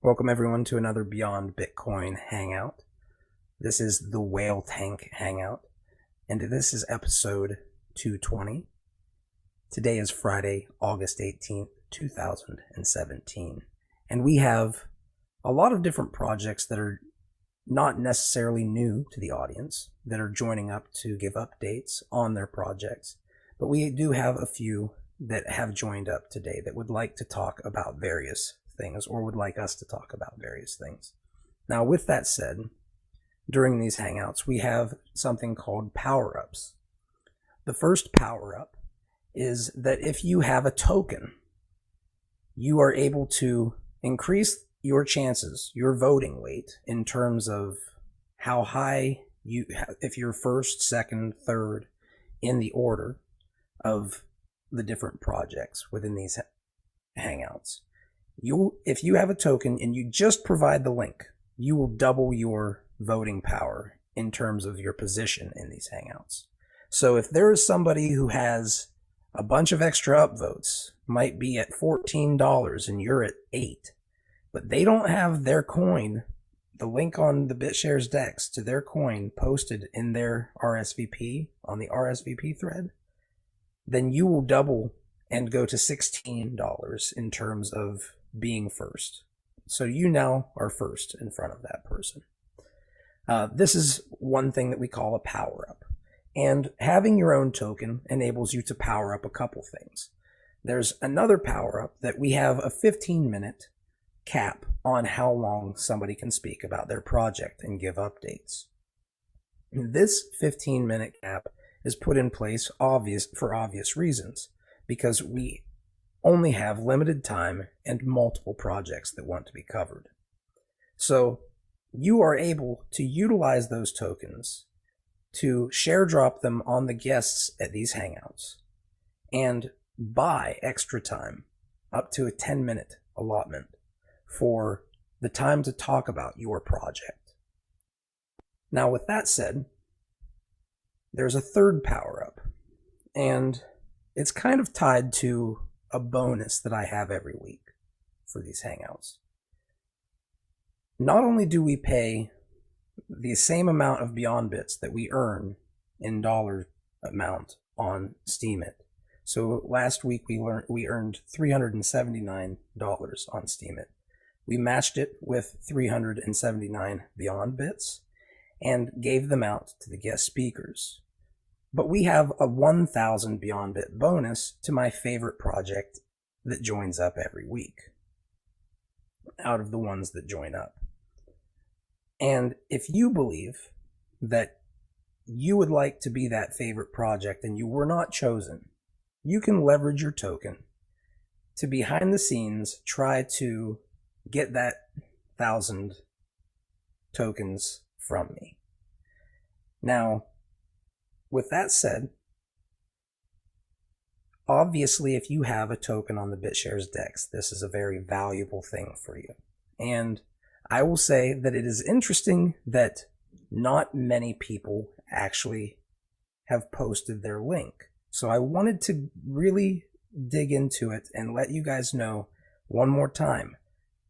Welcome everyone to another Beyond Bitcoin Hangout. This is the Whaletank Hangout, and this is episode 220. Today is Friday, August 18th, 2017, and we have a lot of different projects that are not necessarily new to the audience that are joining up to give updates on their projects, but we do have a few that have joined up today that would like to talk about various things or would like us to talk about various things. Now, with that said, during these hangouts, we have something called power-ups. The first power-up is that if you have a token, you are able to increase your chances, your voting weight, in terms of how high if you're first, second, third in the order of the different projects within these hangouts. If you have a token and you just provide the link, you will double your voting power in terms of your position in these hangouts. So if there is somebody who has a bunch of extra upvotes, might be at $14 and you're at $8, but they don't have their coin, the link on the BitShares DEX to their coin posted in their RSVP on the RSVP thread, then you will double and go to $16 in terms of being first. So you now are first in front of that person. This is one thing that we call a power-up. And having your own token enables you to power up a couple things. There's another power-up that we have a 15-minute cap on how long somebody can speak about their project and give updates. This 15-minute cap is put in place for obvious reasons, because we only have limited time and multiple projects that want to be covered. So you are able to utilize those tokens to share drop them on the guests at these hangouts and buy extra time, up to a 10-minute allotment, for the time to talk about your project. Now, with that said, there's a third power-up, and it's kind of tied to a bonus that I have every week for these hangouts. Not only do we pay the same amount of Beyond Bits that we earn in dollar amount on Steemit. So last week we earned $379 on Steemit. We matched it with 379 Beyond Bits and gave them out to the guest speakers. But we have a 1,000 Beyond Bit bonus to my favorite project that joins up every week, out of the ones that join up. And if you believe that you would like to be that favorite project and you were not chosen, you can leverage your token to behind the scenes try to get that 1,000 tokens from me. Now, with that said, obviously if you have a token on the BitShares DEX, this is a very valuable thing for you. And I will say that it is interesting that not many people actually have posted their link. So I wanted to really dig into it and let you guys know one more time.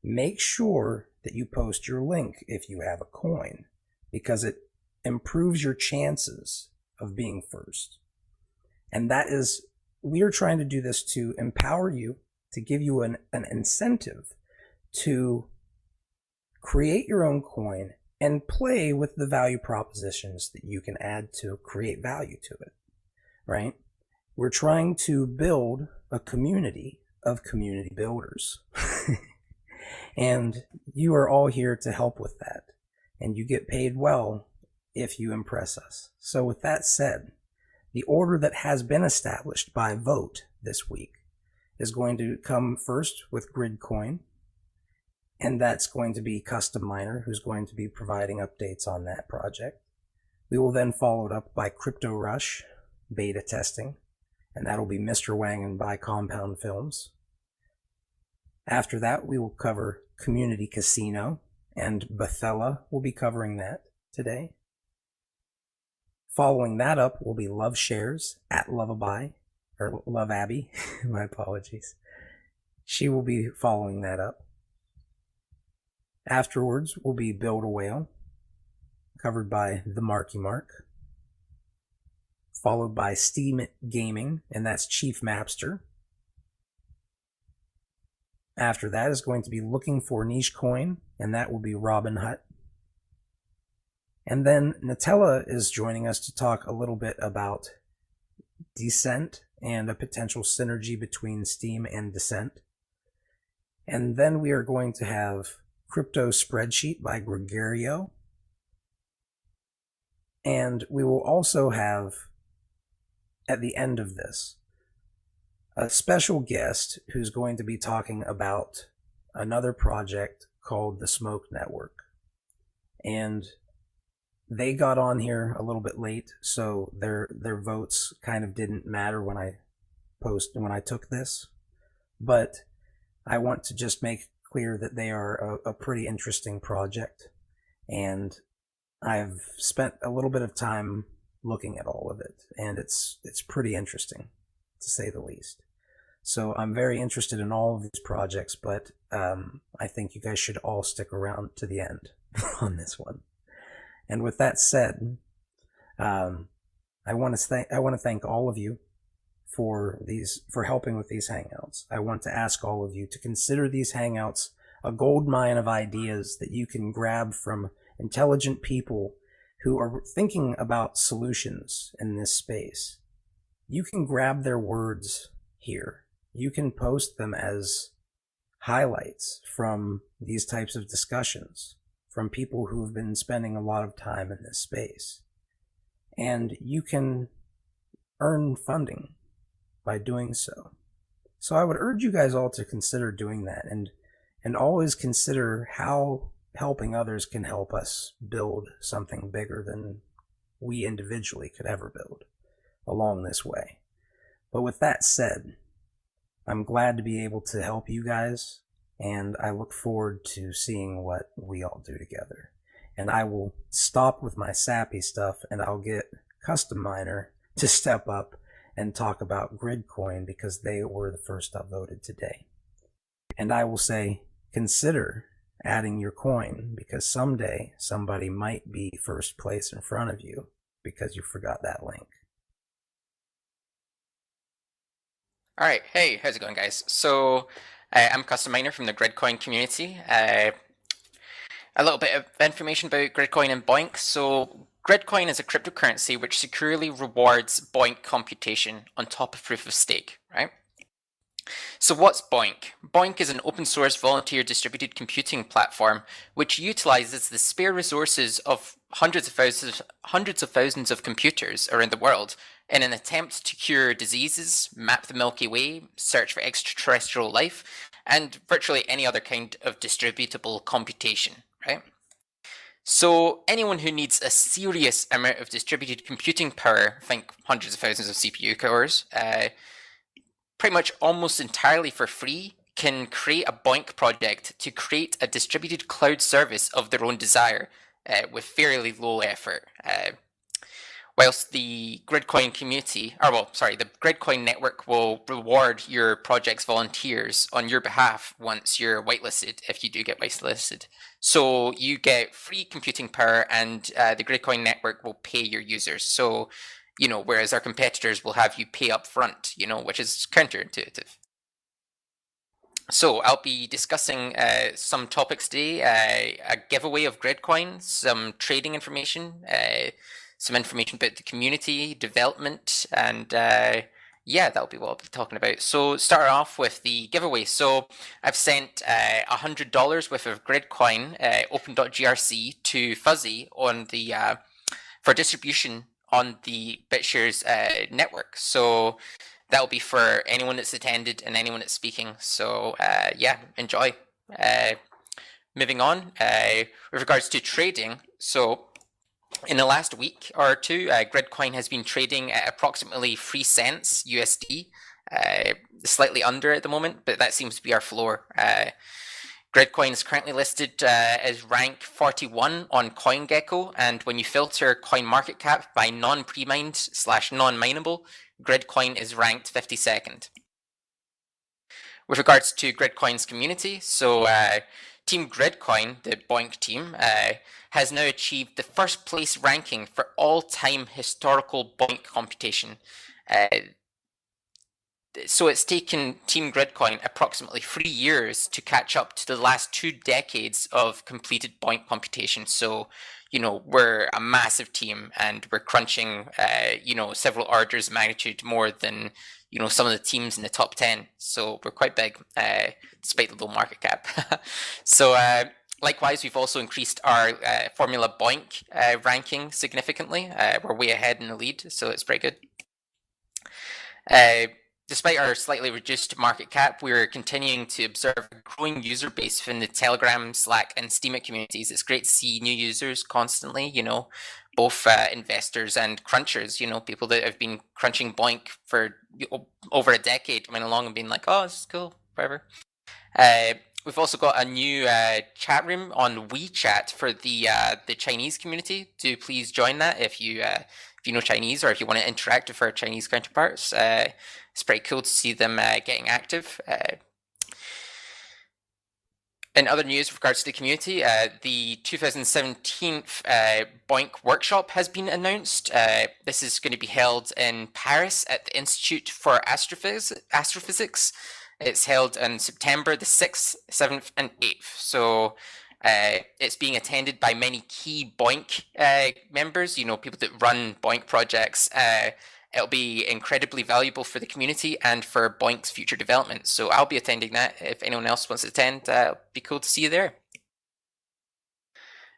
Make sure that you post your link if you have a coin, because it improves your chances of being first. And that is, we are trying to do this to empower you, to give you an incentive to create your own coin and play with the value propositions that you can add to create value to it, right? We're trying to build a community of community builders. And you are all here to help with that. And you get paid well if you impress us. So with that said, the order that has been established by vote this week is going to come first with Gridcoin, and that's going to be Custom Miner, who's going to be providing updates on that project. We will then follow it up by Crypto Rush beta testing, and that'll be Mr. Wang and by Compound Films. After that, we will cover Community Casino, and Bethella will be covering that today. Following that up will be Love Shares at Loveaby, or Love Abby, my apologies. She will be following that up. Afterwards will be Build a Whale, covered by the Marky Mark, followed by Steam Gaming, and that's Chief Mapster. After that is going to be Looking for Niche Coin, and that will be Robin Hutt. And then Nutella is joining us to talk a little bit about Descent and a potential synergy between Steam and Descent. And then we are going to have Crypto Spreadsheet by Gregario. And we will also have, at the end of this, a special guest who's going to be talking about another project called the Smoke Network. And they got on here a little bit late, so their votes kind of didn't matter when I took this. But I want to just make clear that they are a pretty interesting project, and I've spent a little bit of time looking at all of it, and it's pretty interesting, to say the least. So I'm very interested in all of these projects, but I think you guys should all stick around to the end on this one. And with that said, I want to thank all of you for helping with these hangouts. I want to ask all of you to consider these hangouts a gold mine of ideas that you can grab from intelligent people who are thinking about solutions in this space. You can grab their words here. You can post them as highlights from these types of discussions, from people who have been spending a lot of time in this space. And you can earn funding by doing so. So I would urge you guys all to consider doing that, and always consider how helping others can help us build something bigger than we individually could ever build along this way. But with that said, I'm glad to be able to help you guys, and I look forward to seeing what we all do together. And I will stop with my sappy stuff, and I'll get Custom Miner to step up and talk about Gridcoin, because they were the first upvoted today. And I will say, consider adding your coin, because someday somebody might be first place in front of you because you forgot that link. All right, hey, how's it going, guys? So I'm Custom Miner from the Gridcoin community. A little bit of information about Gridcoin and Boink. So Gridcoin is a cryptocurrency which securely rewards Boink computation on top of proof of stake, right? So what's Boink? Boink is an open source volunteer distributed computing platform which utilizes the spare resources of hundreds of thousands of computers around the world in an attempt to cure diseases, map the Milky Way, search for extraterrestrial life, and virtually any other kind of distributable computation, right? So anyone who needs a serious amount of distributed computing power, think hundreds of thousands of CPU cores, pretty much almost entirely for free, can create a Boink project to create a distributed cloud service of their own desire with fairly low effort. Whilst the Gridcoin community, the Gridcoin network will reward your project's volunteers on your behalf once you're whitelisted, if you do get whitelisted. So you get free computing power, and the Gridcoin network will pay your users. So, whereas our competitors will have you pay up front, which is counterintuitive. So I'll be discussing some topics today, a giveaway of Gridcoin, some trading information, some information about the community, development, and that'll be what I'll be talking about. So start off with the giveaway. So I've sent $100 worth of Gridcoin, open.grc, to Fuzzy on the for distribution on the BitShares network. So that'll be for anyone that's attended and anyone that's speaking. So enjoy. Moving on, with regards to trading, so in the last week or two, Gridcoin has been trading at approximately 3 cents USD, slightly under at the moment, but that seems to be our floor. Gridcoin is currently listed as rank 41 on CoinGecko, and when you filter CoinMarketCap by non-pre-mined / non-mineable, Gridcoin is ranked 52nd. With regards to Gridcoin's community, so Team Gridcoin, the Boink team, has now achieved the first place ranking for all-time historical Boink computation. So it's taken Team Gridcoin approximately 3 years to catch up to the last 2 decades of completed Boink computation. So, we're a massive team and we're crunching, several orders of magnitude more than, some of the teams in the top 10. So we're quite big, despite the low market cap. So, likewise, we've also increased our Formula Boink ranking significantly. We're way ahead in the lead, so it's pretty good. Despite our slightly reduced market cap, we're continuing to observe a growing user base within the Telegram, Slack, and Steemit communities. It's great to see new users constantly, both investors and crunchers, people that have been crunching Boink for over a decade, coming along and being like, oh, this is cool, whatever. We've also got a new chat room on WeChat for the Chinese community. Do please join that if you know Chinese or if you want to interact with our Chinese counterparts. It's pretty cool to see them getting active. In other news with regards to the community, the 2017 Boink Workshop has been announced. This is going to be held in Paris at the Institute for Astrophysics. It's held on September the 6th, 7th, and 8th. So it's being attended by many key Boink members, people that run Boink projects. It'll be incredibly valuable for the community and for Boink's future development. So I'll be attending that. If anyone else wants to attend, it'll be cool to see you there.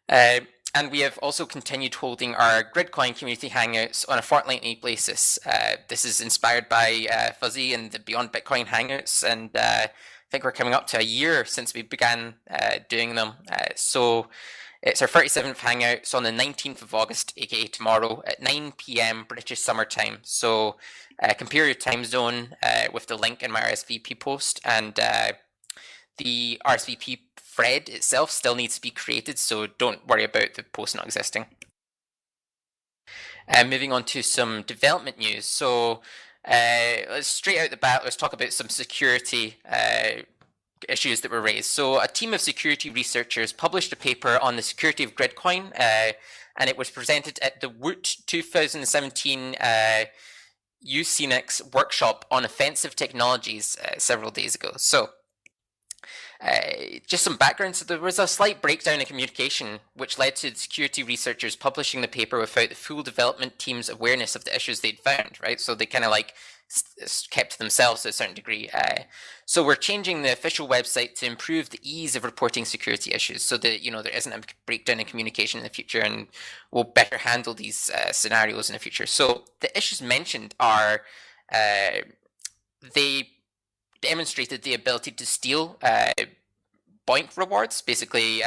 And we have also continued holding our Gridcoin community hangouts on a fortnightly basis. This is inspired by Fuzzy and the Beyond Bitcoin hangouts, and I think we're coming up to a year since we began doing them. So it's our 37th hangout. It's on the 19th of August, aka tomorrow, at 9 p.m. British Summer Time. So compare your time zone with the link in my RSVP post, and the RSVP thread itself still needs to be created, so don't worry about the post not existing. Moving on to some development news. So let's straight out the bat, let's talk about some security issues that were raised. So a team of security researchers published a paper on the security of Gridcoin, and it was presented at the WOOT 2017 Ucenix workshop on offensive technologies several days ago. So just some background. So there was a slight breakdown in communication, which led to the security researchers publishing the paper without the full development team's awareness of the issues they'd found, right? So they kind of kept to themselves to a certain degree. So we're changing the official website to improve the ease of reporting security issues so that, there isn't a breakdown in communication in the future, and we'll better handle these scenarios in the future. So the issues mentioned are they demonstrated the ability to steal Boink rewards. Basically,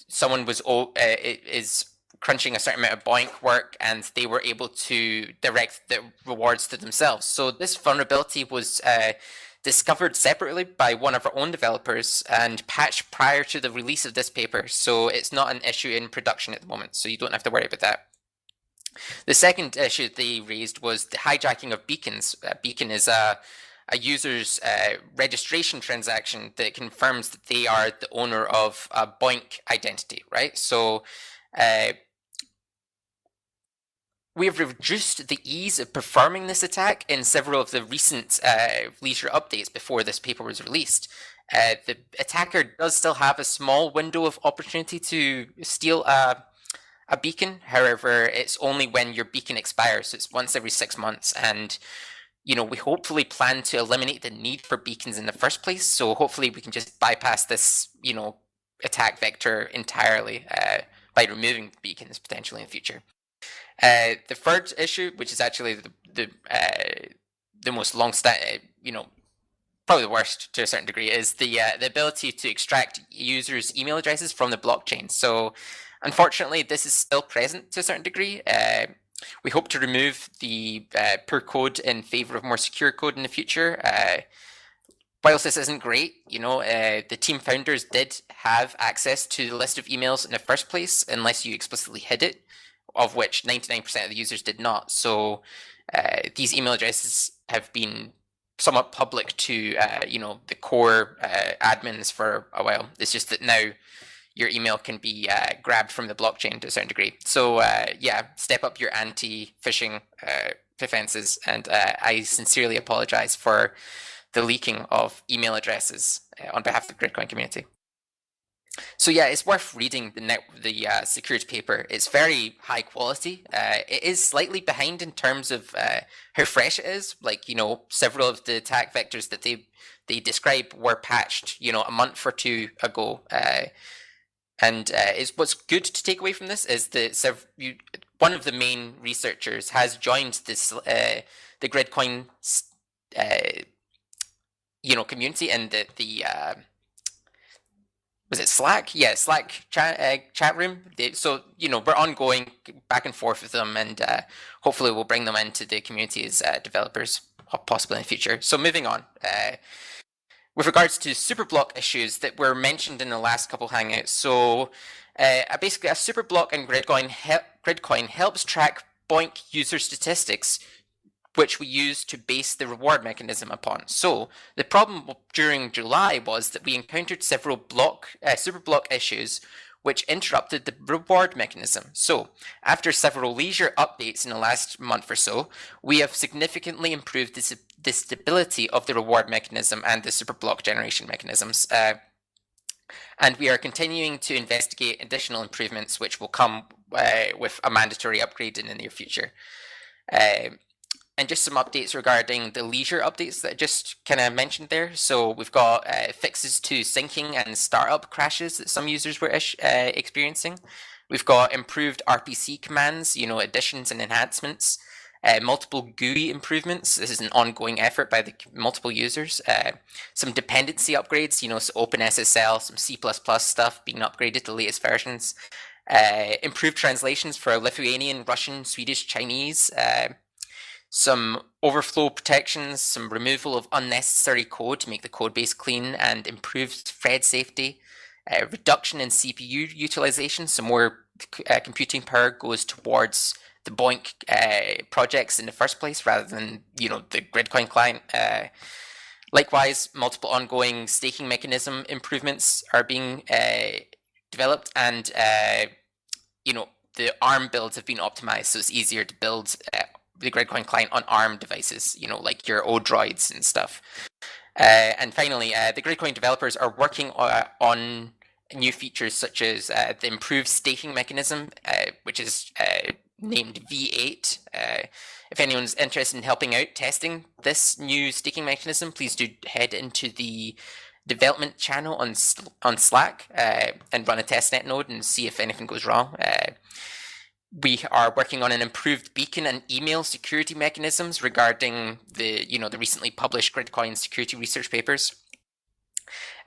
someone is crunching a certain amount of Boink work, and they were able to direct the rewards to themselves. So this vulnerability was discovered separately by one of our own developers and patched prior to the release of this paper. So it's not an issue in production at the moment, so you don't have to worry about that. The second issue they raised was the hijacking of beacons. Beacon is a user's registration transaction that confirms that they are the owner of a Boink identity, right? So we have reduced the ease of performing this attack in several of the recent leisure updates before this paper was released. The attacker does still have a small window of opportunity to steal a beacon. However, it's only when your beacon expires. So it's once every 6 months, and we hopefully plan to eliminate the need for beacons in the first place. So hopefully we can just bypass this, attack vector entirely by removing beacons potentially in the future. The third issue, which is actually the most long-standing, probably the worst to a certain degree, is the ability to extract users' email addresses from the blockchain. So unfortunately, this is still present to a certain degree. We hope to remove the poor code in favor of more secure code in the future. Whilst this isn't great, the team founders did have access to the list of emails in the first place, unless you explicitly hid it, of which 99% of the users did not. So these email addresses have been somewhat public to the core admins for a while. It's just that now your email can be grabbed from the blockchain to a certain degree. So step up your anti-phishing defenses, and I sincerely apologize for the leaking of email addresses on behalf of the Gridcoin community. So yeah, it's worth reading the security paper. It's very high quality. It is slightly behind in terms of how fresh it is. Like, several of the attack vectors that they describe were patched, a month or two ago. And what's good to take away from this is that one of the main researchers has joined this the Gridcoin community, and the was it Slack? Yeah, Slack chat room. So we're ongoing back and forth with them, and hopefully we'll bring them into the community as developers, possibly in the future. So moving on. With regards to superblock issues that were mentioned in the last couple hangouts, so basically a superblock in Gridcoin helps track Boink user statistics, which we use to base the reward mechanism upon. So the problem during July was that we encountered several superblock issues which interrupted the reward mechanism. So after several leisure updates in the last month or so, we have significantly improved the stability of the reward mechanism and the superblock generation mechanisms. And we are continuing to investigate additional improvements which will come with a mandatory upgrade in the near future. And just some updates regarding the leisure updates that I just kind of mentioned there. So we've got fixes to syncing and startup crashes that some users were experiencing. We've got improved RPC commands, additions and enhancements, multiple GUI improvements. This is an ongoing effort by the multiple users. Some dependency upgrades, so OpenSSL, some C++ stuff being upgraded to the latest versions. Improved translations for Lithuanian, Russian, Swedish, Chinese. Some overflow protections, some removal of unnecessary code to make the code base clean, and improved thread safety, reduction in CPU utilization, so more computing power goes towards the Boink projects in the first place rather than the Gridcoin client. Likewise, multiple ongoing staking mechanism improvements are being developed, and the ARM builds have been optimized, so it's easier to build the Gridcoin client on ARM devices, like your Odroids and stuff. And finally, the Gridcoin developers are working on new features such as the improved staking mechanism, which is named V8. If anyone's interested in helping out testing this new staking mechanism, please do head into the development channel on Slack and run a testnet node and see if anything goes wrong. We are working on an improved beacon and email security mechanisms regarding the recently published Gridcoin security research papers.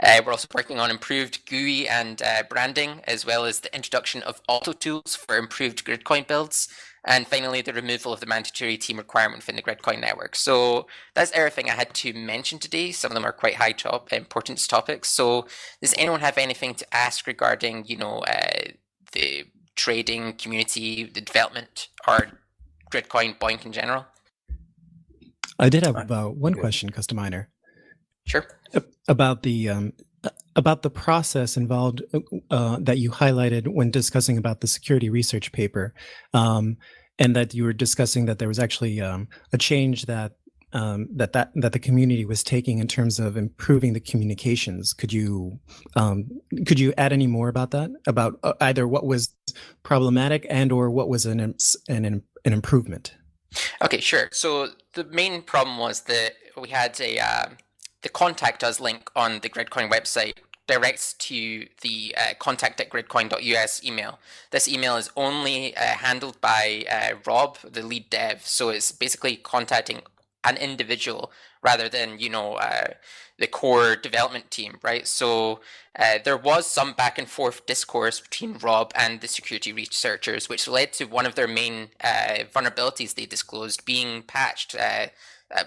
We're also working on improved GUI and branding, as well as the introduction of auto tools for improved Gridcoin builds. And finally, the removal of the mandatory team requirement within the Gridcoin network. So that's everything I had to mention today. Some of them are quite important topics. So does anyone have anything to ask regarding, the trading community, the development, or Gridcoin, Boink in general? I did have one question, Custom Miner. Sure. About the process involved that you highlighted when discussing about the security research paper, and that you were discussing that there was actually a change that the community was taking in terms of improving the communications. Could you add any more about that? About either what was problematic and or what was an improvement? Okay, sure. So the main problem was that we had the contact us link on the Gridcoin website directs to the contact@gridcoin.us email. This email is only handled by Rob, the lead dev. So it's basically contacting an individual rather than the core development team, right? So there was some back and forth discourse between Rob and the security researchers, which led to one of their main vulnerabilities they disclosed being patched at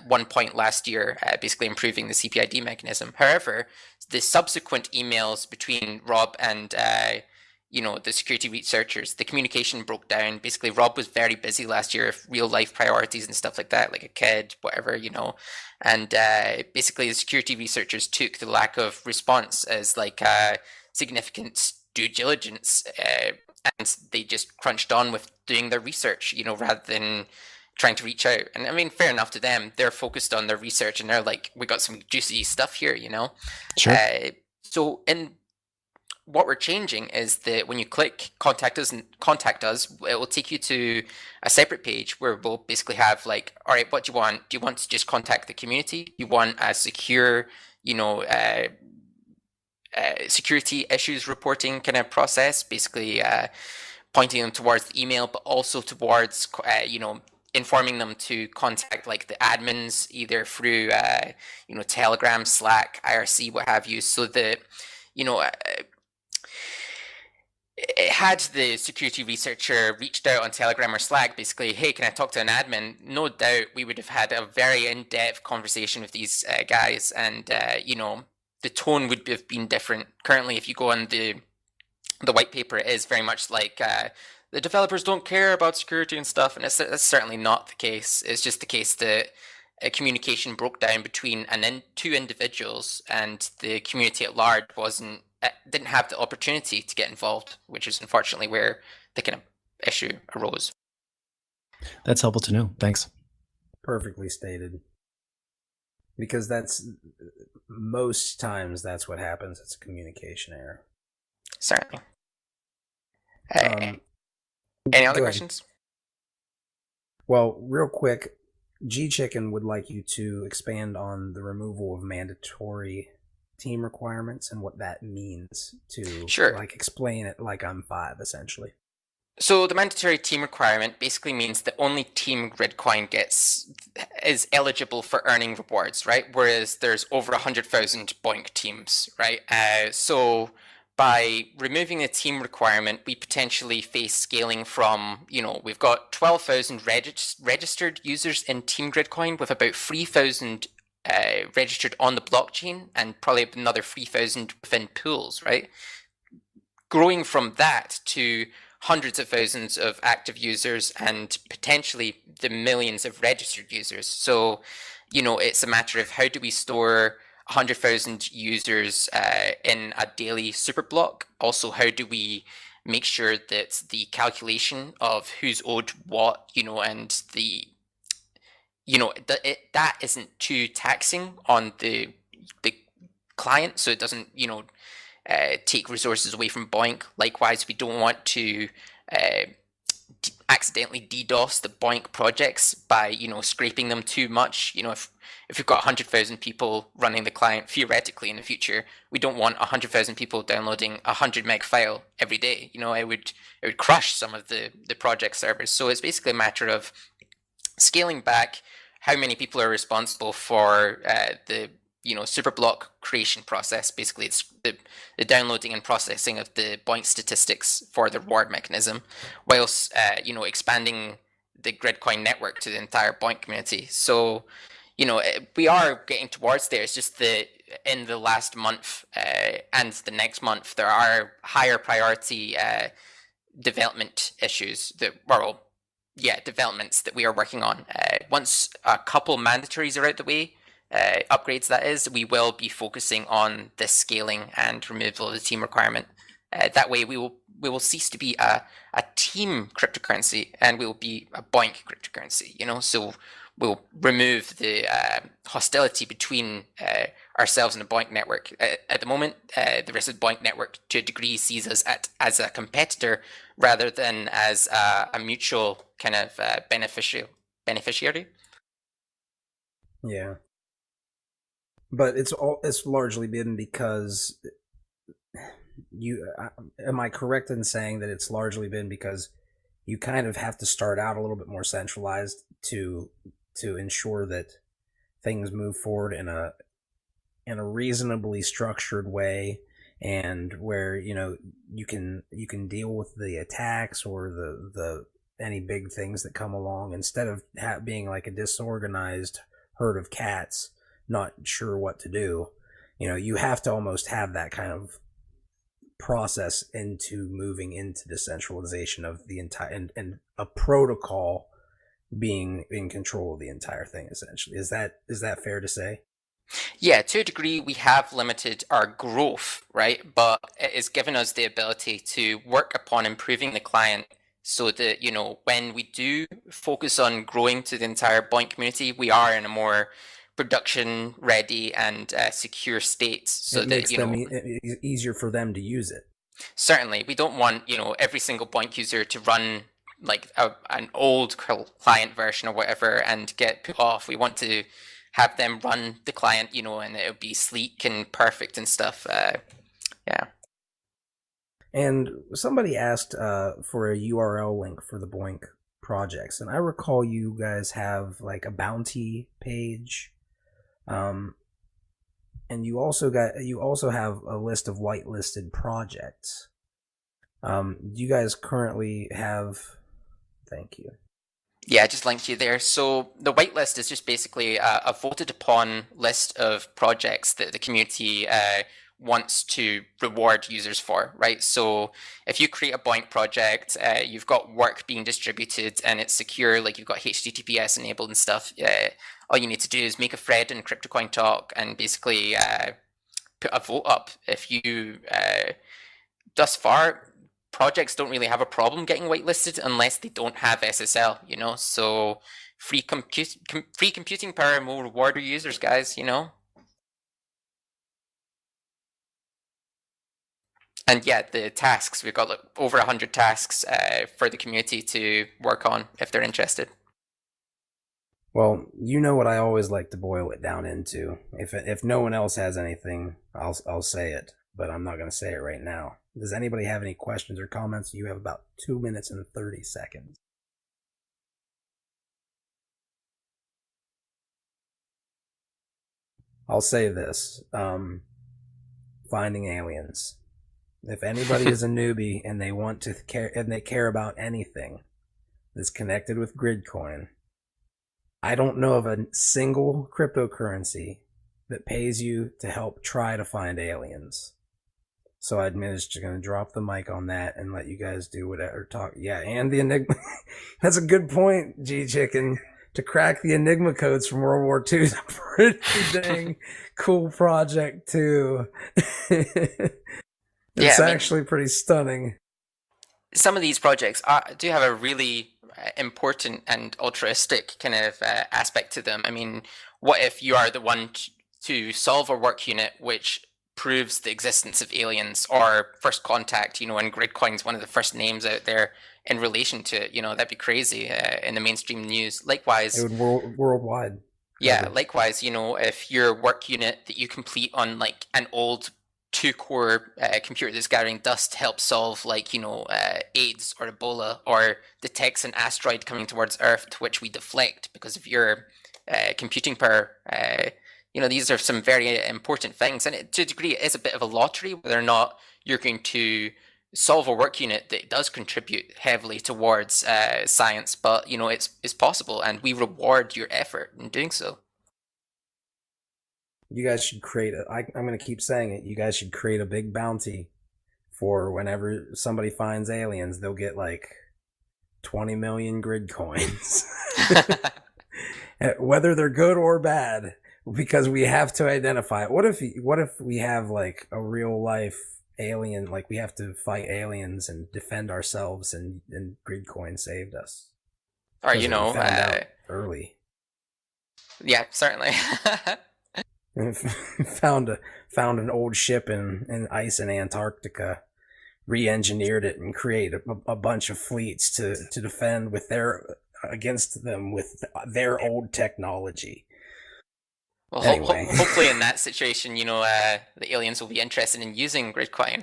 one point last year, basically improving the CPID mechanism. However, the subsequent emails between Rob and the security researchers. The communication broke down. Basically, Rob was very busy last year with real life priorities and stuff like that, like a kid, whatever, and basically the security researchers took the lack of response as like significant due diligence, and they just crunched on with doing their research, rather than trying to reach out. And I mean, fair enough to them. They're focused on their research and they're like, we got some juicy stuff here, Sure. So in what we're changing is that when you click contact us, it will take you to a separate page where we'll basically have like, all right, what do you want? Do you want to just contact the community? Do you want a secure, security issues reporting kind of process, basically pointing them towards the email, but also towards, informing them to contact like the admins, either through, Telegram, Slack, IRC, what have you, so that, had the security researcher reached out on Telegram or Slack, basically, hey, can I talk to an admin? No doubt we would have had a very in-depth conversation with these guys, and the tone would have been different. Currently, if you go on the white paper, it is very much like the developers don't care about security and stuff, and that's certainly not the case. It's just the case that communication broke down between two individuals, and the community at large didn't have the opportunity to get involved, which is unfortunately where the kind of issue arose. That's helpful to know. Thanks. Perfectly stated. Because most times that's what happens. It's a communication error. Certainly. Any other questions? Well, real quick, G Chicken would like you to expand on the removal of mandatory team requirements and what that means to explain it like I'm 5, essentially. So the mandatory team requirement basically means that only Team Gridcoin is eligible for earning rewards, right? Whereas there's over 100,000 Boink teams, right? So by removing the team requirement, we potentially face scaling from, we've got 12,000 registered users in Team Gridcoin with about 3,000 registered on the blockchain, and probably another 3,000 within pools, right? Growing from that to hundreds of thousands of active users and potentially the millions of registered users. So, it's a matter of how do we store 100,000 users in a daily super block? Also, how do we make sure that the calculation of who's owed what, and the that isn't too taxing on the client, so it doesn't take resources away from Boink. Likewise, we don't want to accidentally DDoS the Boink projects by scraping them too much. If we've got 100,000 people running the client, theoretically in the future, we don't want 100,000 people downloading a 100 meg file every day. It would crush some of the project servers. So it's basically a matter of scaling back how many people are responsible for the superblock creation process. Basically, it's the downloading and processing of the Boink statistics for the reward mechanism, whilst expanding the Gridcoin network to the entire Boink community. So we are getting towards there. It's just that in the last month and the next month, there are higher priority development issues developments that we are working on. Once a couple mandatories are out the way, upgrades that is, we will be focusing on the scaling and removal of the team requirement. That way we will cease to be a team cryptocurrency, and we will be a Boink cryptocurrency, so we'll remove the hostility between ourselves and the Boink network. At the moment, the rest of the Boink network to a degree sees us as a competitor rather than as a mutual kind of beneficiary. Yeah. But it's largely been because am I correct in saying that it's largely been because you kind of have to start out a little bit more centralized to ensure that things move forward in a reasonably structured way, and where you can deal with the attacks or the any big things that come along, instead of being like a disorganized herd of cats not sure what to do. You have to almost have that kind of process into moving into decentralization of the entire and a protocol being in control of the entire thing, essentially. Is that fair to say? Yeah, to a degree, we have limited our growth, right? But it has given us the ability to work upon improving the client so that, when we do focus on growing to the entire Boink community, we are in a more production ready and secure state, so it that, makes them easier for them to use it. Certainly, we don't want, every single Boink user to run like an old client version or whatever and get put off. We want to have them run the client, and it'll be sleek and perfect and stuff. Yeah. And somebody asked for a URL link for the Boink projects, and I recall you guys have like a bounty page, and you also have a list of whitelisted projects. Do you guys currently have? Thank you. Yeah, I just linked you there. So the whitelist is just basically a voted upon list of projects that the community wants to reward users for, right? So if you create a Boink project, you've got work being distributed and it's secure, like you've got HTTPS enabled and stuff. All you need to do is make a thread in CryptoCoin Talk and basically put a vote up. If you, thus far, projects don't really have a problem getting whitelisted unless they don't have SSL, so free computing power will reward our users, guys, And yeah, the tasks, we've got like over 100 tasks for the community to work on if they're interested. Well, you know what I always like to boil it down into. If no one else has anything, I'll say it, but I'm not going to say it right now. Does anybody have any questions or comments? You have about 2 minutes and 30 seconds. I'll say this. Finding aliens. If anybody is a newbie and they want to care and they care about anything that's connected with Gridcoin, I don't know of a single cryptocurrency that pays you to help try to find aliens. So I'm just going to drop the mic on that and let you guys do whatever talk. Yeah, and the Enigma. That's a good point, G-Chicken. To crack the Enigma codes from World War II is a pretty dang cool project, too. It's actually pretty stunning. Some of these projects do have a really important and altruistic kind of aspect to them. I mean, what if you are the one to solve a work unit which proves the existence of aliens or first contact, and Gridcoin's one of the first names out there in relation to it, that'd be crazy in the mainstream news. Likewise, it would worldwide. Yeah, likewise, if your work unit that you complete on like an old 2-core computer that's gathering dust helps solve AIDS or Ebola or detects an asteroid coming towards Earth to which we deflect because of your computing power, these are some very important things, and to a degree it is a bit of a lottery whether or not you're going to solve a work unit that does contribute heavily towards science, but it's possible, and we reward your effort in doing so. You guys should create I'm going to keep saying it, you guys should create a big bounty for whenever somebody finds aliens, they'll get like 20 million grid coins. Whether they're good or bad, because we have to identify it. What if we have like a real life alien, like we have to fight aliens and defend ourselves, and Gridcoin saved us? Or found out early. Yeah, certainly. found an old ship in ice in Antarctica, re-engineered it, and created a bunch of fleets to defend against them with their old technology. Well, anyway. Hopefully in that situation, the aliens will be interested in using Gridcoin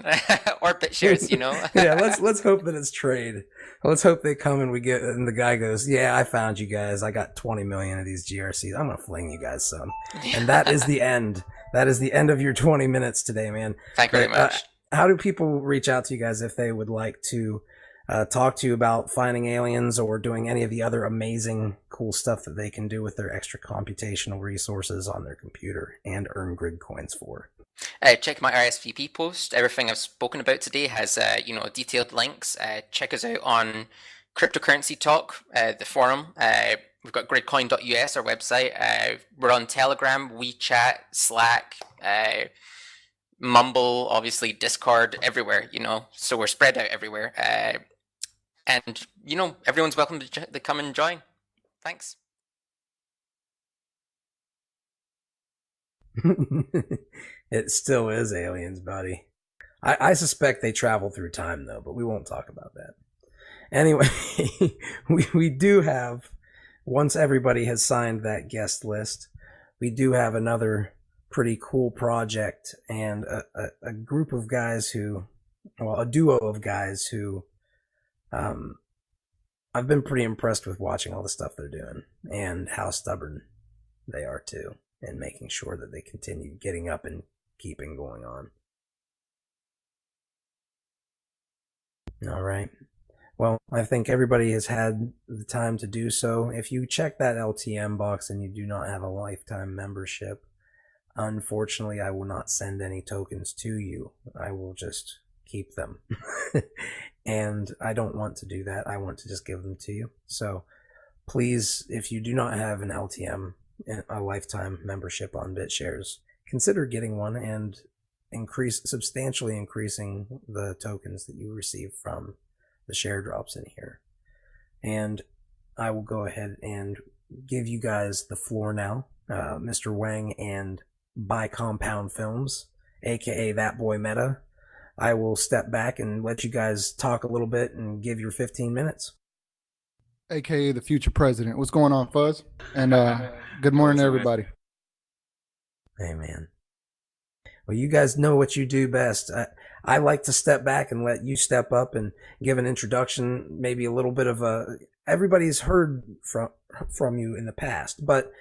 or BitShares, Yeah, let's hope that it's trade. Let's hope they come and and the guy goes, yeah, I found you guys. I got 20 million of these GRCs. I'm going to fling you guys some. And that is the end. That is the end of your 20 minutes today, man. Thank you very much. How do people reach out to you guys if they would like to talk to you about finding aliens or doing any of the other amazing, cool stuff that they can do with their extra computational resources on their computer and earn grid coins for. Check my RSVP post. Everything I've spoken about today has, detailed links. Check us out on Cryptocurrency Talk, the forum. We've got gridcoin.us, our website. We're on Telegram, WeChat, Slack, Mumble, obviously Discord, everywhere, so we're spread out everywhere. And, everyone's welcome to come and join. Thanks. It still is aliens, buddy. I suspect they travel through time, though, but we won't talk about that. Anyway, we do have, once everybody has signed that guest list, we do have another pretty cool project and a group of guys a duo of guys who I've been pretty impressed with watching all the stuff they're doing and how stubborn they are too, and making sure that they continue getting up and keeping going on. All right. Well, I think everybody has had the time to do so. If you check that LTM box and you do not have a lifetime membership, unfortunately, I will not send any tokens to you. I will just keep them. And I don't want to do that. I want to just give them to you. So please, if you do not have an LTM, a lifetime membership on BitShares, consider getting one and substantially increasing the tokens that you receive from the share drops in here. And I will go ahead and give you guys the floor now. Mr. Wang and By Compound Films, aka That Boy Meta, I will step back and let you guys talk a little bit and give your 15 minutes. AKA the future president. What's going on, Fuzz? And good morning, everybody. Hey, man. Well, you guys know what you do best. I like to step back and let you step up and give an introduction, maybe a little bit of everybody's heard from you in the past, but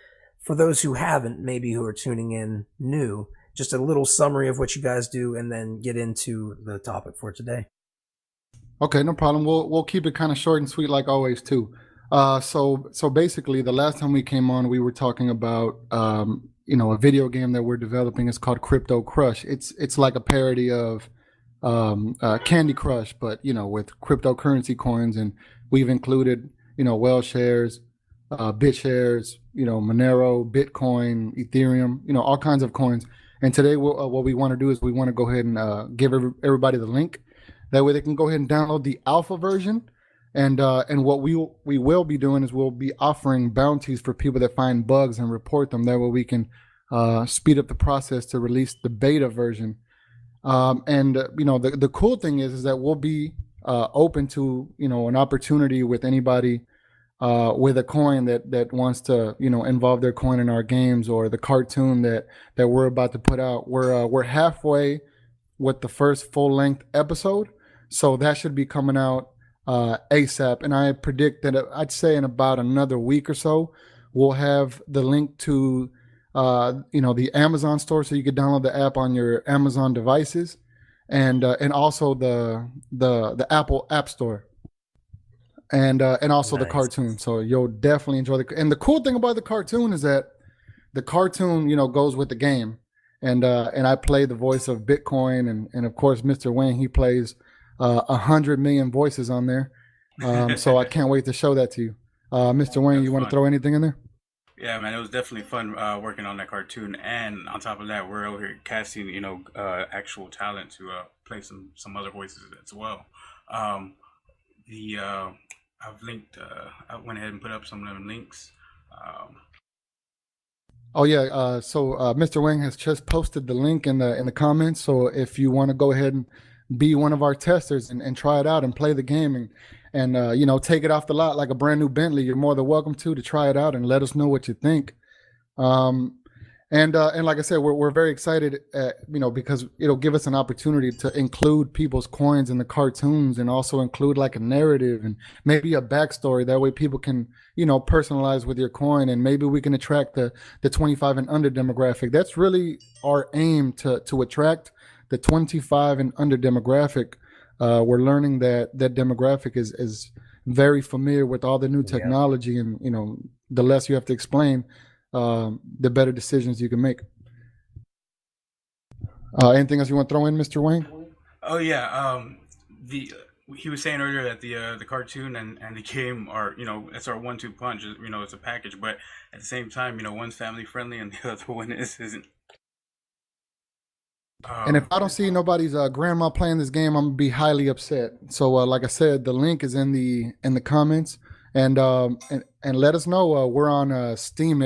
for those who haven't, maybe who are tuning in new, just a little summary of what you guys do and then get into the topic for today. Okay, no problem. We'll keep it kind of short and sweet like always too. So basically the last time we came on, we were talking about a video game that we're developing. It's called Crypto Crush. It's like a parody of Candy Crush, but with cryptocurrency coins, and we've included whale shares, BitShares, Monero, Bitcoin, Ethereum, all kinds of coins. And today what we want to do is we want to go ahead and give everybody the link. That way they can go ahead and download the alpha version. And what we will be doing is we'll be offering bounties for people that find bugs and report them. That way we can speed up the process to release the beta version. The cool thing is that we'll be open to an opportunity with anybody with a coin that wants to involve their coin in our games, or the cartoon that we're about to put out. We're halfway with the first full-length episode, so that should be coming out ASAP. And I predict that I'd say in about another week or so, we'll have the link to the Amazon store, so you can download the app on your Amazon devices, and also the Apple App Store, and also nice. The cartoon. So you'll definitely enjoy and the cool thing about the cartoon is that the cartoon goes with the game, and I play the voice of Bitcoin, and of course Mr. Wayne, he plays 100 million voices on there. So I can't wait to show that to you. Mr. Wayne, you want to throw anything in there? Yeah, man, it was definitely fun working on that cartoon, and on top of that, we're over here casting, actual talent to play some other voices as well. I've linked. I went ahead and put up some of them links. So Mr. Wang has just posted the link in the comments. So if you want to go ahead and be one of our testers and try it out and play the game and take it off the lot like a brand new Bentley, you're more than welcome to try it out and let us know what you think. And like I said, we're very excited, because it'll give us an opportunity to include people's coins in the cartoons, and also include like a narrative and maybe a backstory. That way people can, personalize with your coin, and maybe we can attract the 25 and under demographic. That's really our aim, to attract the 25 and under demographic. we're learning that that demographic is very familiar with all the new technology, and the less you have to explain, the better decisions you can make. Anything else you want to throw in, Mr. Wayne? Oh yeah, he was saying earlier that the cartoon and the game are it's our 1-2 punch. It's a package, but at the same time, one's family friendly and the other one isn't. And if I don't see nobody's grandma playing this game, I'm gonna be highly upset. So, like I said, the link is in the comments, and let us know. We're on Steam.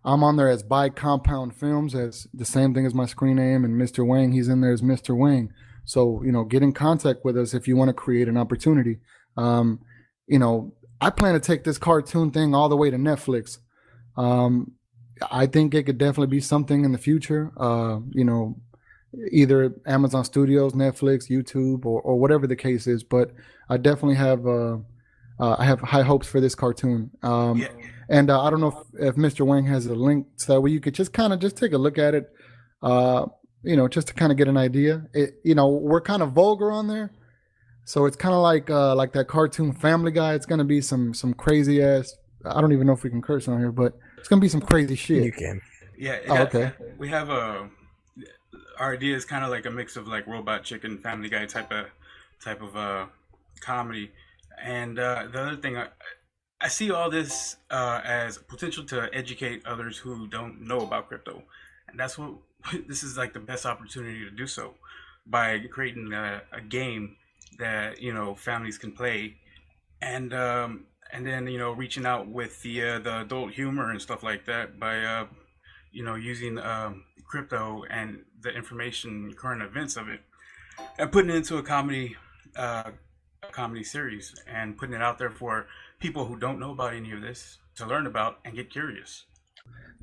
I'm on there as By Compound Films, as the same thing as my screen name, and Mr. Wang, he's in there as Mr. Wang. So, get in contact with us if you want to create an opportunity. I plan to take this cartoon thing all the way to Netflix. I think it could definitely be something in the future. Either Amazon Studios, Netflix, YouTube, or whatever the case is. But I definitely have I have high hopes for this cartoon. And I don't know if Mr. Wang has a link so where you could just take a look at it. Just to kind of get an idea. We're kind of vulgar on there, so it's kind of like that cartoon Family Guy. It's gonna be some crazy ass. I don't even know if we can curse on here, but it's gonna be some crazy shit. You can. Yeah. Okay. We have our idea is kind of like a mix of like Robot Chicken, Family Guy type of comedy, and the other thing I see all this as potential to educate others who don't know about crypto, and that's what. This is like the best opportunity to do so by creating a game that families can play, and then reaching out with the adult humor and stuff like that by using crypto and the information, current events of it, and putting it into a comedy series and putting it out there for people who don't know about any of this to learn about and get curious.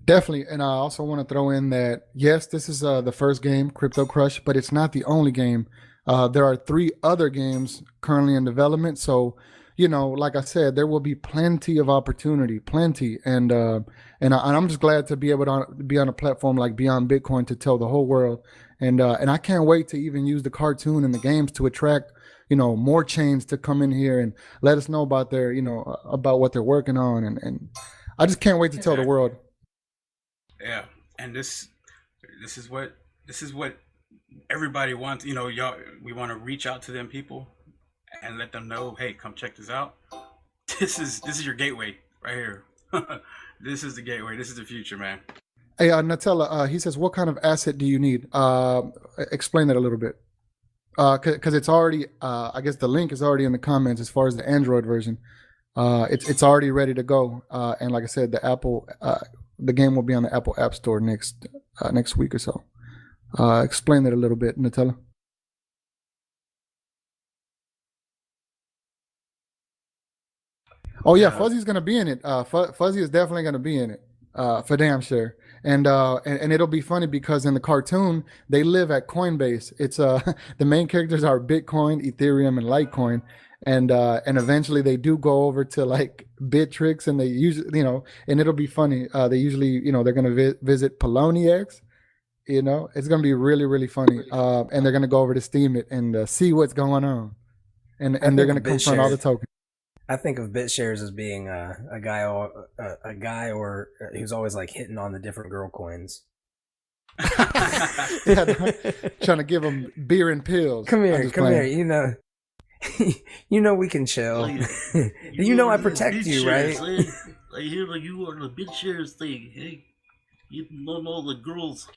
Definitely, and I also want to throw in that, yes, this is the first game, Crypto Crush, but it's not the only game. There are 3 other games currently in development, so, like I said, there will be plenty of opportunity, plenty, and I'm just glad to be able to be on a platform like Beyond Bitcoin to tell the whole world, and I can't wait to even use the cartoon and the games to attract, more chains to come in here and let us know about their, about what they're working on, and I just can't wait to tell the world. Yeah, and this is what everybody wants. Y'all, we want to reach out to them people and let them know, hey, come check this out. This is your gateway right here. This is the gateway. This is the future, man. Hey, Nutella, he says, what kind of asset do you need? Explain that a little bit. Because it's already, I guess the link is already in the comments as far as the Android version. It's already ready to go. And like I said, the game will be on the Apple App Store next week or so. Explain that a little bit, Nutella. Oh yeah, Fuzzy's gonna be in it. Fuzzy is definitely gonna be in it, for damn sure. And it'll be funny because in the cartoon they live at Coinbase. It's the main characters are Bitcoin, Ethereum, and Litecoin. And eventually they do go over to like Bittrex, and they usually, and it'll be funny. They usually, they're gonna visit Poloniex. It's gonna be really, really funny. And they're gonna go over to Steam it and see what's going on, and they're gonna confront all the tokens. I think of BitShares as being a guy or who's always like hitting on the different girl coins. Yeah, trying to give them beer and pills. Come here. We can chill. I protect you, right? I hear like you are the BitShares thing. Hey, you know all the girls.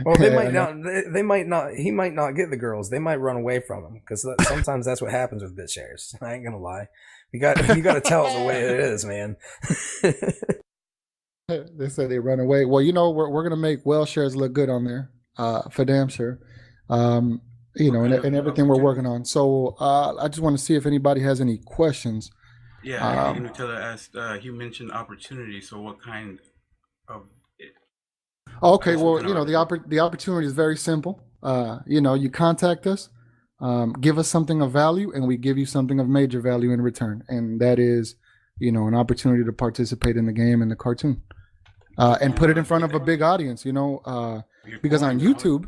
Well, they might not. They might not. He might not get the girls. They might run away from him because sometimes that's what happens with BitShares. I ain't gonna lie. You got to tell it the way it is, man. They said they run away. Well, we're gonna make WhaleShares look good on there, for damn sure. And everything we're working on. So I just want to see if anybody has any questions. Yeah, Nutella asked. You mentioned opportunity. So what kind of Okay, well, the opportunity is very simple. You contact us, give us something of value, and we give you something of major value in return. And that is, an opportunity to participate in the game and the cartoon, and put it in front of a big audience. Because on YouTube,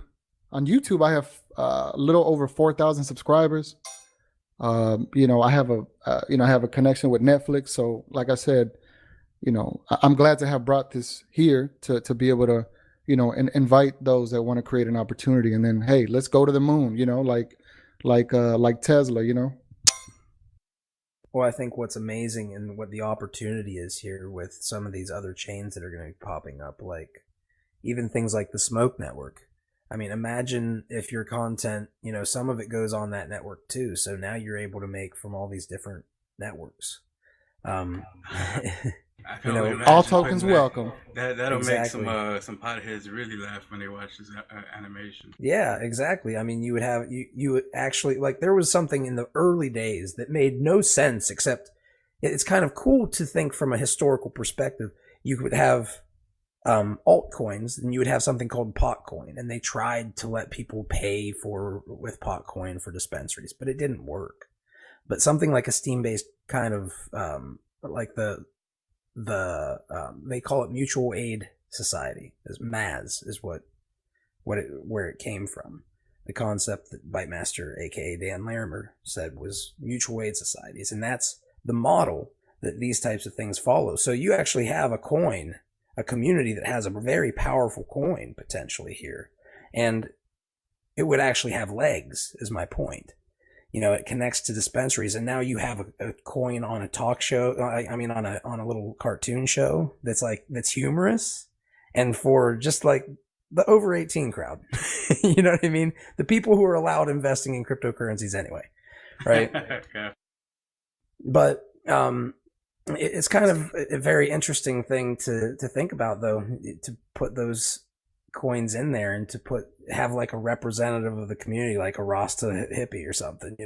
a little over 4,000 subscribers. I have a connection with Netflix. So like I said, I'm glad to have brought this here to be able to, invite those that want to create an opportunity. And then, hey, let's go to the moon, like Tesla. Well, I think what's amazing and what the opportunity is here with some of these other chains that are going to be popping up, like even things like the Smoke Network. I mean, imagine if your content, some of it goes on that network too. So now you're able to make from all these different networks. All tokens welcome. That'll Exactly. make some potheads really laugh when they watch this animation. Yeah, exactly. I mean, you would have you would actually, like, there was something in the early days that made no sense, except it's kind of cool to think from a historical perspective. You would have altcoins, and you would have something called Potcoin, and they tried to let people pay with Potcoin for dispensaries, but it didn't work. But something like a Steam-based kind of like they call it Mutual Aid Society, as MAS is where it came from. The concept that Bytemaster, aka Dan Larimer, said was mutual aid societies, and that's the model that these types of things follow. So you actually have a community that has a very powerful coin potentially here, and it would actually have legs, is my point. It connects to dispensaries, and now you have a coin on a talk show. I mean, on a little cartoon show that's humorous, and for just like the over 18 crowd, you know what I mean? The people who are allowed investing in cryptocurrencies anyway, right? Yeah. But it's kind of a very interesting thing to think about, though, to put those coins in there and to have like a representative of the community, like a Rasta hippie or something,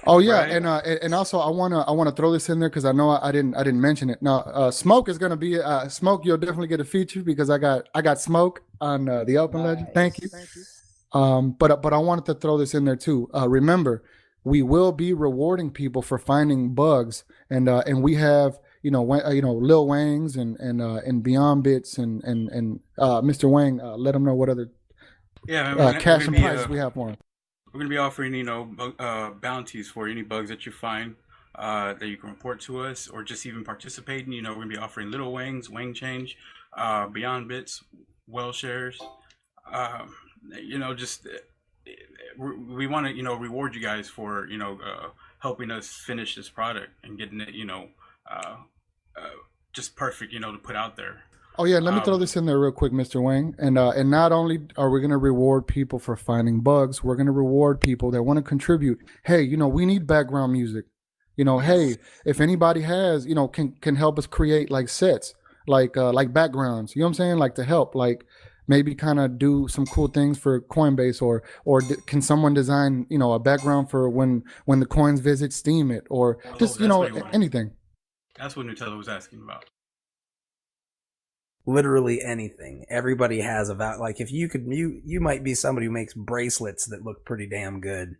Oh yeah, Right. and also I wanna throw this in there because I know I didn't mention it. Now, Smoke is gonna be Smoke. You'll definitely get a feature because I got Smoke on the Open Legend. Thank you. But I wanted to throw this in there too. Remember, we will be rewarding people for finding bugs, and we have Lil Wangs and Beyond Bits and Mr. Wang. Let them know what other Yeah, man, cash and prizes we have for him. we're gonna be offering, bounties for any bugs that you find that you can report to us, or just even participating. We're gonna be offering little wings, wing change, beyond bits, well shares. Just we want to, reward you guys for, helping us finish this product and getting it, uh, just perfect, to put out there. Oh yeah, let me throw this in there real quick, Mr. Wang. And not only are we going to reward people for finding bugs, we're going to reward people that want to contribute. Hey, we need background music. Hey, if anybody has, can help us create like sets, like backgrounds. You know what I'm saying? Like to help, like maybe kind of do some cool things for Coinbase, or can someone design, a background for when the coins visit Steam it, or just that's what he wanted. anything. That's what Nutella was asking about. Literally anything. Everybody has like, if you might be somebody who makes bracelets that look pretty damn good,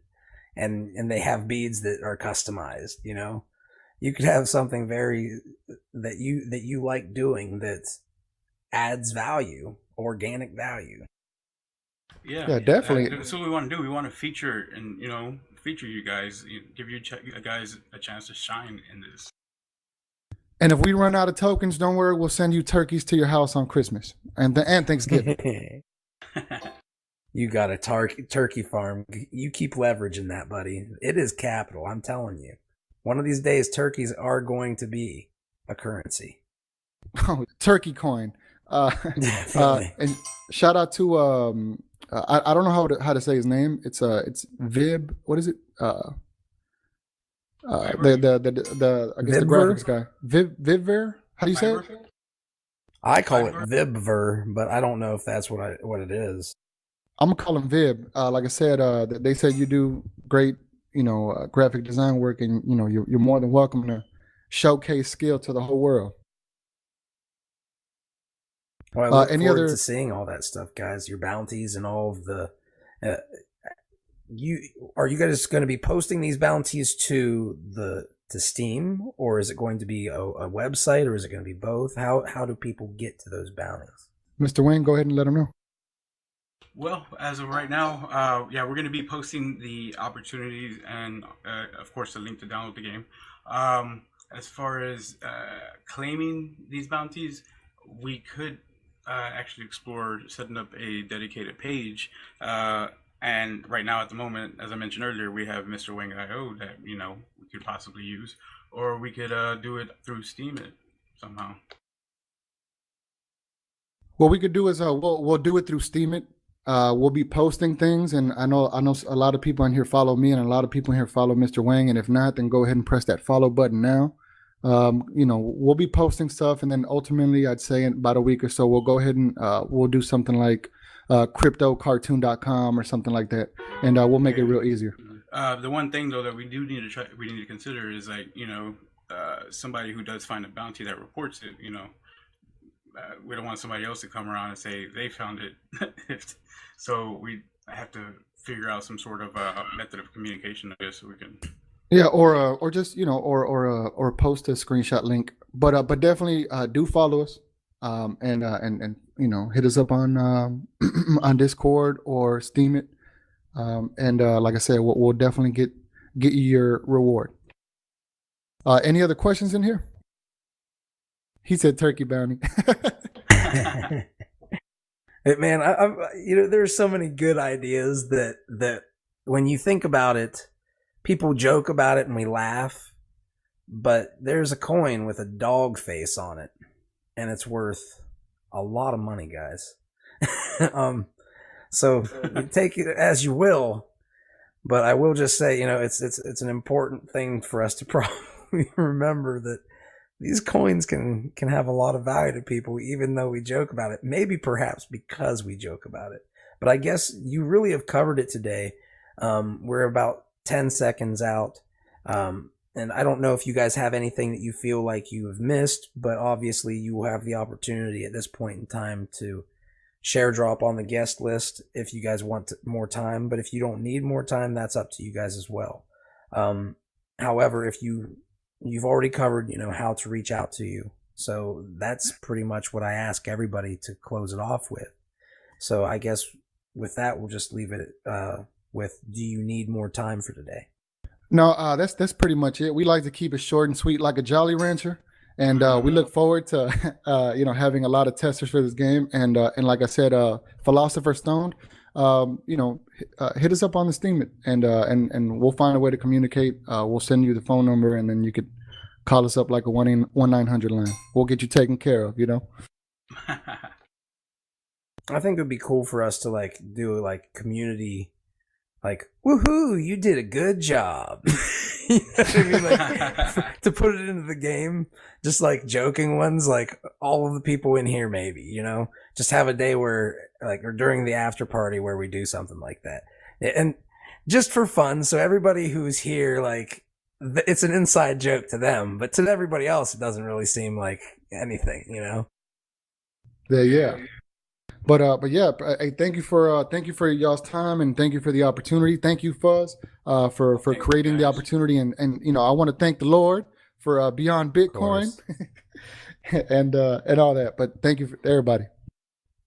and they have beads that are customized. You could have something that you like doing that adds value, organic value. Yeah, definitely. That's what we want to do. We want to feature feature you guys, give you guys a chance to shine in this. And if we run out of tokens, don't worry, we'll send you turkeys to your house on Christmas and Thanksgiving. You got a turkey farm. You keep leveraging that, buddy. It is capital, I'm telling you. One of these days, turkeys are going to be a currency. Oh, turkey coin. Definitely. And shout out to I don't know how to say his name. It's Vib. What is it? I guess the graphics guy. Vivver? How do you say it? I call it Vibver, but I don't know if that's what it is. I'm gonna call him Vib. Like I said, they said you do great, graphic design work, and you're more than welcome to showcase skill to the whole world. Well, I look forward to seeing all that stuff, guys. Your bounties and all of the. Are you guys going to be posting these bounties to Steam, or is it going to be a website, or is it going to be both? How do people get to those bounties? Mr. Wayne, go ahead and let them know. Well, as of right now, yeah, we're going to be posting the opportunities and, of course, the link to download the game. As far as claiming these bounties, we could actually explore setting up a dedicated page. And right now, at the moment, as I mentioned earlier, we have Mr. Wing IO that we could possibly use, or we could do it through Steam it somehow. What we could do is we'll do it through Steemit. We'll be posting things, and I know a lot of people in here follow me, and a lot of people in here follow Mr. Wang. And if not, then go ahead and press that follow button now. We'll be posting stuff, and then ultimately, I'd say in about a week or so, we'll go ahead and we'll do something like cryptocartoon.com or something like that, and we'll make it real easier. The one thing though that we need to consider is somebody who does find a bounty that reports it. We don't want somebody else to come around and say they found it. So we have to figure out some sort of method of communication, I guess, so we can. Yeah, or just or post a screenshot link, but definitely do follow us, and hit us up on on Discord or Steemit, and like I said, we'll definitely get you your reward. Any other questions in here? He said turkey bounty. Man, there's so many good ideas that when you think about it, people joke about it and we laugh, but there's a coin with a dog face on it, and it's worth a lot of money, guys. So you take it as you will, but I will just say, it's an important thing for us to probably remember that these coins can have a lot of value to people, even though we joke about it. Maybe perhaps because we joke about it. But I guess you really have covered it today. We're about 10 seconds out. And I don't know if you guys have anything that you feel like you have missed, but obviously you will have the opportunity at this point in time to share drop on the guest list if you guys want more time. But if you don't need more time, that's up to you guys as well. However, if you've already covered, how to reach out to you. So that's pretty much what I ask everybody to close it off with. So I guess with that, we'll just leave it with, do you need more time for today? No, that's pretty much it. We like to keep it short and sweet like a Jolly Rancher. And we look forward to, having a lot of testers for this game. And like I said, Philosopher Stoned, hit us up on the Steam and we'll find a way to communicate. We'll send you the phone number, and then you could call us up like a 1-900 line. We'll get you taken care of, I think it would be cool for us to do community, woohoo, you did a good job. You know what I mean? To put it into the game, just joking ones, all of the people in here, maybe, just have a day where or during the after party where we do something like that. And just for fun. So everybody who's here, it's an inside joke to them, but to everybody else, it doesn't really seem like anything, Yeah. But yeah, hey, thank you for y'all's time, and thank you for the opportunity. Thank you, Fuzz, for creating the opportunity, and I want to thank the Lord for Beyond Bitcoin and all that. But thank you for everybody.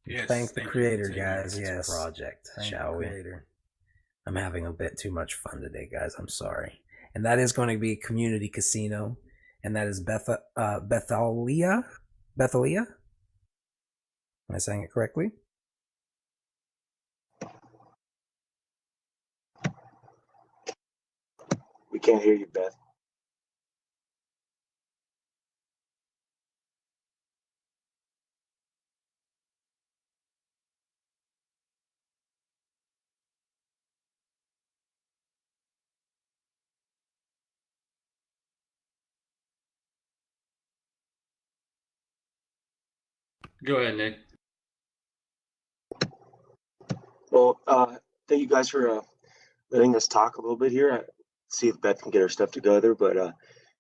Yes, thank the creator, guys. Yes, project, shall we? I'm having a bit too much fun today, guys. I'm sorry. And that is going to be Community Casino, and that is Bethelia. Am I saying it correctly? We can't hear you, Beth. Go ahead, Nick. Well, thank you guys for letting us talk a little bit here. See if Beth can get her stuff together, but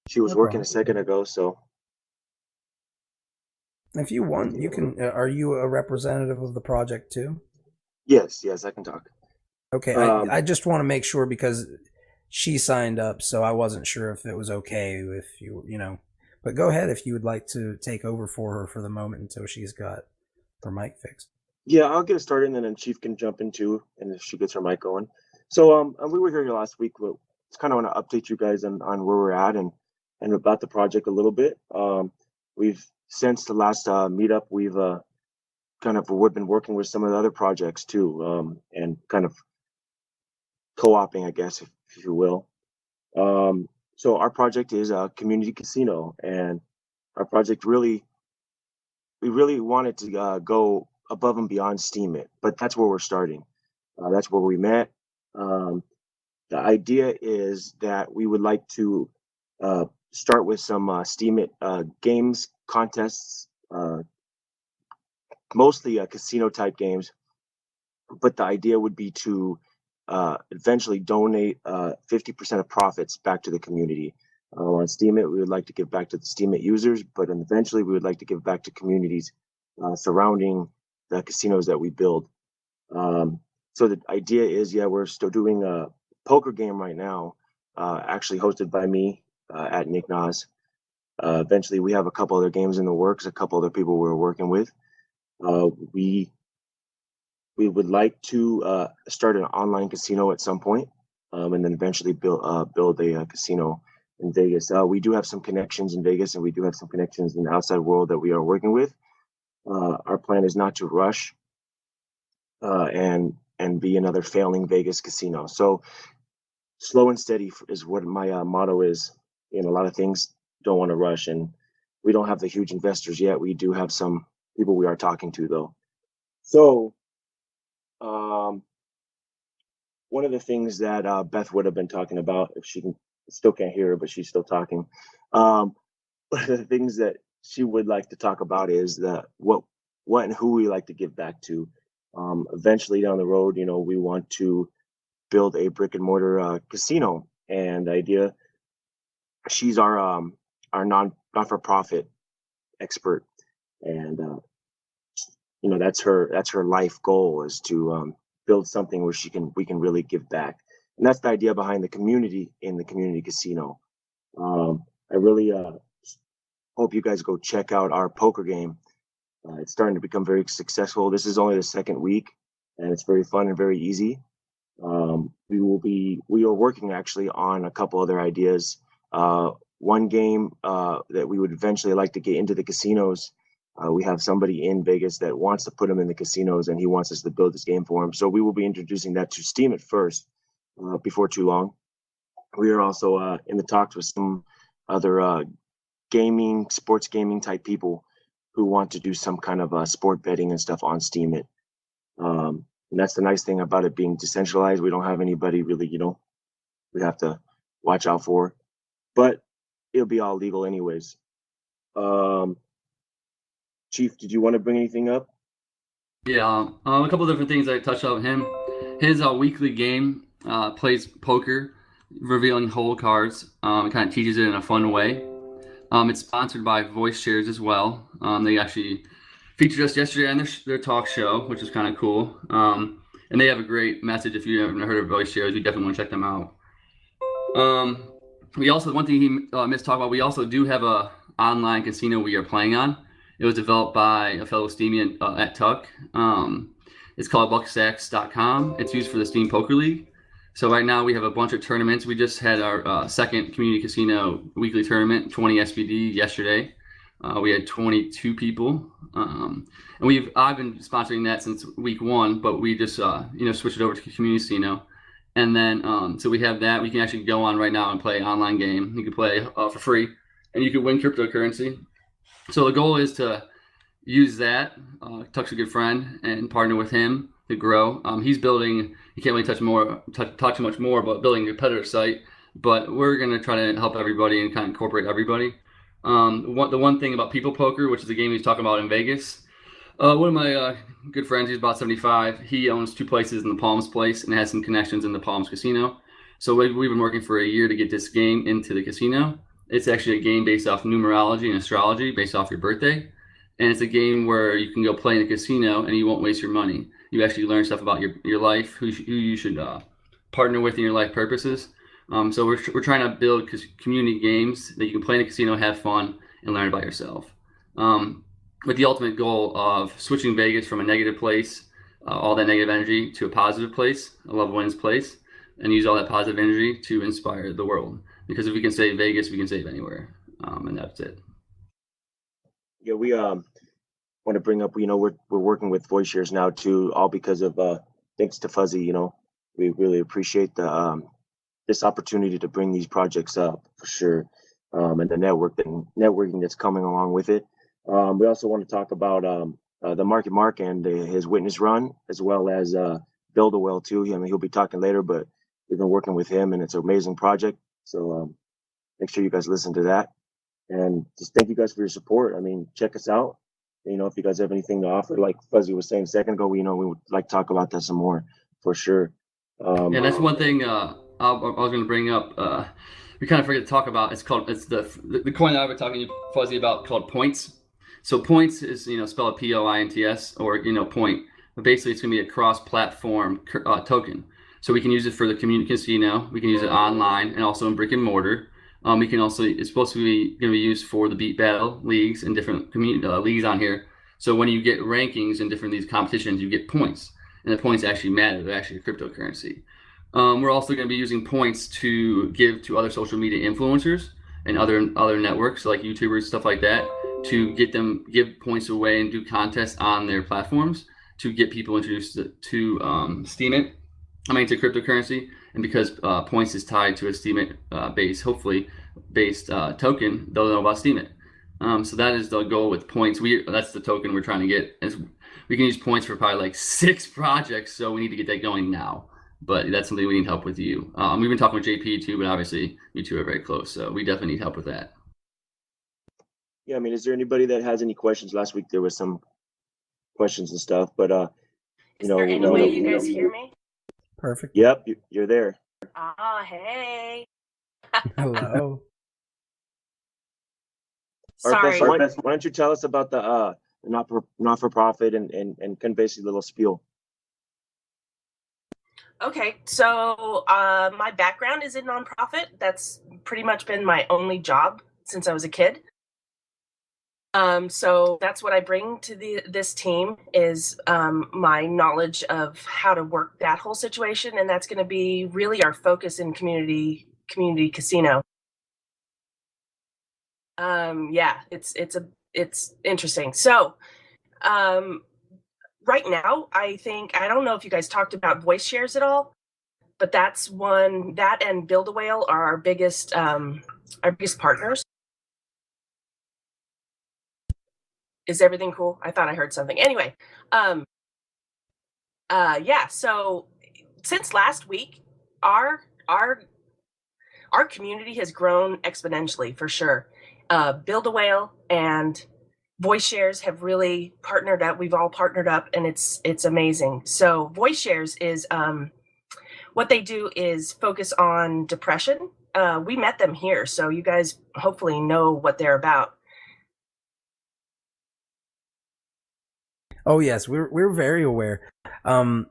she was working a second ago, so. If you want, you can. Are you a representative of the project too? Yes, I can talk. Okay, I just want to make sure because she signed up, so I wasn't sure if it was okay if you. But go ahead if you would like to take over for her for the moment until she's got her mic fixed. Yeah, I'll get it started, and then Chief can jump in too, and if she gets her mic going. So, and we were here last week. But just kind of want to update you guys on where we're at and about the project a little bit. We've since the last meetup, we've we've been working with some of the other projects too, and kind of co-oping, I guess, if you will. So our project is a community casino, and our project we really wanted to go above and beyond Steam It, but that's where we're starting. That's where we met. The idea is that we would like to start with some Steam It games contests, mostly casino type games. But the idea would be to eventually donate 50% of profits back to the community. On Steam It, we would like to give back to the Steam It users, but eventually we would like to give back to communities surrounding the casinos that we build. So the idea is, we're still doing a poker game right now, actually hosted by me at Nick Nas. Eventually, we have a couple other games in the works, a couple other people we're working with. We would like to start an online casino at some point, and then eventually build a casino in Vegas. We do have some connections in Vegas, and we do have some connections in the outside world that we are working with. Our plan is not to rush and be another failing Vegas casino. So slow and steady is what my motto is. A lot of things don't want to rush, and we don't have the huge investors yet. We do have some people we are talking to, though. So one of the things that Beth would have been talking about, if she still can't hear her, but she's still talking. One of the things that she would like to talk about is what and who we like to give back to. Eventually down the road, we want to build a brick and mortar casino, and the idea, she's our not-for-profit expert, and that's her life goal, is to build something where we can really give back. And that's the idea behind the community in the community casino. I really hope you guys go check out our poker game. It's starting to become very successful. This is only the second week, and it's very fun and very easy. We are working actually on a couple other ideas. One game that we would eventually like to get into the casinos. We have somebody in Vegas that wants to put him in the casinos, and he wants us to build this game for him. So we will be introducing that to Steam It first before too long. We are also in the talks with some other sports gaming type people who want to do some kind of sport betting and stuff on Steam It. And that's the nice thing about it being decentralized. We don't have anybody really, we have to watch out for, but it'll be all legal anyways. Chief, did you want to bring anything up? Yeah, a couple of different things I touched on him. His weekly game plays poker, revealing whole cards. It kind of teaches it in a fun way. It's sponsored by Voice Shares as well. They actually featured us yesterday on their talk show, which is kind of cool. And they have a great message. If you haven't heard of Voice Shares, you definitely want to check them out. We also, one thing he missed talking about, we also do have a online casino we are playing on. It was developed by a fellow Steamian at Tuck. It's called buckstacks.com. It's used for the Steam Poker League. So right now we have a bunch of tournaments. We just had our second community casino weekly tournament, 20 SBD yesterday. We had 22 people, and I've been sponsoring that since week one, but we just switched it over to community casino, and then so we have that. We can actually go on right now and play an online game. You can play for free, and you can win cryptocurrency. So the goal is to use that. Tuck's a good friend, and partner with him to grow. He's building. He can't really talk too much more about building a competitor site, but we're gonna try to help everybody and kind of incorporate everybody. The one thing about People Poker, which is a game he's talking about in Vegas, one of my good friends, he's about 75. He owns 2 places in the Palms place and has some connections in the Palms Casino. So we've been working for a year to get this game into the casino. It's actually a game based off numerology and astrology, based off your birthday. And it's a game where you can go play in the casino and you won't waste your money. You actually learn stuff about your life, who you should partner with in your life purposes. So we're trying to build community games that you can play in a casino, have fun, and learn about yourself. with the ultimate goal of switching Vegas from a negative place, all that negative energy, to a positive place, a love wins place, and use all that positive energy to inspire the world. Because if we can save Vegas, we can save anywhere, and that's it. Yeah, we want to bring up. We're working with voice shares now too, all because of thanks to Fuzzy. We really appreciate the this opportunity to bring these projects up for sure, and the networking that's coming along with it. We also want to talk about the Mark and his witness run, as well as Build a Well too. I mean, he'll be talking later, but we've been working with him, and it's an amazing project. So make sure you guys listen to that, and just thank you guys for your support. I mean, check us out. If you guys have anything to offer, like Fuzzy was saying a second ago, we would like to talk about that some more for sure. Yeah, that's one thing I was going to bring up. We kind of forget to talk about. It's the coin that I've been talking to you, Fuzzy, about, called Points. So Points is spelled POINTS, or point, but basically it's going to be a cross-platform token. So we can use it for the community casino. We can use it online and also in brick and mortar. We can also, it's supposed to be going to be used for the beat battle leagues and different community leagues on here. So when you get rankings in different of these competitions, you get points, and the points actually matter. They're actually a cryptocurrency. We're also going to be using points to give to other social media influencers and other networks like YouTubers, stuff like that, to give points away and do contests on their platforms to get people introduced to Steam It. To cryptocurrency, and because points is tied to a Steam It hopefully based token, they'll know about Steam It. So that is the goal with points. That's the token we're trying to get. We can use points for probably like 6 projects, so we need to get that going now. But that's something we need help with you. We've been talking with JP too, but obviously you two are very close, so we definitely need help with that. Yeah, is there anybody that has any questions? Last week there was some questions and stuff, but Is there any way you guys hear me? Perfect. Yep, you're there. Hey. Hello. Sorry. Why don't you tell us about the not for profit and kind of basically a little spiel. Okay, so my background is in nonprofit. That's pretty much been my only job since I was a kid. So that's what I bring to this team is my knowledge of how to work that whole situation, and that's going to be really our focus in community casino. Yeah, it's interesting. So right now, I don't know if you guys talked about voice shares at all, but that and Build a Whale are our biggest partners. Is everything cool? I thought I heard something. Anyway, yeah. So since last week, our community has grown exponentially for sure. Build a Whale and Voice Shares have really partnered up. We've all partnered up, and it's amazing. So Voice Shares is what they do is focus on depression. We met them here, so you guys hopefully know what they're about. Oh yes, we're very aware, and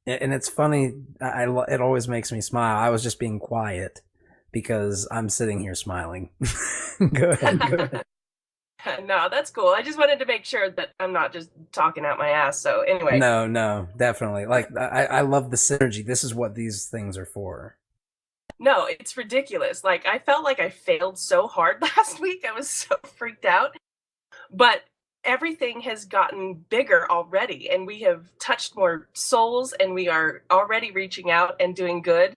it's funny. It always makes me smile. I was just being quiet because I'm sitting here smiling. Go ahead. No, that's cool. I just wanted to make sure that I'm not just talking out my ass. So anyway. No, definitely. Like I love the synergy. This is what these things are for. No, it's ridiculous. Like I felt like I failed so hard last week. I was so freaked out, but everything has gotten bigger already, and we have touched more souls, and we are already reaching out and doing good.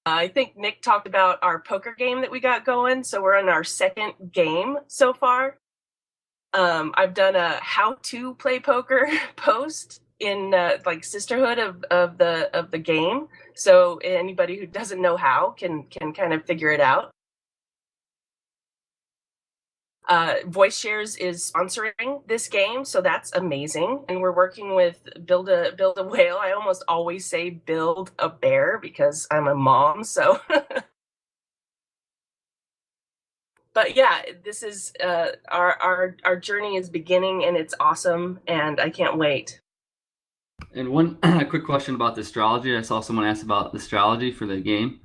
I think Nick talked about our poker game that we got going, so we're on our second game so far. I've done a how to play poker post in like Sisterhood of the game, so anybody who doesn't know how can kind of figure it out. Voice Shares is sponsoring this game, so that's amazing. And we're working with Build a Whale. I almost always say Build a Bear because I'm a mom, so. But yeah, this is our journey is beginning, and it's awesome, and I can't wait. And one quick question about the astrology. I saw someone ask about the astrology for the game.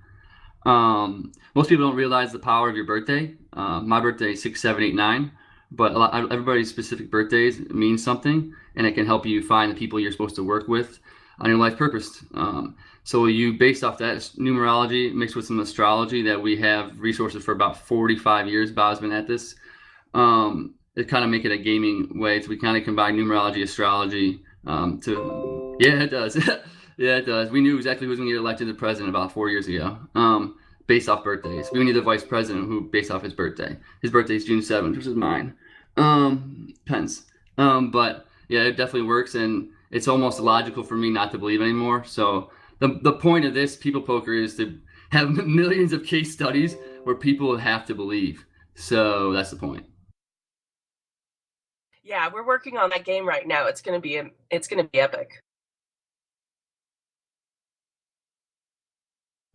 Most people don't realize the power of your birthday. My birthday is 6, 7, 8, 9, but everybody's specific birthdays mean something, and it can help you find the people you're supposed to work with on your life purpose. So you, based off that numerology mixed with some astrology that we have resources for about 45 years, Bob's been at this, it kind of make it a gaming way. So we kind of combine numerology, astrology yeah, it does. Yeah, it does. We knew exactly who was going to get elected the president about 4 years ago, based off birthdays. We knew the vice president who based off his birthday. His birthday is June 7th, which is mine. Pence. But yeah, it definitely works, and it's almost illogical for me not to believe anymore. So the point of this people poker is to have millions of case studies where people have to believe. So that's the point. Yeah, we're working on that game right now. It's gonna be epic.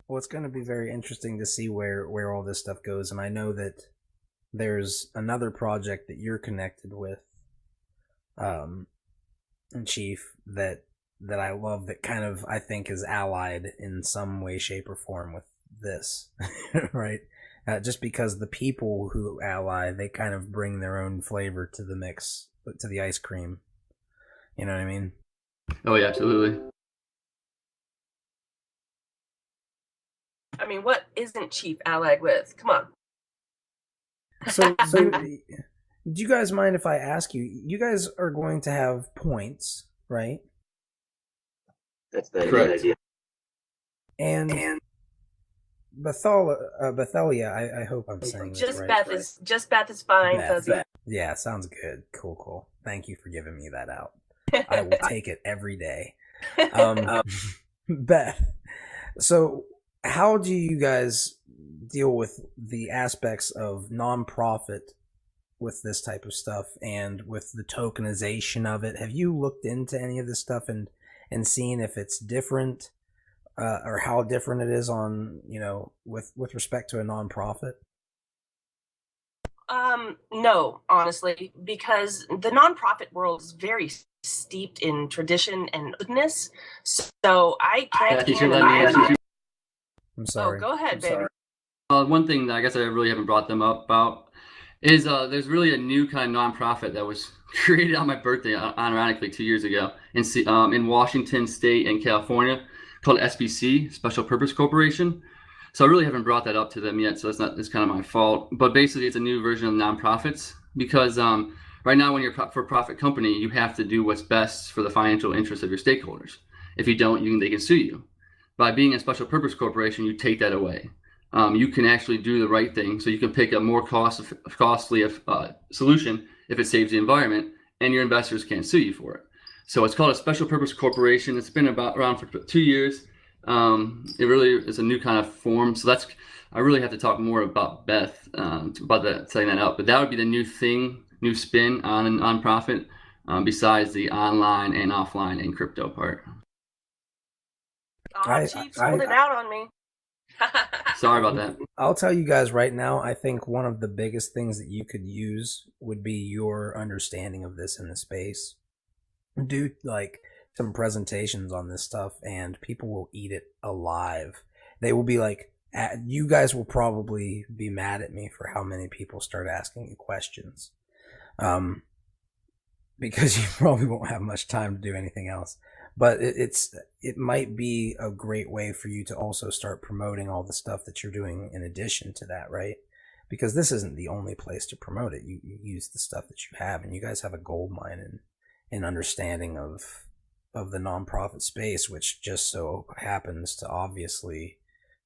Well, it's going to be very interesting to see where all this stuff goes, and I know that there's another project that you're connected with, Chief, that I love, that kind of, I think, is allied in some way, shape, or form with this, right? Just because the people who ally, they kind of bring their own flavor to the mix, to the ice cream. You know what I mean? Oh yeah, absolutely. I mean, what isn't Chief allied with? Come on. So do you guys mind if I ask you? You guys are going to have points, right? That's the Correct. idea. And Bethelia, I hope I'm saying this Just right. Beth is fine. Beth. Yeah, sounds good. Cool. Thank you for giving me that out. I will take it every day. Beth, so how do you guys deal with the aspects of nonprofit with this type of stuff and with the tokenization of it? Have you looked into any of this stuff and seen if it's different, or how different it is on, with respect to a nonprofit? No, honestly, because the nonprofit world is very steeped in tradition and goodness. So I can't even imagine. I'm sorry. Oh, go ahead, baby. One thing that I guess I really haven't brought them up about is there's really a new kind of nonprofit that was created on my birthday, ironically, 2 years ago in Washington State and California, called SPC, Special Purpose Corporation. So I really haven't brought that up to them yet, so it's kind of my fault. But basically, it's a new version of nonprofits because right now, when you're a for-profit company, you have to do what's best for the financial interests of your stakeholders. If you don't, they can sue you. By being a special purpose corporation, you take that away. You can actually do the right thing, so you can pick a more costly solution if it saves the environment, and your investors can't sue you for it. So it's called a special purpose corporation. It's been around for 2 years. It really is a new kind of form. So I really have to talk more about Beth about that, setting that up. But that would be the new thing, new spin on a nonprofit, besides the online and offline and crypto part. Chief's holding out on me. Sorry about that. I'll tell you guys right now, I think one of the biggest things that you could use would be your understanding of this in the space. Do some presentations on this stuff, and people will eat it alive. They will be like, you guys will probably be mad at me for how many people start asking you questions, because you probably won't have much time to do anything else. But it might be a great way for you to also start promoting all the stuff that you're doing in addition to that, right? Because this isn't the only place to promote it. You use the stuff that you have, and you guys have a gold mine in understanding of the nonprofit space, which just so happens to obviously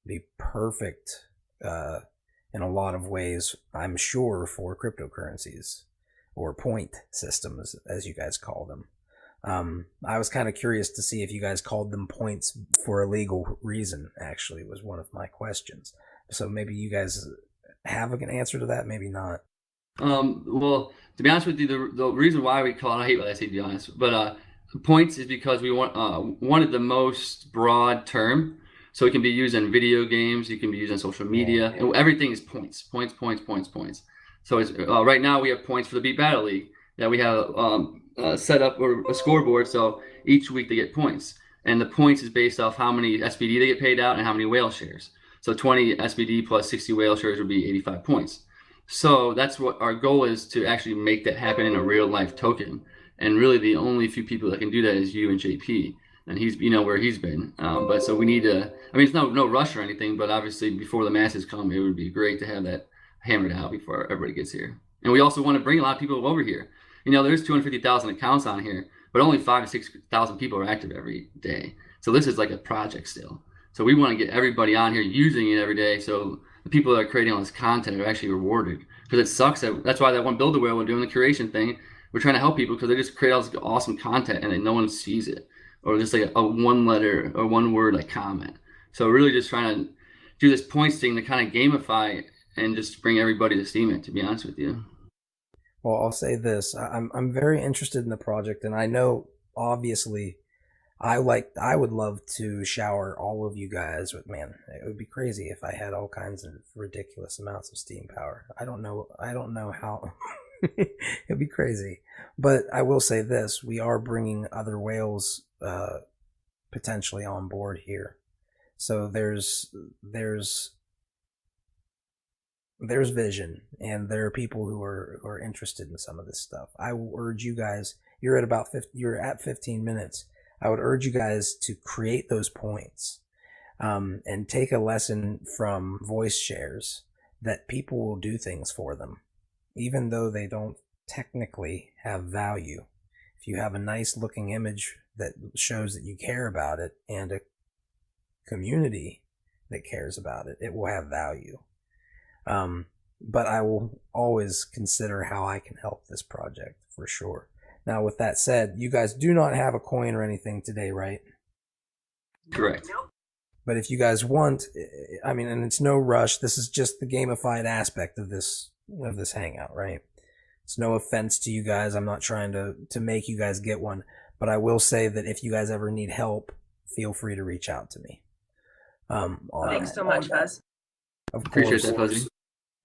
be perfect in a lot of ways, I'm sure, for cryptocurrencies or point systems, as you guys call them. I was kind of curious to see if you guys called them points for a legal reason, actually, was one of my questions. So maybe you guys have an answer to that, maybe not. Well, to be honest with you, the reason why we call it, I hate what I say, to be honest, but points is because we wanted the most broad term. So it can be used in video games, it can be used on social media, and everything is points. So it's, right now we have points for the Beat Battle League that we have set up, or a scoreboard, so each week they get points. And the points is based off how many SBD they get paid out and how many whale shares. So 20 SBD plus 60 whale shares would be 85 points. So that's what our goal is, to actually make that happen in a real life token. And really the only few people that can do that is you and JP. And he's, where he's been. But so we need to, I mean, it's no rush or anything, but obviously before the masses come, it would be great to have that hammered out before everybody gets here. And we also want to bring a lot of people over here. There's 250,000 accounts on here, but only 5,000 to 6,000 people are active every day. So this is like a project still. So we want to get everybody on here using it every day, so the people that are creating all this content are actually rewarded. Because it sucks that's why that one Build a Whale, we're doing the curation thing. We're trying to help people because they just create all this awesome content and then no one sees it, or just like a one letter or one word like comment. So really just trying to do this points thing to kind of gamify and just bring everybody to Steam it, to be honest with you. Well, I'll say this. I'm very interested in the project, and I know, obviously, I would love to shower all of you guys with, man, it would be crazy if I had all kinds of ridiculous amounts of Steam power. I don't know how. It'd be crazy. But I will say this, we are bringing other whales potentially on board here. So there's vision, and there are people who are interested in some of this stuff. I will urge you guys, you're at 15 minutes. I would urge you guys to create those points and take a lesson from voice shares that people will do things for them, even though they don't technically have value. If you have a nice looking image that shows that you care about it and a community that cares about it, it will have value. But I will always consider how I can help this project for sure. Now, with that said, you guys do not have a coin or anything today, right? Correct. But if you guys want, I mean, and it's no rush, this is just the gamified aspect of this hangout, right? It's no offense to you guys. I'm not trying to make you guys get one, but I will say that if you guys ever need help, feel free to reach out to me. Thanks so much, Fuzz. Of course. Appreciate that, Fuzzy.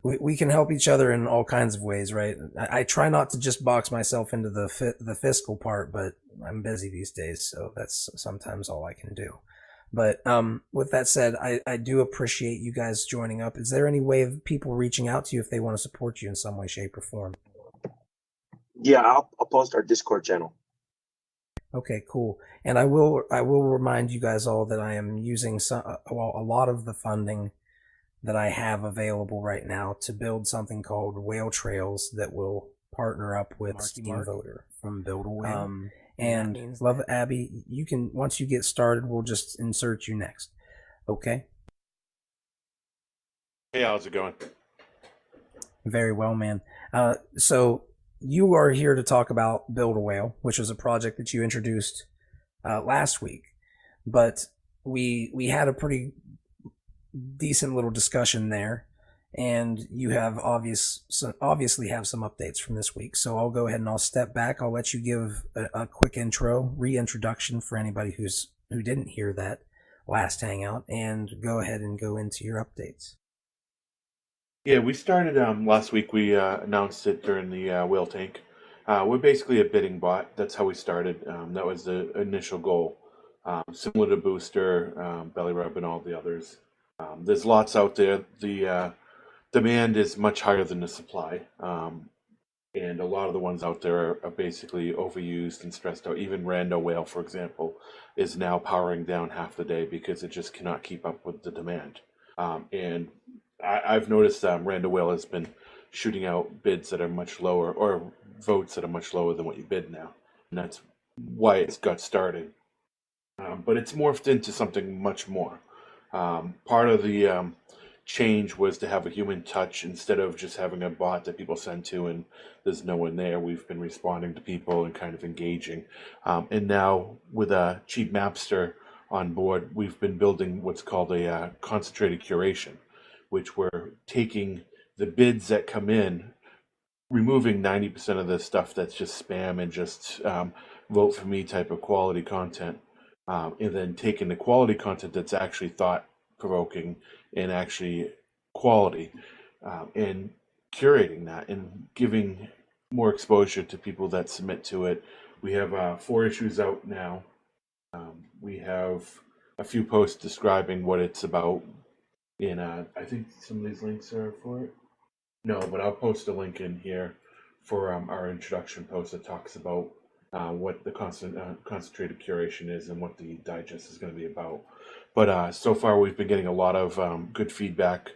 We can help each other in all kinds of ways, right? I try not to just box myself into the fiscal part, but I'm busy these days, so that's sometimes all I can do. But with that said, I do appreciate you guys joining up. Is there any way of people reaching out to you if they want to support you in some way, shape, or form? Yeah, I'll post our Discord channel. Okay, cool. And I will remind you guys all that I am using a lot of the funding that I have available right now to build something called Whale Trails that will partner up with Steam Voter from Build a Whale. And Love Abby, you can, once you get started, we'll just insert you next. Okay? Hey, how's it going? Very well, man. So you are here to talk about Build a Whale, which was a project that you introduced last week. But we had a pretty decent little discussion there, and you have obviously have some updates from this week. So I'll go ahead and I'll step back. I'll let you give a quick reintroduction for anybody who didn't hear that last hangout, and go ahead and go into your updates. Yeah, we started last week. We announced it during the Whaletank. We're basically a bidding bot. That's how we started. That was the initial goal. Similar to Booster, Belly Rub, and all the others. There's lots out there. The demand is much higher than the supply. And a lot of the ones out there are basically overused and stressed out. Even Rando Whale, for example, is now powering down half the day because it just cannot keep up with the demand. And I've noticed Rando Whale has been shooting out bids that are much lower, or votes that are much lower than what you bid now. And that's why it's got started. But it's morphed into something much more. Part of the change was to have a human touch instead of just having a bot that people send to and there's no one there. We've been responding to people and kind of engaging. And now with a Cheap Mapster on board, we've been building what's called a concentrated curation, which we're taking the bids that come in, removing 90% of the stuff that's just spam and just vote for me type of quality content. And then taking the quality content that's actually thought-provoking and actually quality, and curating that and giving more exposure to people that submit to it. We have 4 issues out now. We have a few posts describing what it's about. And I think some of these links are for it. No, but I'll post a link in here for our introduction post that talks about what the concentrated curation is and what the digest is going to be about. But so far we've been getting a lot of good feedback.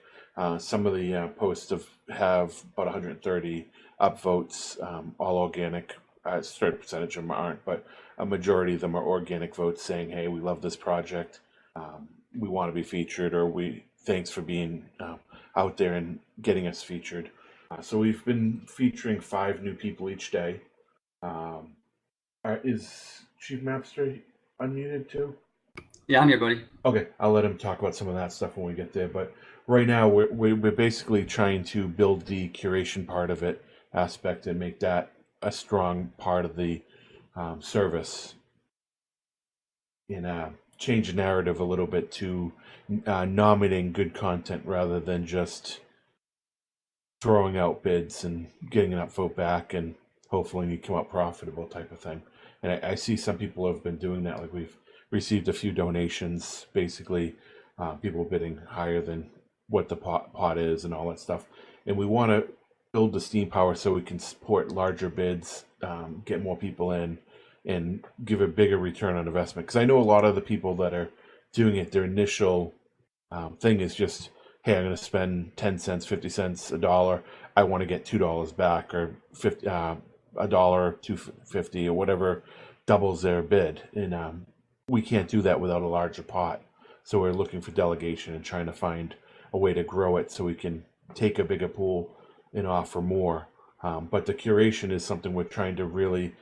Some of the posts have about 130 upvotes, all organic. A certain percentage of them aren't, but a majority of them are organic votes saying, "Hey, we love this project. We want to be featured," or thanks for being out there and getting us featured. So we've been featuring 5 new people each day. Is Chief Mapster unmuted too? Yeah, I'm here, buddy. Okay, I'll let him talk about some of that stuff when we get there. But right now, we're basically trying to build the curation part of it aspect and make that a strong part of the service. And change the narrative a little bit to nominating good content rather than just throwing out bids and getting an upvote back and hopefully you come out profitable type of thing. And I see some people have been doing that. Like we've received a few donations, basically people bidding higher than what the pot is and all that stuff. And we want to build the steam power so we can support larger bids, get more people in, and give a bigger return on investment. Because I know a lot of the people that are doing it, their initial thing is just, hey, I'm going to spend 10 cents, 50 cents, $1. I want to get $2 back, or $1, $2.50, or whatever doubles their bid. And we can't do that without a larger pot. So we're looking for delegation and trying to find a way to grow it so we can take a bigger pool and offer more. But the curation is something we're trying to really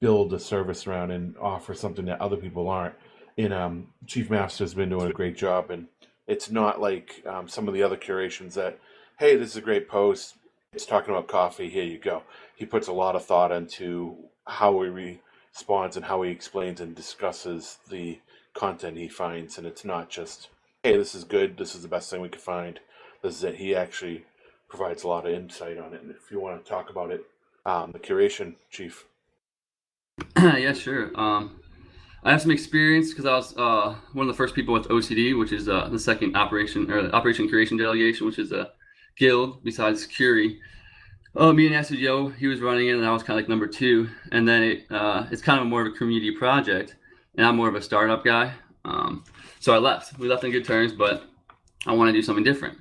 build a service around and offer something that other people aren't. And Chief Master's been doing a great job. And it's not like some of the other curations that, hey, this is a great post. It's talking about coffee. Here you go. He puts a lot of thought into how he responds and how he explains and discusses the content he finds. And it's not just, hey, this is good. This is the best thing we could find. This is it. He actually provides a lot of insight on it. And if you want to talk about it, the curation, Chief. Yeah, sure. I have some experience because I was one of the first people with OCD, which is the second Operation Curation Delegation, which is a guild besides Curie. Me and Acid Yo, he was running it, and I was kind of like number 2. And then it's kind of more of a community project, and I'm more of a startup guy. So I left. We left on good terms, but I want to do something different.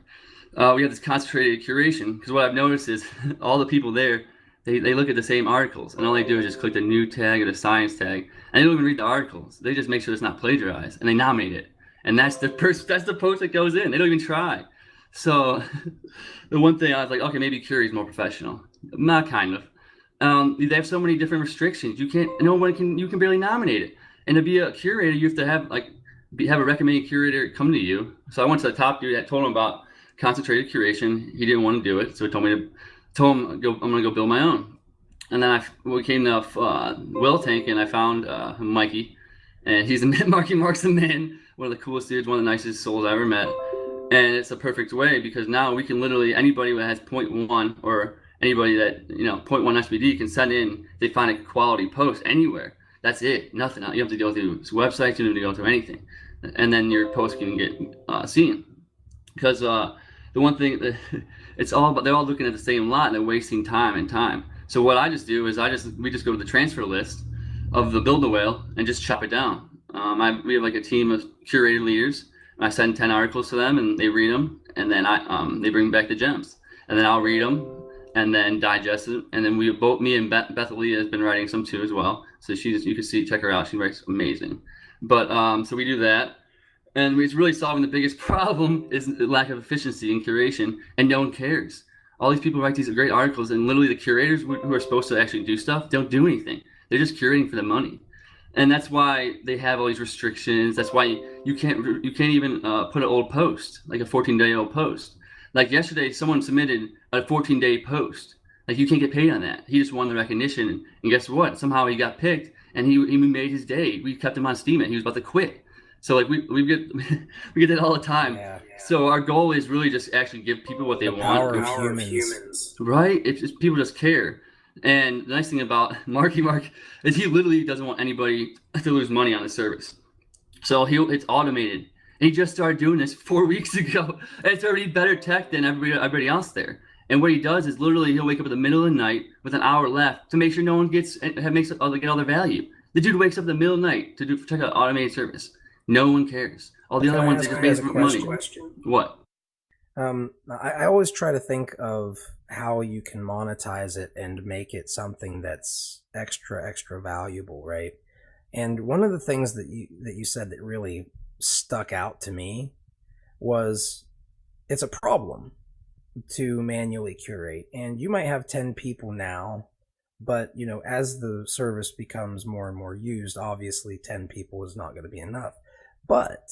We have this concentrated curation because what I've noticed is all the people there, they look at the same articles, and all they do is just click the new tag or the science tag, and they don't even read the articles. They just make sure it's not plagiarized, and they nominate it. And that's the post that goes in. They don't even try. So the one thing I was like, okay, maybe Curie's more professional. Not kind of. They have so many different restrictions. You can barely nominate it. And to be a curator, you have to have a recommended curator come to you. So I went to the top dude that told him about concentrated curation. He didn't want to do it, so he told him I'm gonna go build my own. And then we came to Whaletank, and I found Mikey, and he's Marky Mark's the man, one of the coolest dudes, one of the nicest souls I ever met. And it's a perfect way because now we can literally, anybody that has 0.1 or anybody that 0.1 SPD can send in. They find a quality post anywhere. That's it. Nothing. You have to go through websites. You don't have to go through anything, and then your post can get seen. Because the one thing that it's all about, they're all looking at the same lot and they're wasting time. So what I just do is we just go to the transfer list of the Build the Whale and just chop it down. We have like a team of curated leaders. I send 10 articles to them and they read them, and then they bring back the gems, and then I'll read them and then digest it. And then me and Beth Leah has been writing some too as well. So you can check her out. She writes amazing. But so we do that. And it's really solving the biggest problem is the lack of efficiency in curation, and no one cares. All these people write these great articles, and literally the curators who are supposed to actually do stuff don't do anything. They're just curating for the money. And that's why they have all these restrictions. That's why you can't even put an old post, like a 14-day-old post. Like yesterday, someone submitted a 14-day post. Like you can't get paid on that. He just won the recognition, and guess what? Somehow he got picked, and he made his day. We kept him on Steam, and he was about to quit. So like we get we get that all the time. Yeah. So our goal is really just actually give people what they want. The power of humans. Right? It's just people just care. And the nice thing about Marky Mark is he literally doesn't want anybody to lose money on the service. So it's automated. And he just started doing this 4 weeks ago. And it's already better tech than everybody else there. And what he does is literally he'll wake up in the middle of the night with an hour left to make sure no one get all their value. The dude wakes up in the middle of the night to check out automated service. No one cares. All the other ones they just make money. What? I always try to think of how you can monetize it and make it something that's extra valuable, right? And one of the things that you said that really stuck out to me was it's a problem to manually curate. And you might have 10 people now, but as the service becomes more and more used, obviously 10 people is not going to be enough. But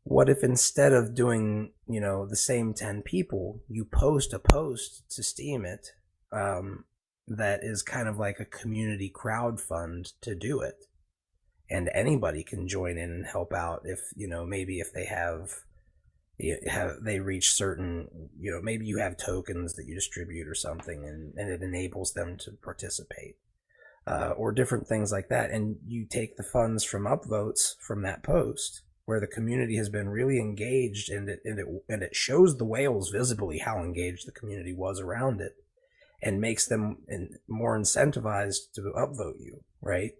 what if instead of doing, the same 10 people, you post a post to Steam it that is kind of like a community crowdfund to do it? And anybody can join in and help out if, maybe if they reach certain, maybe you have tokens that you distribute or something and it enables them to participate. Or different things like that. And you take the funds from upvotes from that post where the community has been really engaged, and it shows the whales visibly how engaged the community was around it, and makes them more incentivized to upvote you, right?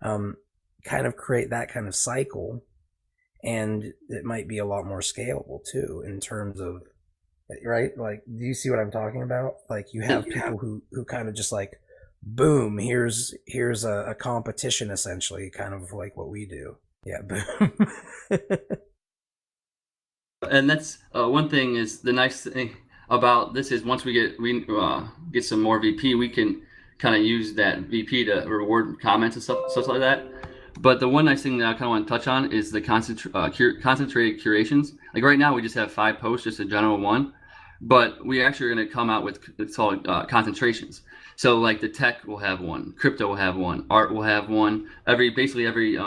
Kind of create that kind of cycle, and it might be a lot more scalable too in terms of, right? Like, do you see what I'm talking about? Like, you have people who kind of just like, boom, here's a competition, essentially, kind of like what we do. Yeah, boom. And that's one thing is the nice thing about this is once we get some more VP, we can kind of use that VP to reward comments and stuff like that. But the one nice thing that I kind of want to touch on is the concentrated curations. Like right now, we just have 5 posts, just a general one. But we actually are going to come out with, it's called concentrations. So like the tech will have one, crypto will have one, art will have one, basically every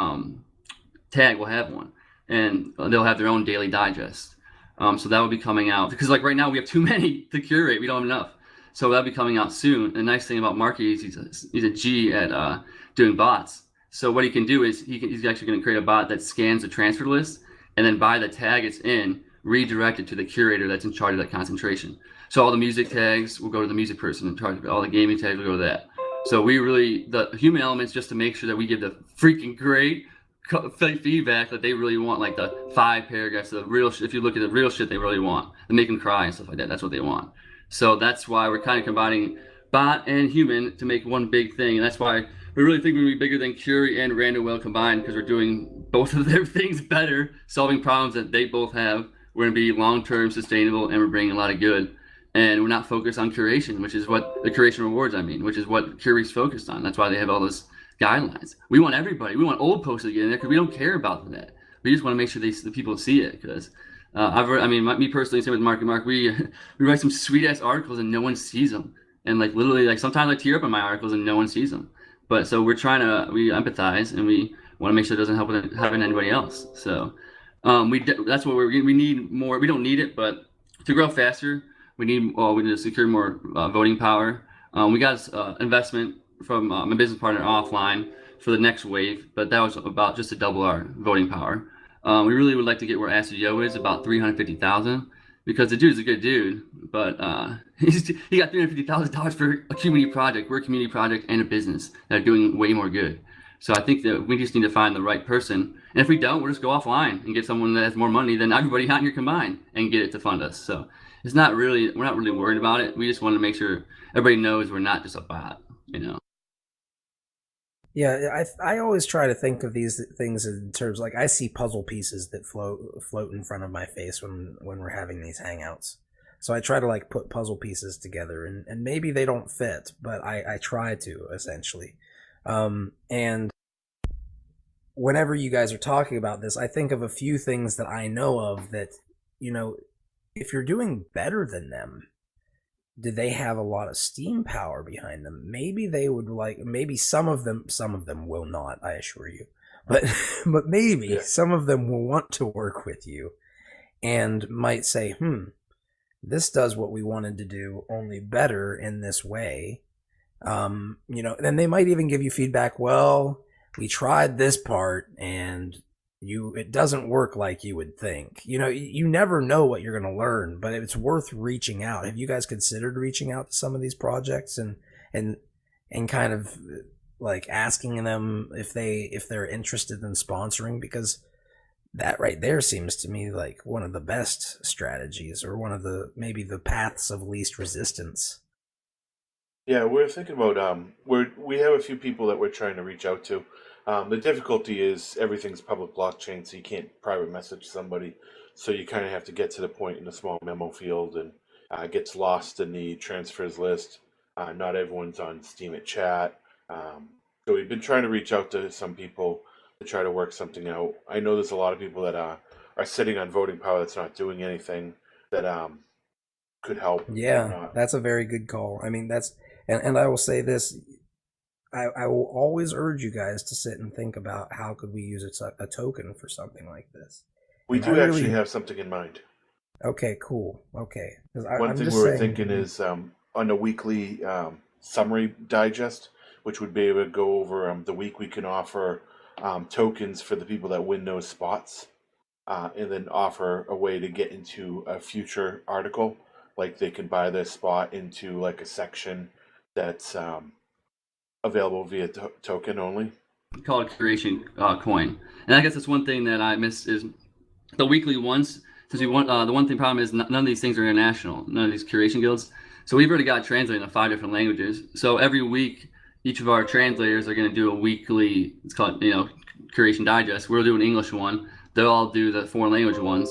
tag will have one, and they'll have their own daily digest. So that will be coming out, because like right now we have too many to curate, we don't have enough. So that'll be coming out soon. The nice thing about Marky is he's a G at doing bots. So what he can do is he's actually going to create a bot that scans the transfer list, and then by the tag it's in, redirect it to the curator that's in charge of that concentration. So all the music tags will go to the music person in charge of it. All the gaming tags will go to that. So the human elements, just to make sure that we give the freaking great feedback that they really want, like the 5 paragraphs, the real if you look at the real shit they really want, and make them cry and stuff like that. That's what they want. So that's why we're kind of combining bot and human to make one big thing, and that's why we really think we're going to be bigger than Curie and Random Whale combined, because we're doing both of their things better, solving problems that they both have. We're going to be long-term sustainable, and we're bringing a lot of good. And we're not focused on curation, which is what the curation rewards, which is what Curie's focused on. That's why they have all those guidelines. We want everybody. We want old posts to get in there because we don't care about that. We just want to make sure the people see it, because me personally, same with Mark, we write some sweet-ass articles and no one sees them. And like literally, like sometimes I tear up in my articles and no one sees them. But so we empathize, and we want to make sure it doesn't happen to anybody else. So that's what we need more. We don't need it, but to grow faster, we need to secure more voting power. We got investment from my business partner offline for the next wave, but that was about just to double our voting power. We really would like to get where Acid Yo is, about 350,000, because the dude's a good dude, but he got $350,000 for a community project. We're a community project and a business that are doing way more good. So I think that we just need to find the right person. And if we don't, we'll just go offline and get someone that has more money than everybody out here combined and get it to fund us. So we're not really worried about it. We just want to make sure everybody knows we're not just a bot, Yeah, I always try to think of these things in terms, like, I see puzzle pieces that float in front of my face when we're having these hangouts. So I try to like put puzzle pieces together, and maybe they don't fit, but I try to, essentially. And whenever you guys are talking about this, I think of a few things that I know of that, if you're doing better than them, do they have a lot of steam power behind them? Maybe they would maybe some of them will not, I assure you, but maybe some of them will want to work with you and might say, this does what we wanted to do, only better in this way. And they might even give you feedback. Well, we tried this part and it doesn't work like you would think. You never know what you're going to learn, but it's worth reaching out. Have you guys considered reaching out to some of these projects and kind of like asking them if they're interested in sponsoring? Because that right there seems to me like one of the best strategies, or one of maybe the paths of least resistance. Yeah, we're thinking about we have a few people that we're trying to reach out to. The difficulty is everything's public blockchain, so you can't private message somebody. So you kind of have to get to the point in a small memo field, and it gets lost in the transfers list. Not everyone's on Steam at chat. So we've been trying to reach out to some people to try to work something out. I know there's a lot of people that are sitting on voting power that's not doing anything that could help. Yeah, that's a very good call. I mean, and I will say this. I will always urge you guys to sit and think about how could we use a token for something like this. We do actually have something in mind. Okay, cool. Okay. One thing we were thinking is on a weekly summary digest, which would be able to go over the week we can offer tokens for the people that win those spots, and then offer a way to get into a future article. Like they could buy their spot into like a section that's available via token only. We call it curation coin. And I guess that's one thing that I miss is the weekly ones. Since we want the one thing problem is none of these things are international. None of these curation guilds. So we've already got it translated into 5 different languages. So every week, each of our translators are going to do a weekly. It's called curation digest. We'll do an English one. They'll all do the foreign language ones,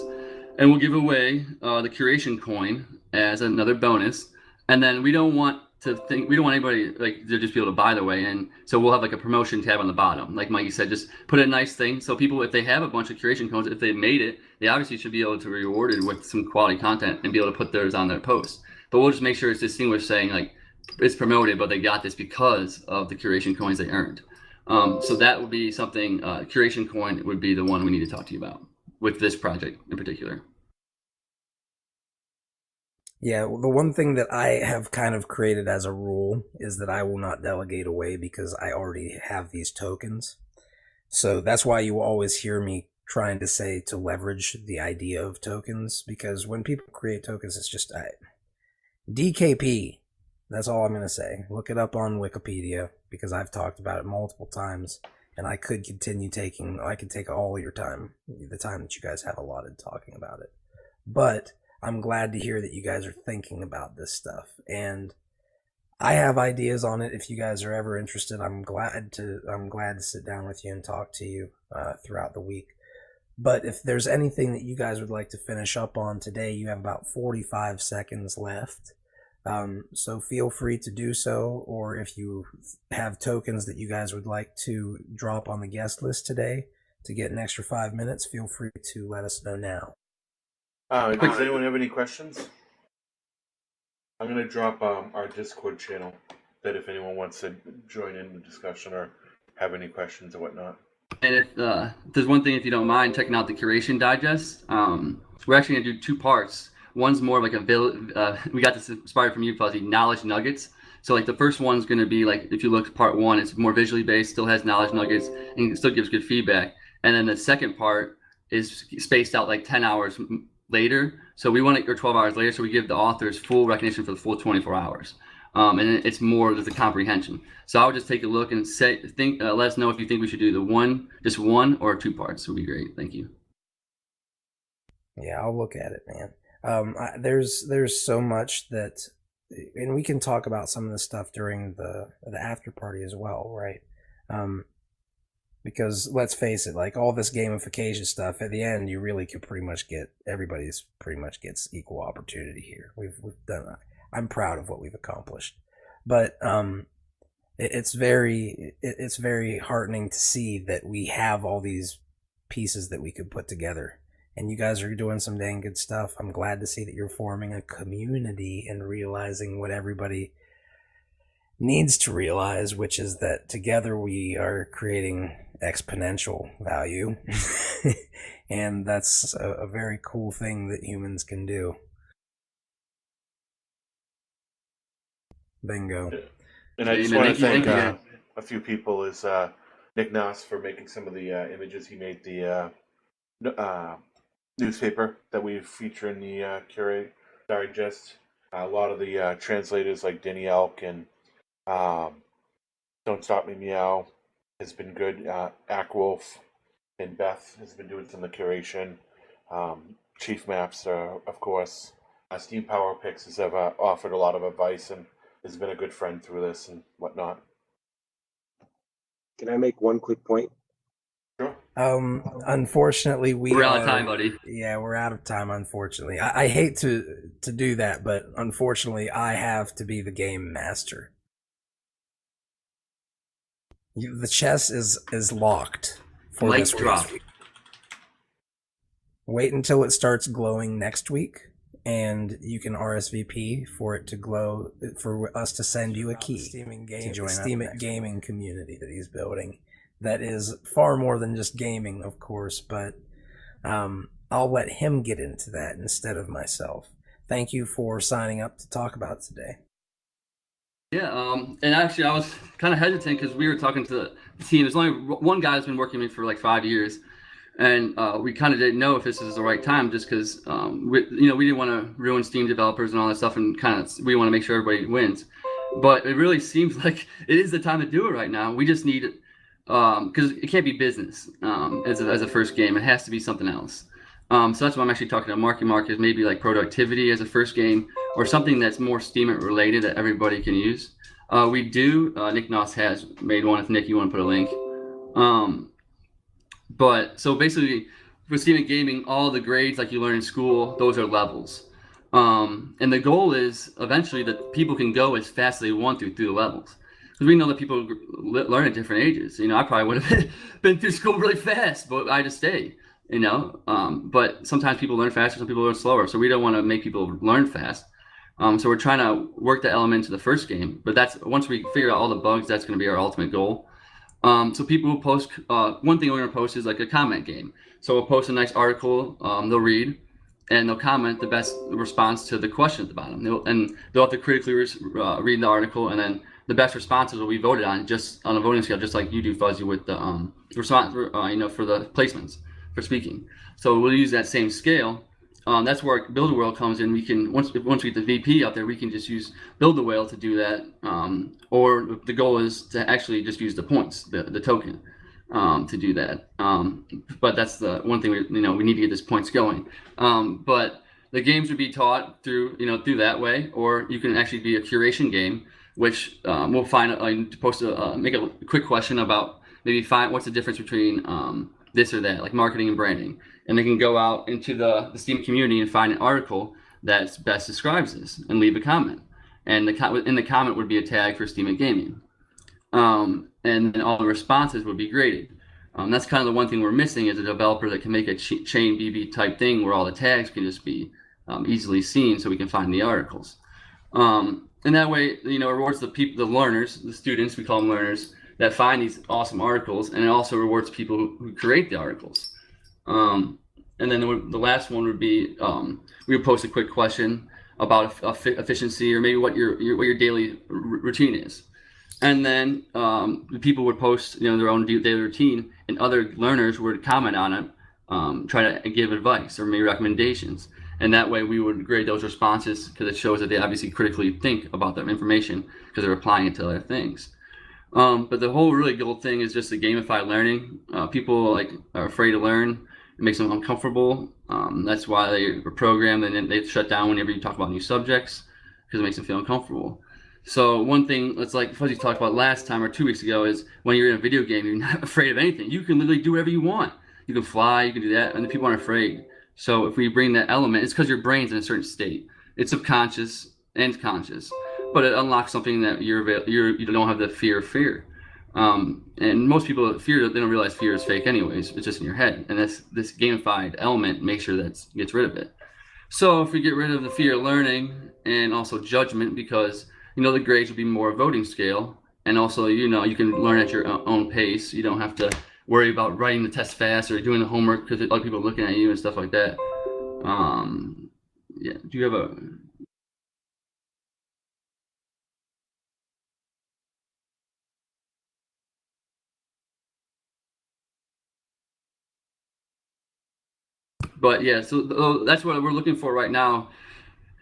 and we'll give away the curation coin as another bonus. And then we don't want anybody like to just be able to buy their way in. So we'll have like a promotion tab on the bottom. Like Mikey said, just put a nice thing. So people, if they have a bunch of curation codes, if they made it, they obviously should be able to be rewarded with some quality content and be able to put theirs on their post. But we'll just make sure it's distinguished, saying like it's promoted, but they got this because of the curation coins they earned. So that would be something, curation coin would be the one we need to talk to you about with this project in particular. Yeah, well, the one thing that I have kind of created as a rule is that I will not delegate away because I already have these tokens. So that's why you will always hear me trying to say to leverage the idea of tokens, because when people create tokens, it's just DKP. That's all I'm going to say. Look it up on Wikipedia because I've talked about it multiple times, and I could I could take all your time, the time that you guys have allotted talking about it. But I'm glad to hear that you guys are thinking about this stuff, and I have ideas on it. If you guys are ever interested, I'm glad to sit down with you and talk to you throughout the week. But if there's anything that you guys would like to finish up on today, you have about 45 seconds left. So feel free to do so, or if you have tokens that you guys would like to drop on the guest list today to get an extra 5 minutes, feel free to let us know now. Does anyone have any questions? I'm going to drop our Discord channel, that if anyone wants to join in the discussion or have any questions or whatnot. And if there's one thing, if you don't mind checking out the curation digest, we're actually going to do 2 parts. One's more like we got this inspired from you, Fuzzy, knowledge nuggets. So like the first one's going to be like, if you look at part 1, it's more visually based, still has knowledge nuggets, and still gives good feedback. And then the second part is spaced out like 10 hours later. So we want it, or 12 hours later, so we give the authors full recognition for the full 24 hours. And it's more of the comprehension. So I would just take a look and let us know if you think we should do just one or 2 parts. Would be great. Thank you. Yeah, I'll look at it, man. There's so much that, and we can talk about some of this stuff during the after party as well, right? Because let's face it, like all this gamification stuff, at the end, you really could everybody's pretty much gets equal opportunity here. We've done that. I'm proud of what we've accomplished, but it's very heartening to see that we have all these pieces that we could put together, and you guys are doing some dang good stuff. I'm glad to see that you're forming a community and realizing what everybody needs to realize, which is that together we are creating exponential value. And that's a very cool thing that humans can do. Bingo. And I just want to thank a few people, is Nick Noss for making some of the images. He made the newspaper that we feature in the Curate Digest. A lot of the translators like Denny Elk and Don't Stop Me Meow has been good. Ackwolf and Beth has been doing some of the curation. Chief Maps, of course. Steam Power Picks have offered a lot of advice and has been a good friend through this and whatnot. Can I make one quick point? Sure. Unfortunately, We're out of time, buddy. Yeah, we're out of time. Unfortunately, I hate to do that, but unfortunately, I have to be the game master. The chess is locked for Light this drop. week. Wait until it starts glowing next week, and you can RSVP for it to glow, for us to send you a key to join the Steam It gaming community that he's building. That is far more than just gaming, of course, but I'll let him get into that instead of myself. Thank you for signing up to talk about it today. Yeah, and actually I was kind of hesitant because we were talking to the team. There's only one guy that's been working with me for like 5 years, and we kind of didn't know if this is the right time just because we didn't want to ruin Steam developers and all that stuff, and we want to make sure everybody wins. But it really seems like it is the time to do it right now. We just need because it can't be business as a first game. It has to be something else. So that's why I'm actually talking to Mark is maybe like productivity as a first game or something that's more Steam It related that everybody can use. We do. Nick Noss has made one. If Nick, you want to put a link. But so basically, for Steam It gaming, all the grades like you learn in school, those are levels. And the goal is eventually that people can go as fast as they want through the levels. Because we know that people learn at different ages. I probably would have been through school really fast, but I just stayed. But sometimes people learn faster, some people learn slower. So we don't want to make people learn fast. So we're trying to work that element into the first game. But that's once we figure out all the bugs, that's going to be our ultimate goal. So people will post. One thing we're going to post is like a comment game. So we'll post a nice article. They'll read, and they'll comment the best response to the question at the bottom. They'll have to critically read the article, and then the best responses will be voted on just on a voting scale, just like you do, Fuzzy, with the response. For the placements for speaking. So we'll use that same scale. That's where Build a Whale comes in. We can once we get the VP out there, we can just use Build a Whale to do that. Or the goal is to actually just use the points, the token, to do that. But that's the one thing we need to get this points going. But the games would be taught through that way, or you can actually be a curation game, which we'll find make a quick question about maybe find what's the difference between this or that, like marketing and branding, and they can go out into the Steam community and find an article that best describes this and leave a comment. And in the comment would be a tag for Steam and Gaming, and then all the responses would be graded. That's kind of the one thing we're missing is a developer that can make a chain BB type thing where all the tags can just be easily seen, so we can find the articles. And that way, it rewards the people, the learners, the students, we call them learners, that find these awesome articles, and it also rewards people who create the articles. And then the last one would be we would post a quick question about efficiency or maybe what your daily routine is, and then the people would post their own daily routine, and other learners would comment on it, try to give advice or maybe recommendations, and that way we would grade those responses because it shows that they obviously critically think about their information because they're applying it to other things. But the whole really goal thing is just the gamified learning. People are afraid to learn. It makes them uncomfortable. That's why they are programmed and then they shut down whenever you talk about new subjects because it makes them feel uncomfortable. So one thing that's like Fuzzy talked about last time or 2 weeks ago is when you're in a video game, you're not afraid of anything. You can literally do whatever you want. You can fly, you can do that, and the people aren't afraid. So if we bring that element, it's because your brain's in a certain state. It's subconscious and conscious. But it unlocks something that you don't have the fear of fear. And most people they don't realize fear is fake anyways. It's just in your head. And this gamified element makes sure that gets rid of it. So if we get rid of the fear of learning and also judgment, because the grades would be more voting scale, and also you can learn at your own pace. You don't have to worry about writing the test fast or doing the homework because other people are looking at you and stuff like that. Yeah. Do you have a But yeah, so that's what we're looking for right now.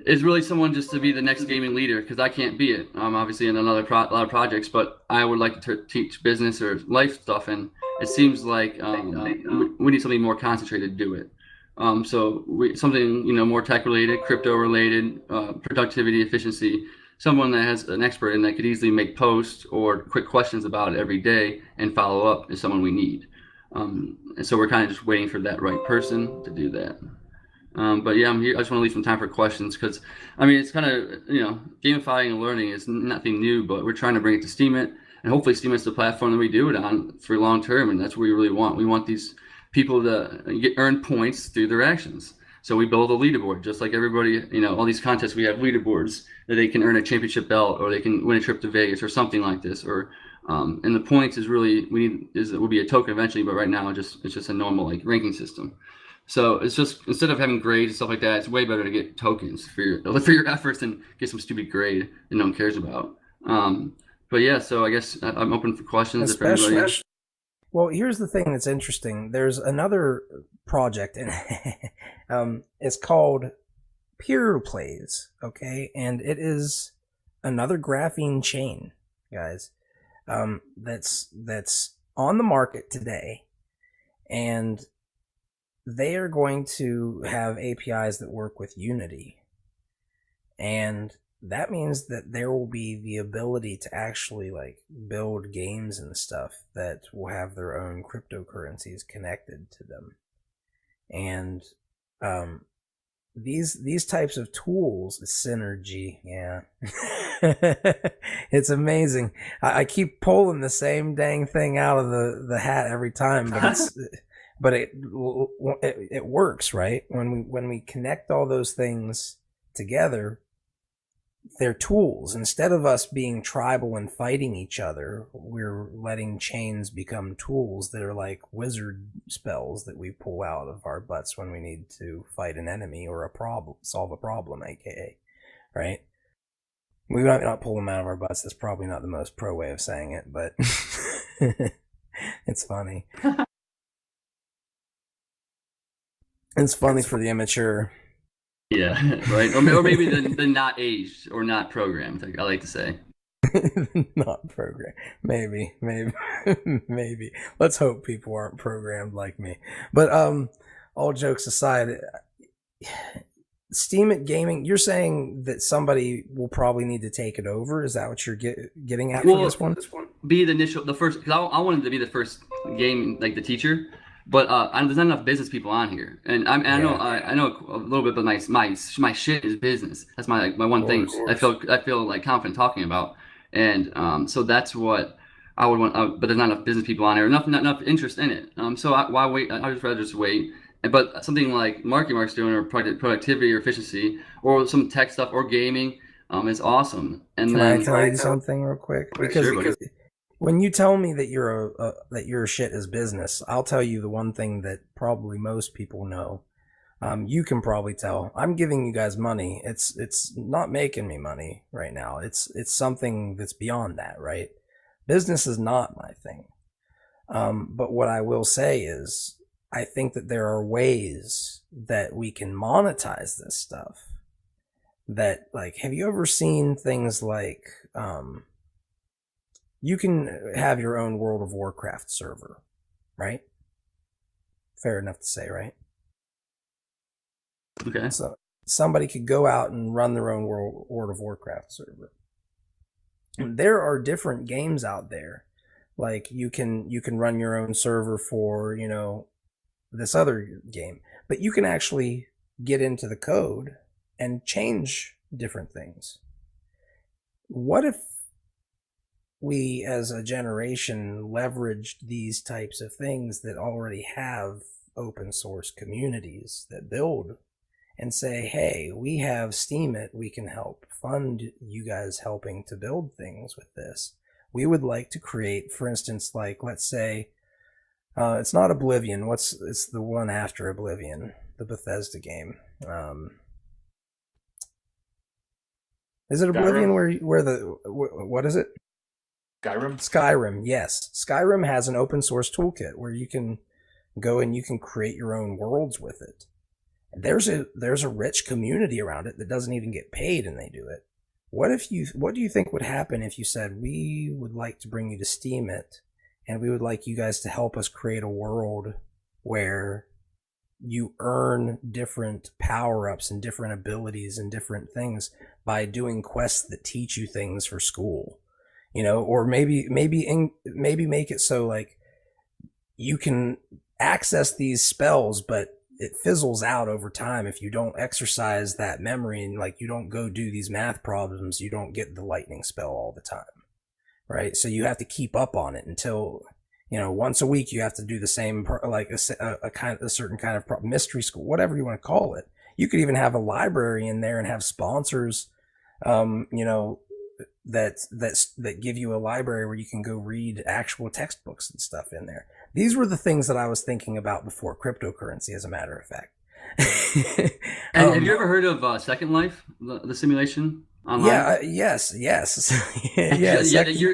Is really someone just to be the next gaming leader, because I can't be it. I'm obviously in a lot of projects, but I would like to teach business or life stuff, and it seems like we need something more concentrated to do it. So something more tech related, crypto related, productivity, efficiency. Someone that has an expert and that could easily make posts or quick questions about it every day and follow up is someone we need. And so we're kind of just waiting for that right person to do that. But yeah, I'm here. I just want to leave some time for questions, because it's kind of gamifying and learning is nothing new, but we're trying to bring it to Steemit, and hopefully Steemit's the platform that we do it on for long term, and that's what we really want. We want these people to earn points through their actions. So we build a leaderboard, just like everybody. All these contests we have leaderboards that they can earn a championship belt, or they can win a trip to Vegas, or something like this. Or and the points is really it will be a token eventually, but right now it's just a normal ranking system. So it's just, instead of having grades and stuff like that, it's way better to get tokens for your efforts than get some stupid grade that no one cares about. But yeah, so I guess I'm open for questions. Especially, well, here's the thing that's interesting. There's another project, and it's called Peer Plays, okay? And it is another graphene chain, guys, that's on the market today, and they are going to have APIs that work with Unity. And that means that there will be the ability to actually build games and stuff that will have their own cryptocurrencies connected to them. And these types of tools, synergy, yeah. It's amazing. I keep pulling the same dang thing out of the hat every time, but it works, right? When we connect all those things together, they're tools. Instead of us being tribal and fighting each other, we're letting chains become tools that are like wizard spells that we pull out of our butts when we need to fight an enemy or solve a problem, aka, right? We might not pull them out of our butts. That's probably not the most pro way of saying it, but it's funny. It's funny for the immature. Yeah, right. Or maybe the not aged or not programmed, I like to say. Not programmed. Maybe. Let's hope people aren't programmed like me. But all jokes aside, Steemit Gaming, you're saying that somebody will probably need to take it over? Is that what you're getting at for this one? Be the first, because I wanted to be the first game, the teacher. But there's not enough business people on here, and I know a little bit, but my shit is business. That's my one thing I feel confident talking about, and so that's what I would want. But there's not enough business people on here, not enough interest in it. So why wait? I'd just rather just wait. But something like Mark's doing, or productivity or efficiency, or some tech stuff, or gaming, is awesome. And Can I tell you something real quick? Because when you tell me that that your shit is business, I'll tell you the one thing that probably most people know. You can probably tell. I'm giving you guys money. It's not making me money right now. It's something that's beyond that, right? Business is not my thing. But what I will say is, I think that there are ways that we can monetize this stuff. That, have you ever seen things like, you can have your own World of Warcraft server, right? Fair enough to say, right? Okay. So somebody could go out and run their own World of Warcraft server. And there are different games out there. You can run your own server for, this other game. But you can actually get into the code and change different things. What if we as a generation leveraged these types of things that already have open source communities that build, and say, hey, we have Steemit, we can help fund you guys helping to build things with this. We would like to create, for instance, let's say, it's not Oblivion, it's the one after Oblivion, the Bethesda game. Is it Oblivion what is it? Skyrim, yes. Skyrim has an open source toolkit where you can go and you can create your own worlds with it. there's a rich community around it that doesn't even get paid and they do it. What do you think would happen if you said, we would like to bring you to Steam It, and we would like you guys to help us create a world where you earn different power-ups and different abilities and different things by doing quests that teach you things for school, or maybe make it so like you can access these spells, but it fizzles out over time if you don't exercise that memory, and like you don't go do these math problems, you don't get the lightning spell all the time, right? So you have to keep up on it until, once a week you have to do the same, like a certain kind of mystery school, whatever you want to call it. You could even have a library in there and have sponsors, that give you a library where you can go read actual textbooks and stuff in there. These were the things that I was thinking about before cryptocurrency, as a matter of fact. And have you ever heard of Second Life, the simulation online? Yeah, yes.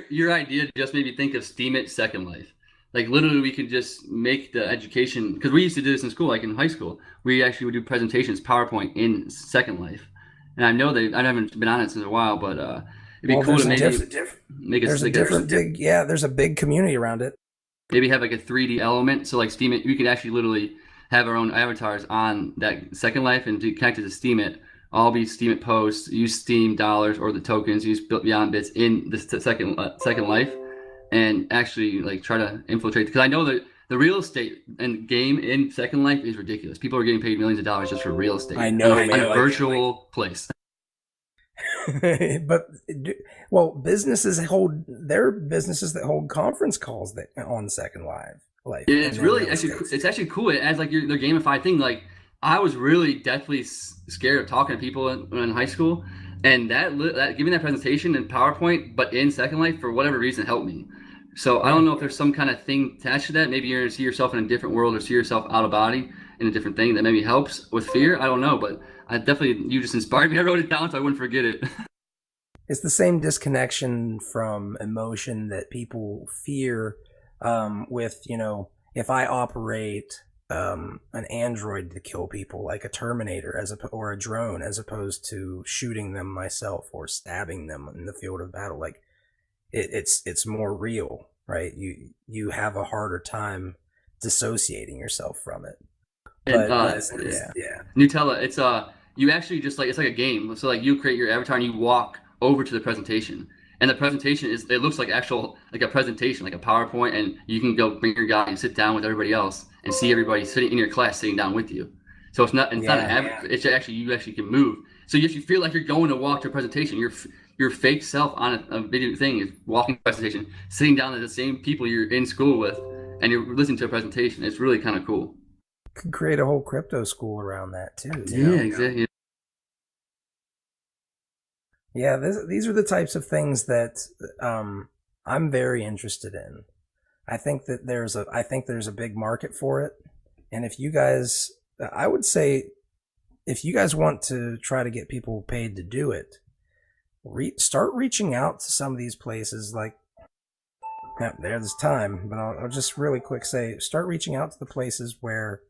Your idea just made me think of Steam It Second Life. Like literally, we could just make the education, because we used to do this in school, like in high school. We actually would do presentations, PowerPoint in Second Life. And I know I haven't been on it since a while, but it'd be cool to make it. There's a big community around it. Maybe have like a 3D element, so like Steam It, we could actually literally have our own avatars on that Second Life and connect it to Steam It. All be Steam It posts, use Steam dollars or the tokens, use Beyond Bits in the Second Life, and actually like try to infiltrate. Because I know that the real estate and game in Second Life is ridiculous. People are getting paid millions of dollars just for real estate. I know, in a virtual place. But businesses that hold conference calls on Second Life. Yeah, it's actually cool. It adds like their gamified thing. Like I was really deathly scared of talking to people in high school, and that giving that presentation in PowerPoint, but in Second Life for whatever reason helped me. So I don't know if there's some kind of thing attached to that. Maybe you're gonna see yourself in a different world or see yourself out of body in a different thing that maybe helps with fear. I don't know, but you just inspired me. I wrote it down so I wouldn't forget it. It's the same disconnection from emotion that people fear with, if I operate an android to kill people, like a Terminator or a drone, as opposed to shooting them myself or stabbing them in the field of battle. Like it's more real, right? You have a harder time dissociating yourself from it. Nutella, it's you actually just like, it's like a game. So like you create your avatar and you walk over to the presentation, and the presentation it looks like a presentation, like a PowerPoint, and you can go bring your guy and sit down with everybody else and see everybody sitting in your class sitting down with you. So it's not an avatar. It's actually, you actually can move. So you actually feel like you're going to walk to a presentation. Your fake self on a video thing is walking to a presentation, sitting down with the same people you're in school with, and you're listening to a presentation. It's really kind of cool. Could create a whole crypto school around that too. Yeah, exactly. Yeah, these are the types of things that I'm very interested in. I think there's a big market for it, and I would say, if you guys want to try to get people paid to do it, start reaching out to some of these places. Like, there's time, but I'll just really quick say, start reaching out to the places where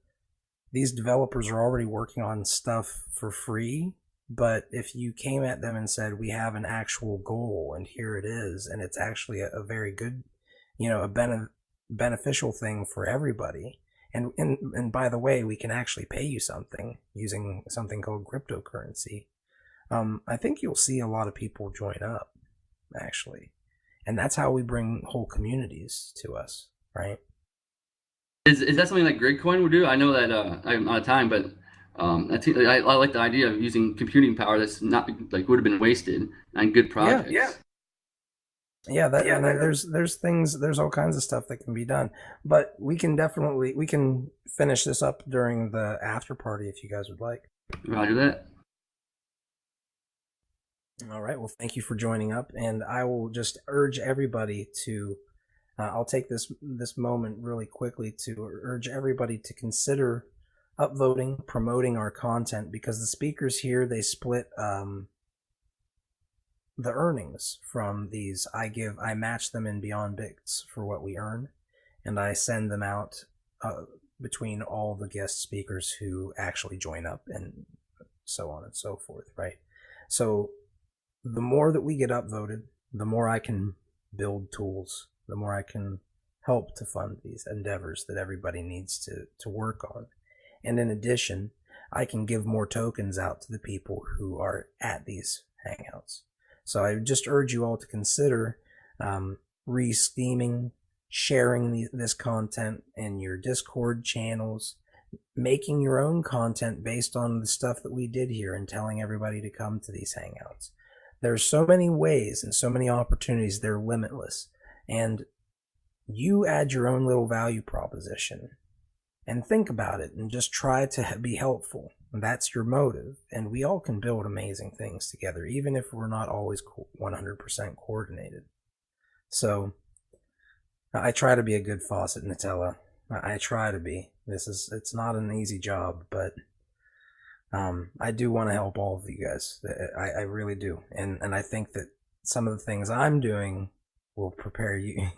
these developers are already working on stuff for free. But if you came at them and said, we have an actual goal and here it is, and it's actually a very good, beneficial thing for everybody. And by the way, we can actually pay you something using something called cryptocurrency. I think you'll see a lot of people join up, actually. And that's how we bring whole communities to us, right? Is that something like Gridcoin would do? I know that I'm out of time, but I like the idea of using computing power that's not like would have been wasted on good projects. There's all kinds of stuff that can be done, but we can finish this up during the after party if you guys would like. Roger that. All right. Well, thank you for joining up, and I will just urge everybody to. I'll take this moment really quickly to urge everybody to consider upvoting, promoting our content, because the speakers here, they split the earnings from these. I match them in Beyond Bits for what we earn, and I send them out between all the guest speakers who actually join up and so on and so forth, right? So the more that we get upvoted, the more I can build tools, the more I can help to fund these endeavors that everybody needs to work on. And in addition, I can give more tokens out to the people who are at these hangouts. So I just urge you all to consider re-scheming, sharing this content in your Discord channels, making your own content based on the stuff that we did here and telling everybody to come to these hangouts. There's so many ways and so many opportunities, they're limitless. And you add your own little value proposition and think about it and just try to be helpful. That's your motive. And we all can build amazing things together, even if we're not always 100% coordinated. So I try to be a good faucet, Nutella. I try to be. It's not an easy job, but I do want to help all of you guys. I really do. And I think that some of the things I'm doing will prepare you.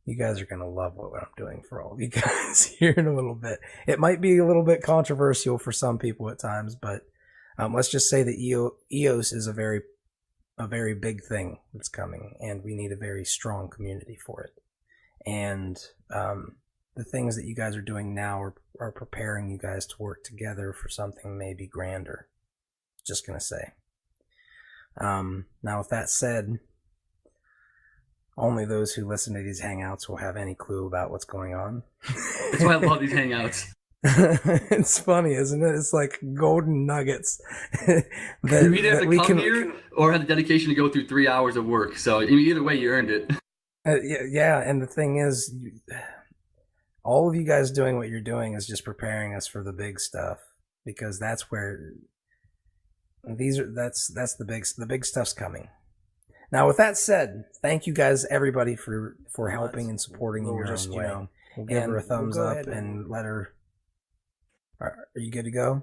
You guys are going to love what I'm doing for all of you guys here in a little bit. It might be a little bit controversial for some people at times, but let's just say that EOS is a very big thing that's coming, and we need a very strong community for it. And the things that you guys are doing now are preparing you guys to work together for something maybe grander. Just going to say. Now, with that said, only those who listen to these hangouts will have any clue about what's going on. That's why I love these hangouts. It's funny, isn't it? It's like golden nuggets. You either have to come here or have the dedication to go through 3 hours of work. So either way, you earned it. Yeah, and the thing is, all of you guys doing what you're doing is just preparing us for the big stuff, because that's where that's the big stuff's coming. Now, with that said, thank you guys, everybody, for helping and supporting in your own way. We'll give her a thumbs up and let her. Are you good to go?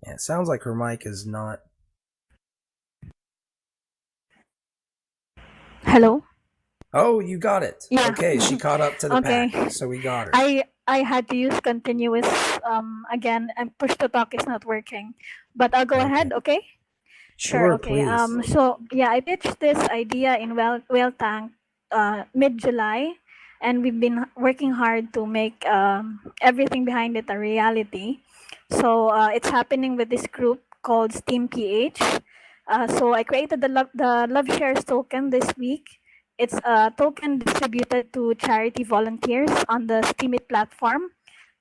Yeah, it sounds like her mic is not. Hello? Oh, you got it. Yeah. Okay, she caught up to the pack, so we got her. I had to use continuous again, and push to talk is not working. But I'll go ahead, okay? Sure, okay. please. So yeah, I pitched this idea in Whaletank mid-July, and we've been working hard to make everything behind it a reality. So it's happening with this group called Steam PH. So I created the Love Shares token this week. It's a token distributed to charity volunteers on the Steemit platform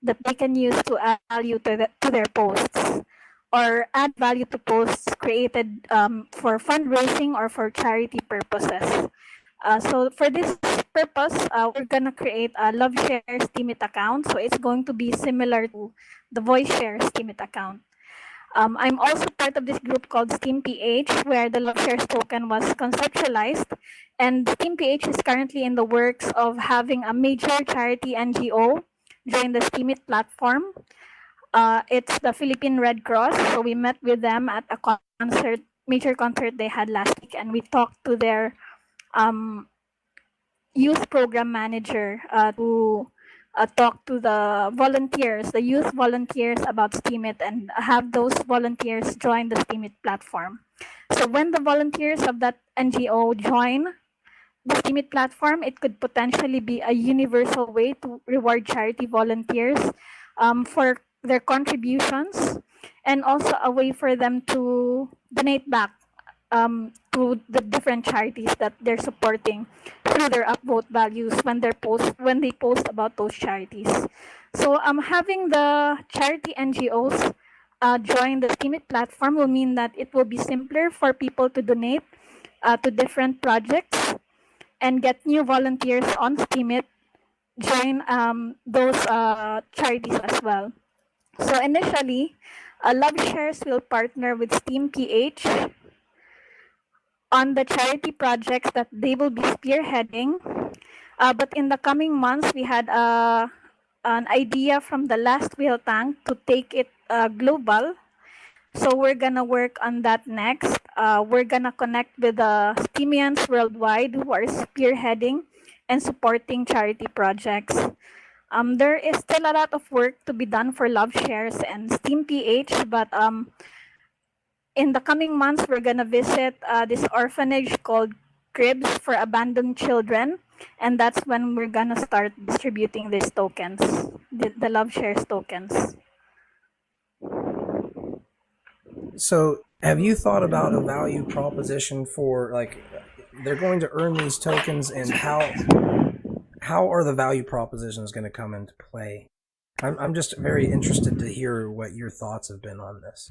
that they can use to add value to their posts, or add value to posts created for fundraising or for charity purposes. So for this purpose, we're gonna create a Love Share Steemit account. So it's going to be similar to the Voice Share Steemit account. I'm also part of this group called Steam PH, where the Love Shares token was conceptualized. And Steam PH is currently in the works of having a major charity NGO join the Steemit platform. It's the Philippine Red Cross. So we met with them at a major concert they had last week, and we talked to their youth program manager to talk to the volunteers, the youth volunteers about Steemit, and have those volunteers join the Steemit platform. So when the volunteers of that NGO join the Steemit platform, it could potentially be a universal way to reward charity volunteers for their contributions, and also a way for them to donate back to the different charities that they're supporting through their upvote values when they post about those charities. So having the charity NGOs join the Steemit platform will mean that it will be simpler for people to donate to different projects and get new volunteers on Steemit join those charities as well. So initially, Love Shares will partner with Steam PH on the charity projects that they will be spearheading. But in the coming months, we had an idea from the last Whaletank to take it global. So we're gonna work on that next. We're gonna connect with the Steemians worldwide who are spearheading and supporting charity projects. There is still a lot of work to be done for Love Shares and Steam PH, but in the coming months, we're gonna visit this orphanage called Cribs for Abandoned Children, and that's when we're gonna start distributing these tokens, the Love Shares tokens. So, have you thought about a value proposition for, like, they're going to earn these tokens, and how are the value propositions going to come into play? I'm just very interested to hear what your thoughts have been on this.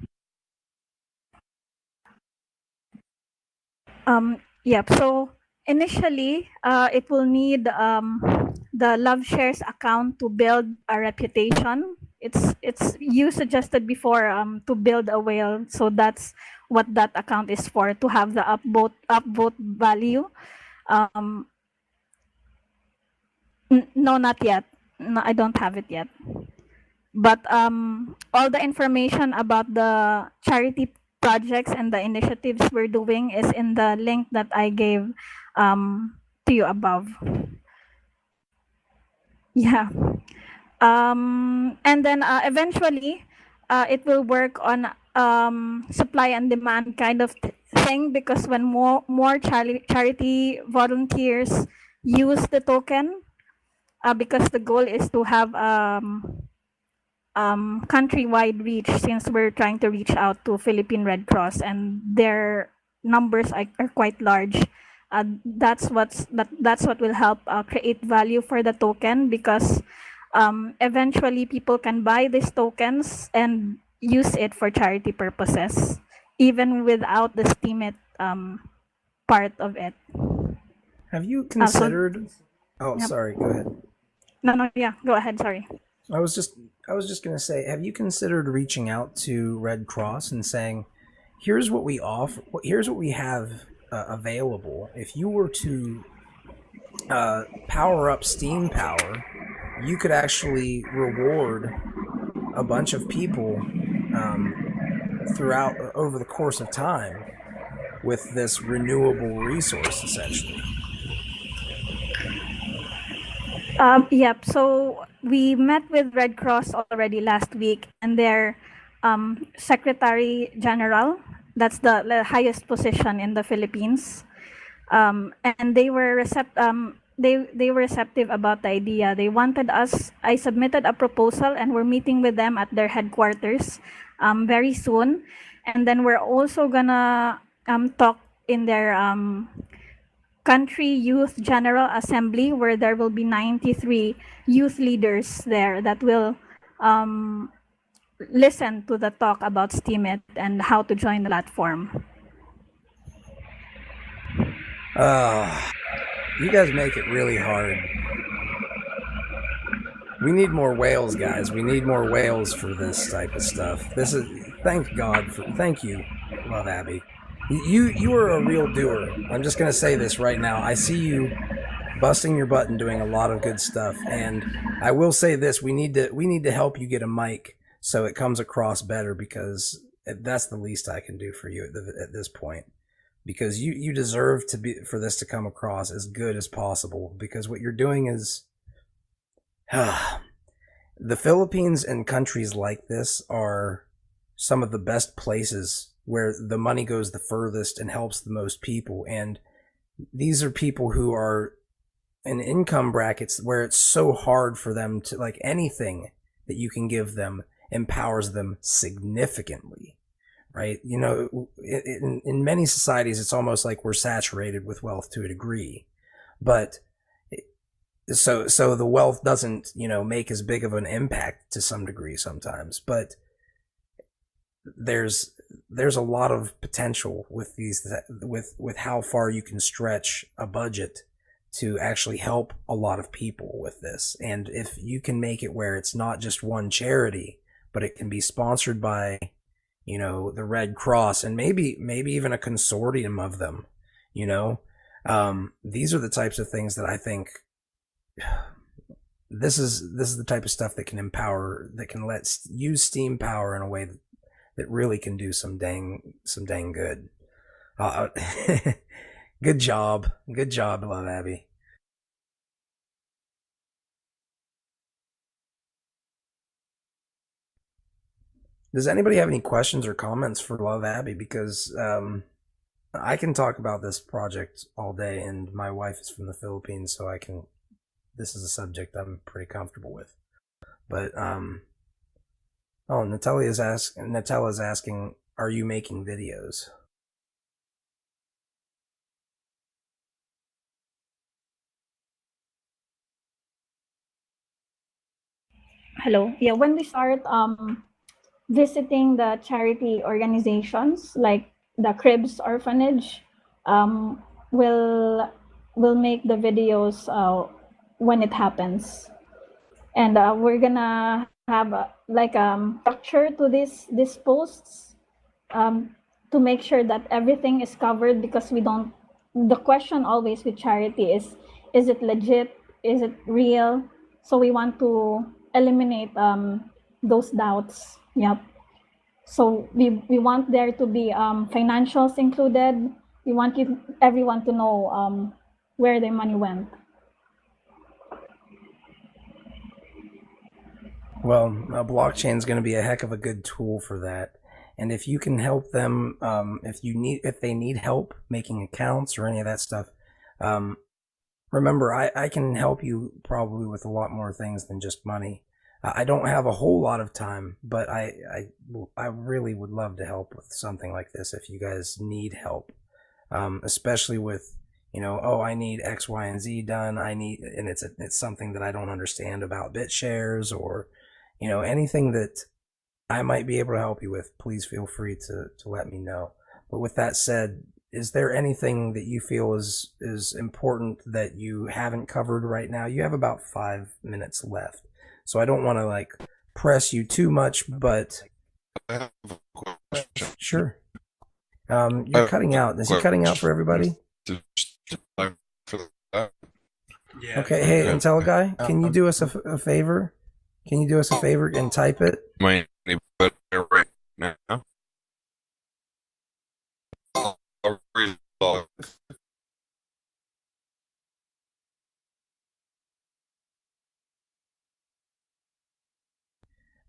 Yep. So initially, it will need the Love Shares account to build a reputation. You suggested before to build a whale, so that's what that account is for, to have the upvote value. No, not yet. No, I don't have it yet. But all the information about the charity projects and the initiatives we're doing is in the link that I gave to you above. Yeah. And then eventually it will work on supply and demand kind of thing, because when more charity volunteers use the token, because the goal is to have countrywide reach, since we're trying to reach out to Philippine Red Cross and their numbers are quite large. That's what will help create value for the token, because eventually people can buy these tokens and use it for charity purposes, even without the Steemit part of it. Have you considered? Sorry. Go ahead. No, yeah, go ahead. Sorry. I was just gonna say, have you considered reaching out to Red Cross and saying, here's what we offer, here's what we have available. If you were to power up Steam Power, you could actually reward a bunch of people throughout over the course of time with this renewable resource, essentially. Yep. So we met with Red Cross already last week, and their Secretary General, that's the highest position in the Philippines, and they were receptive about the idea. They wanted us. I submitted a proposal, and we're meeting with them at their headquarters very soon, and then we're also gonna talk in their Country Youth General Assembly, where there will be 93 youth leaders there that will listen to the talk about Steemit and how to join the platform. You guys make it really hard. We need more whales, guys. We need more whales for this type of stuff. Thank you, Love Abby. You are a real doer. I'm just gonna say this right now. I see you busting your butt and doing a lot of good stuff. And I will say this: we need to help you get a mic so it comes across better, because that's the least I can do for you at this point. Because you deserve for this to come across as good as possible. Because what you're doing is, the Philippines and countries like this are some of the best places where the money goes the furthest and helps the most people. And these are people who are in income brackets where it's so hard for them to, like, anything that you can give them empowers them significantly, right? You know, in many societies, it's almost like we're saturated with wealth to a degree, but so the wealth doesn't, make as big of an impact to some degree sometimes, but there's a lot of potential with with how far you can stretch a budget to actually help a lot of people with this. And if you can make it where it's not just one charity, but it can be sponsored by, the Red Cross and maybe even a consortium of them, these are the types of things that I think this is the type of stuff that can empower, that can use Steam Power in a way that really can do some dang good. Good job, Love Abby. Does anybody have any questions or comments for Love Abby? Because I can talk about this project all day, and my wife is from the Philippines, so this is a subject I'm pretty comfortable with. But Natalia is asking, are you making videos? Hello. Yeah, when we start visiting the charity organizations like the Cribs Orphanage, we'll make the videos when it happens, and we're gonna have structure to these posts to make sure that everything is covered, because the question always with charity is it legit, is it real? So we want to eliminate those doubts. Yep. So we want there to be financials included. We want everyone to know where their money went. Well, blockchain is going to be a heck of a good tool for that. And if you can help them, if they need help making accounts or any of that stuff, remember, I can help you probably with a lot more things than just money. I don't have a whole lot of time, but I really would love to help with something like this if you guys need help, especially with, I need X, Y, and Z done. And it's something that I don't understand about BitShares or, anything that I might be able to help you with. Please feel free to let me know. But with that said, is there anything that you feel is important that you haven't covered right now? You have about 5 minutes left, so I don't want to press you too much, but I have a question. Sure. You're cutting out. Is he cutting out for everybody? Yeah. Okay. Hey, Intel guy, can you do us a favor? Can you do us a favor and type it? My better right now.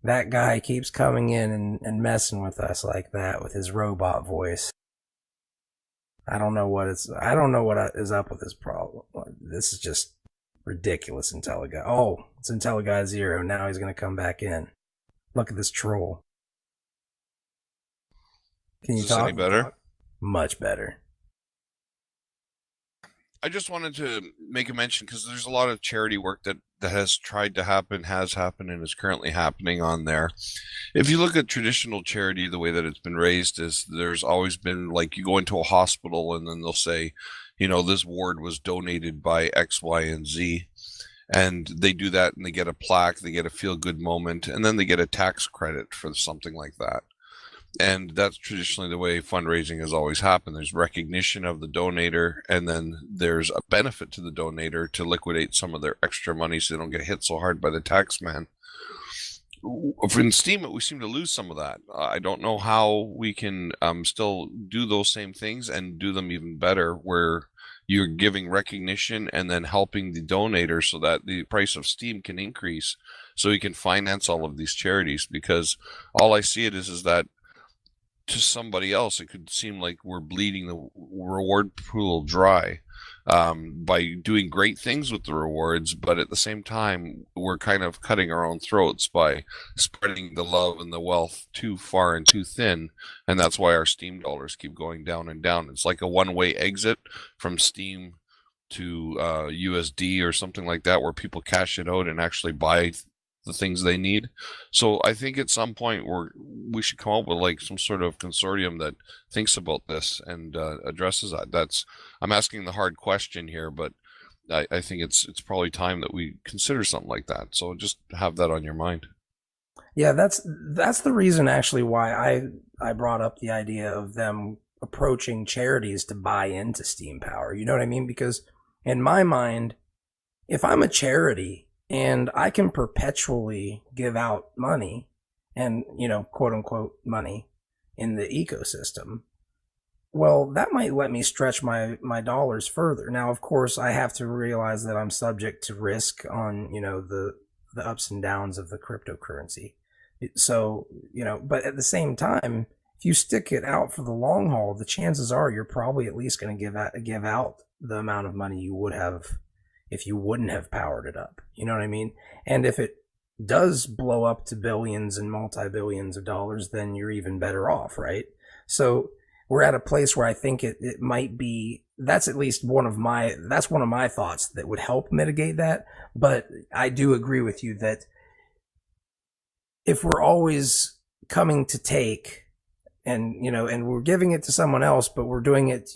That guy keeps coming in and messing with us like that with his robot voice. I don't know what is up with this problem. This is just ridiculous, IntelliGuy. Oh, it's IntelliGuy 0. Now he's going to come back in. Look at this troll. Can you talk? Any better? Much better. I just wanted to make a mention because there's a lot of charity work that has tried to happen, has happened, and is currently happening on there. If you look at traditional charity, the way that it's been raised is there's always been you go into a hospital and then they'll say, this ward was donated by X, Y, and Z. And they do that and they get a plaque, they get a feel-good moment, and then they get a tax credit for something like that. And that's traditionally the way fundraising has always happened. There's recognition of the donator, and then there's a benefit to the donator to liquidate some of their extra money so they don't get hit so hard by the tax man. In Steam, we seem to lose some of that. I don't know how we can still do those same things and do them even better, where you're giving recognition and then helping the donator so that the price of Steam can increase so you can finance all of these charities. Because all I see it is that to somebody else, it could seem like we're bleeding the reward pool dry by doing great things with the rewards, but at the same time, we're kind of cutting our own throats by spreading the love and the wealth too far and too thin, and that's why our Steam dollars keep going down and down. It's like a one-way exit from Steam to USD or something like that, where people cash it out and actually buy the things they need. So I think at some point we should come up with some sort of consortium that thinks about this and addresses that. I'm asking the hard question here, but I think it's probably time that we consider something like that. So just have that on your mind. Yeah, that's the reason actually why I brought up the idea of them approaching charities to buy into Steam Power. You know what I mean? Because in my mind, if I'm a charity and I can perpetually give out money and, quote unquote money in the ecosystem, well, that might let me stretch my dollars further. Now, of course, I have to realize that I'm subject to risk on, the ups and downs of the cryptocurrency. So, but at the same time, if you stick it out for the long haul, the chances are you're probably at least going to give out the amount of money you would have if you wouldn't have powered it up. You know what I mean? And if it does blow up to billions and multi-billions of dollars, then you're even better off, right? So we're at a place where I think it might be, that's at least one of my thoughts that would help mitigate that. But I do agree with you that if we're always coming to take and we're giving it to someone else, but we're doing it,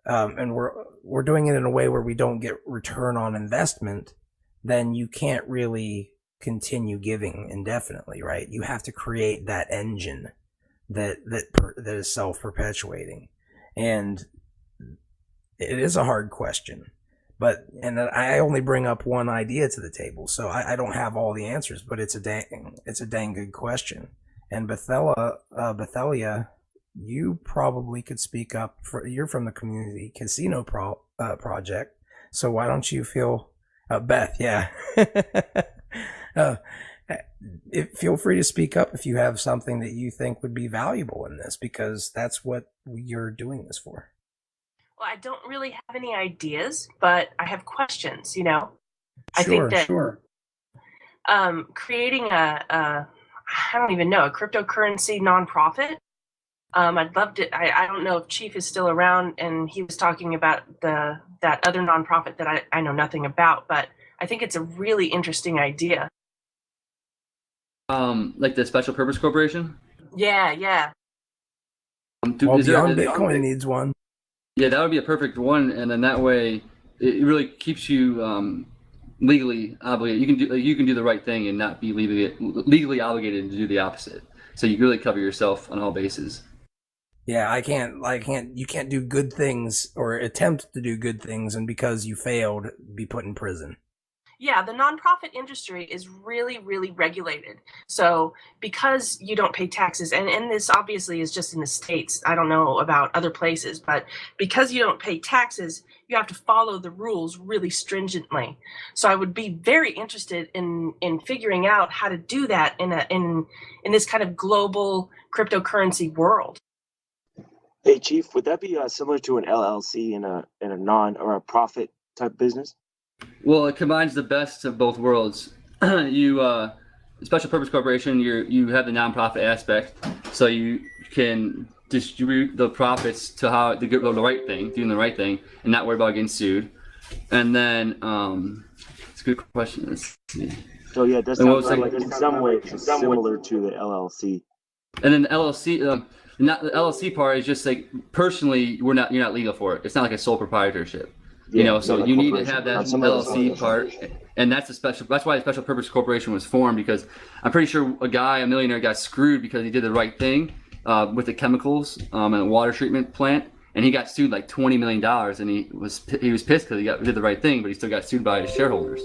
and we're doing it in a way where we don't get return on investment, then you can't really continue giving indefinitely, right? You have to create that engine that is self-perpetuating. And it is a hard question, and I only bring up one idea to the table, so I don't have all the answers, but it's a dang good question. And Bethelia, you probably could speak up. You're from the community casino project, so why don't you feel, Beth? Yeah, feel free to speak up if you have something that you think would be valuable in this, because that's what you're doing this for. Well, I don't really have any ideas, but I have questions. I think that creating I don't even know, a cryptocurrency nonprofit. I'd love to. I don't know if Chief is still around, and he was talking about that other nonprofit that I know nothing about, but I think it's a really interesting idea. Like the Special Purpose Corporation? Yeah. Beyond Bitcoin needs one. Yeah, that would be a perfect one, and then that way it really keeps you legally obligated. You can do the right thing and not be legally obligated to do the opposite. So you really cover yourself on all bases. Yeah, you can't do good things or attempt to do good things, and because you failed, be put in prison. Yeah, the nonprofit industry is really, really regulated. So because you don't pay taxes, and this obviously is just in the States, I don't know about other places, but because you don't pay taxes, you have to follow the rules really stringently. So I would be very interested in figuring out how to do that in this kind of global cryptocurrency world. Hey, Chief, would that be similar to an LLC in a non or a profit type business? Well, it combines the best of both worlds. Special Purpose Corporation, you have the nonprofit aspect, so you can distribute the profits to how to get the right thing, doing the right thing, and not worry about getting sued. And then it's a good question. Let's see. So yeah, that sounds like in some ways similar to the LLC. And then the LLC, the LLC part is just like personally, you're not legal for it. It's not like a sole proprietorship. So you need to have that LLC part, and that's why the Special Purpose Corporation was formed, because I'm pretty sure a millionaire got screwed because he did the right thing with the chemicals in a water treatment plant, and he got sued like $20 million, and he was pissed because he did the right thing, but he still got sued by his shareholders.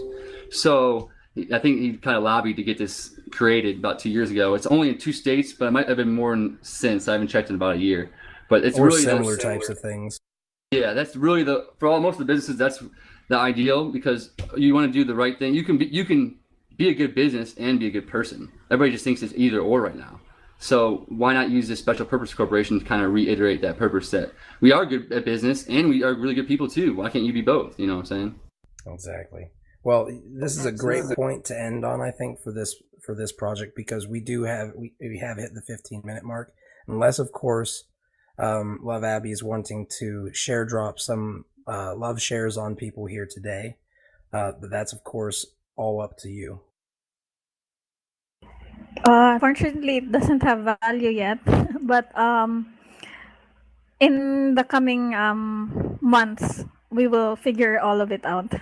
So I think he kind of lobbied to get this created about 2 years ago. It's only in 2 states, but it might have been more since. I haven't checked in about a year. But it's really similar types of things. Yeah, that's really most of the businesses, that's the ideal, because you want to do the right thing. You can be a good business and be a good person. Everybody just thinks it's either or right now. So why not use this Special Purpose Corporation to kind of reiterate that purpose that we are good at business and we are really good people too. Why can't you be both? You know what I'm saying? Exactly. Well, this is a great point to end on, I think, for this project, because we have hit the 15-minute mark, unless of course Love Abby is wanting to drop some love shares on people here today, but that's of course all up to you. Unfortunately, it doesn't have value yet, but in the coming months, we will figure all of it out.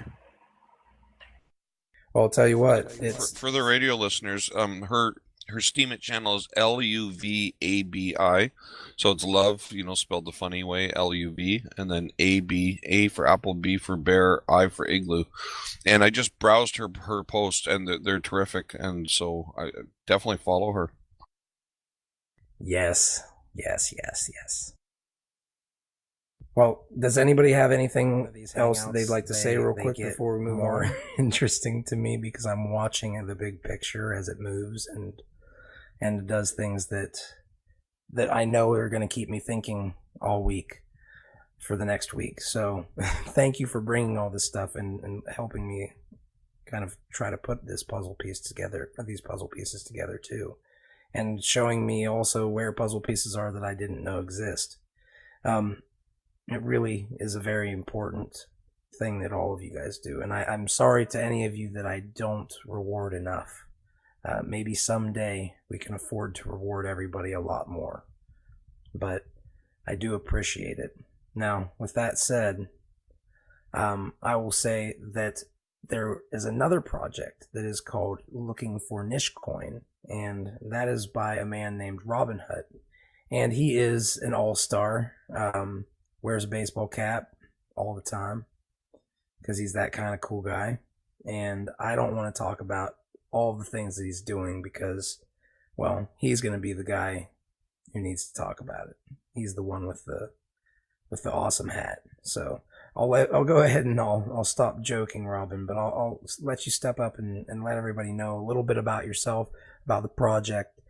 Well, I'll tell you what. For the radio listeners, her Steemit channel is LUVABI, so it's love, spelled the funny way, LUV, and then AB, A for apple, B for bear, I for igloo. And I just browsed her post, and they're terrific, and so I definitely follow her. Yes. Well, does anybody have anything else that they'd like to say real quick before we move on? Interesting to me because I'm watching the big picture as it moves and it does things that I know are going to keep me thinking all week for the next week. So thank you for bringing all this stuff and helping me kind of try to put these puzzle pieces together too, and showing me also where puzzle pieces are that I didn't know exist. It really is a very important thing that all of you guys do, and I'm sorry to any of you that I don't reward enough. Maybe someday we can afford to reward everybody a lot more, but I do appreciate it. Now, with that said, I will say that there is another project that is called Looking for Niche Coin, and that is by a man named Robin Hood, and he is an all-star. Wears a baseball cap all the time because he's that kind of cool guy, and I don't want to talk about all the things that he's doing because, well, he's going to be the guy who needs to talk about it. He's the one with the awesome hat. So I'll go ahead and I'll stop joking, Robin, but I'll let you step up and let everybody know a little bit about yourself, about the project,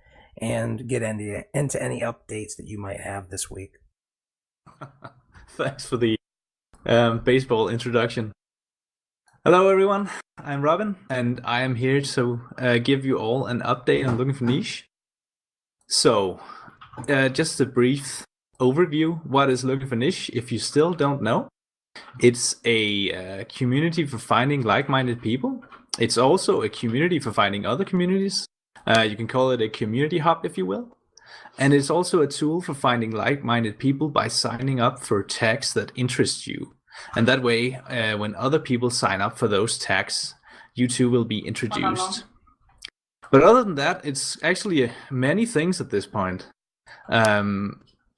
and get into any updates that you might have this week. Thanks for the baseball introduction. Hello everyone, I'm Robin, and I am here to give you all an update on Looking for Niche. So, just a brief overview, what is Looking for Niche, if you still don't know. It's a community for finding like-minded people. It's also a community for finding other communities. You can call it a community hub, if you will. And it's also a tool for finding like-minded people by signing up for tags that interest you. And that way, when other people sign up for those tags, you too will be introduced. But other than that, it's actually many things at this point. A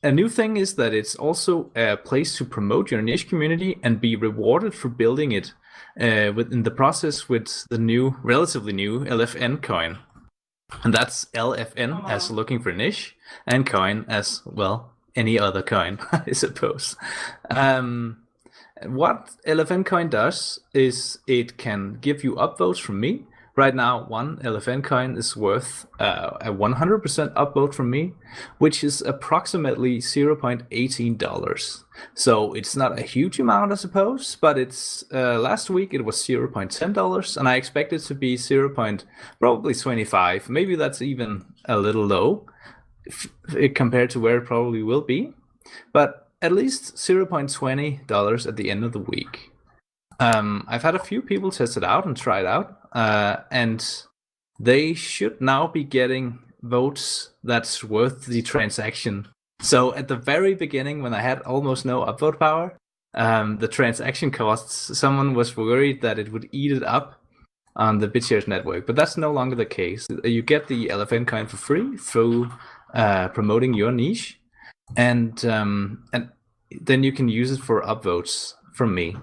new thing is that it's also a place to promote your niche community and be rewarded for building it within the process with the relatively new LFN coin. And that's LFN as Looking for Niche, and coin as, well, any other coin, I suppose. What LFN coin does is it can give you upvotes from me. Right now, one LFN coin is worth a 100% upvote from me, which is approximately $0.18. So it's not a huge amount, I suppose, but it's last week it was $0.10, and I expect it to be probably 25. Maybe that's even a little low compared to where it probably will be, but at least $0.20 at the end of the week. I've had a few people test it out and try it out, and they should now be getting votes that's worth the transaction. So at the very beginning, when I had almost no upvote power, the transaction costs, someone was worried that it would eat it up on the BitShares network, but that's no longer the case. You get the LFN coin for free through promoting your niche, and then you can use it for upvotes from me.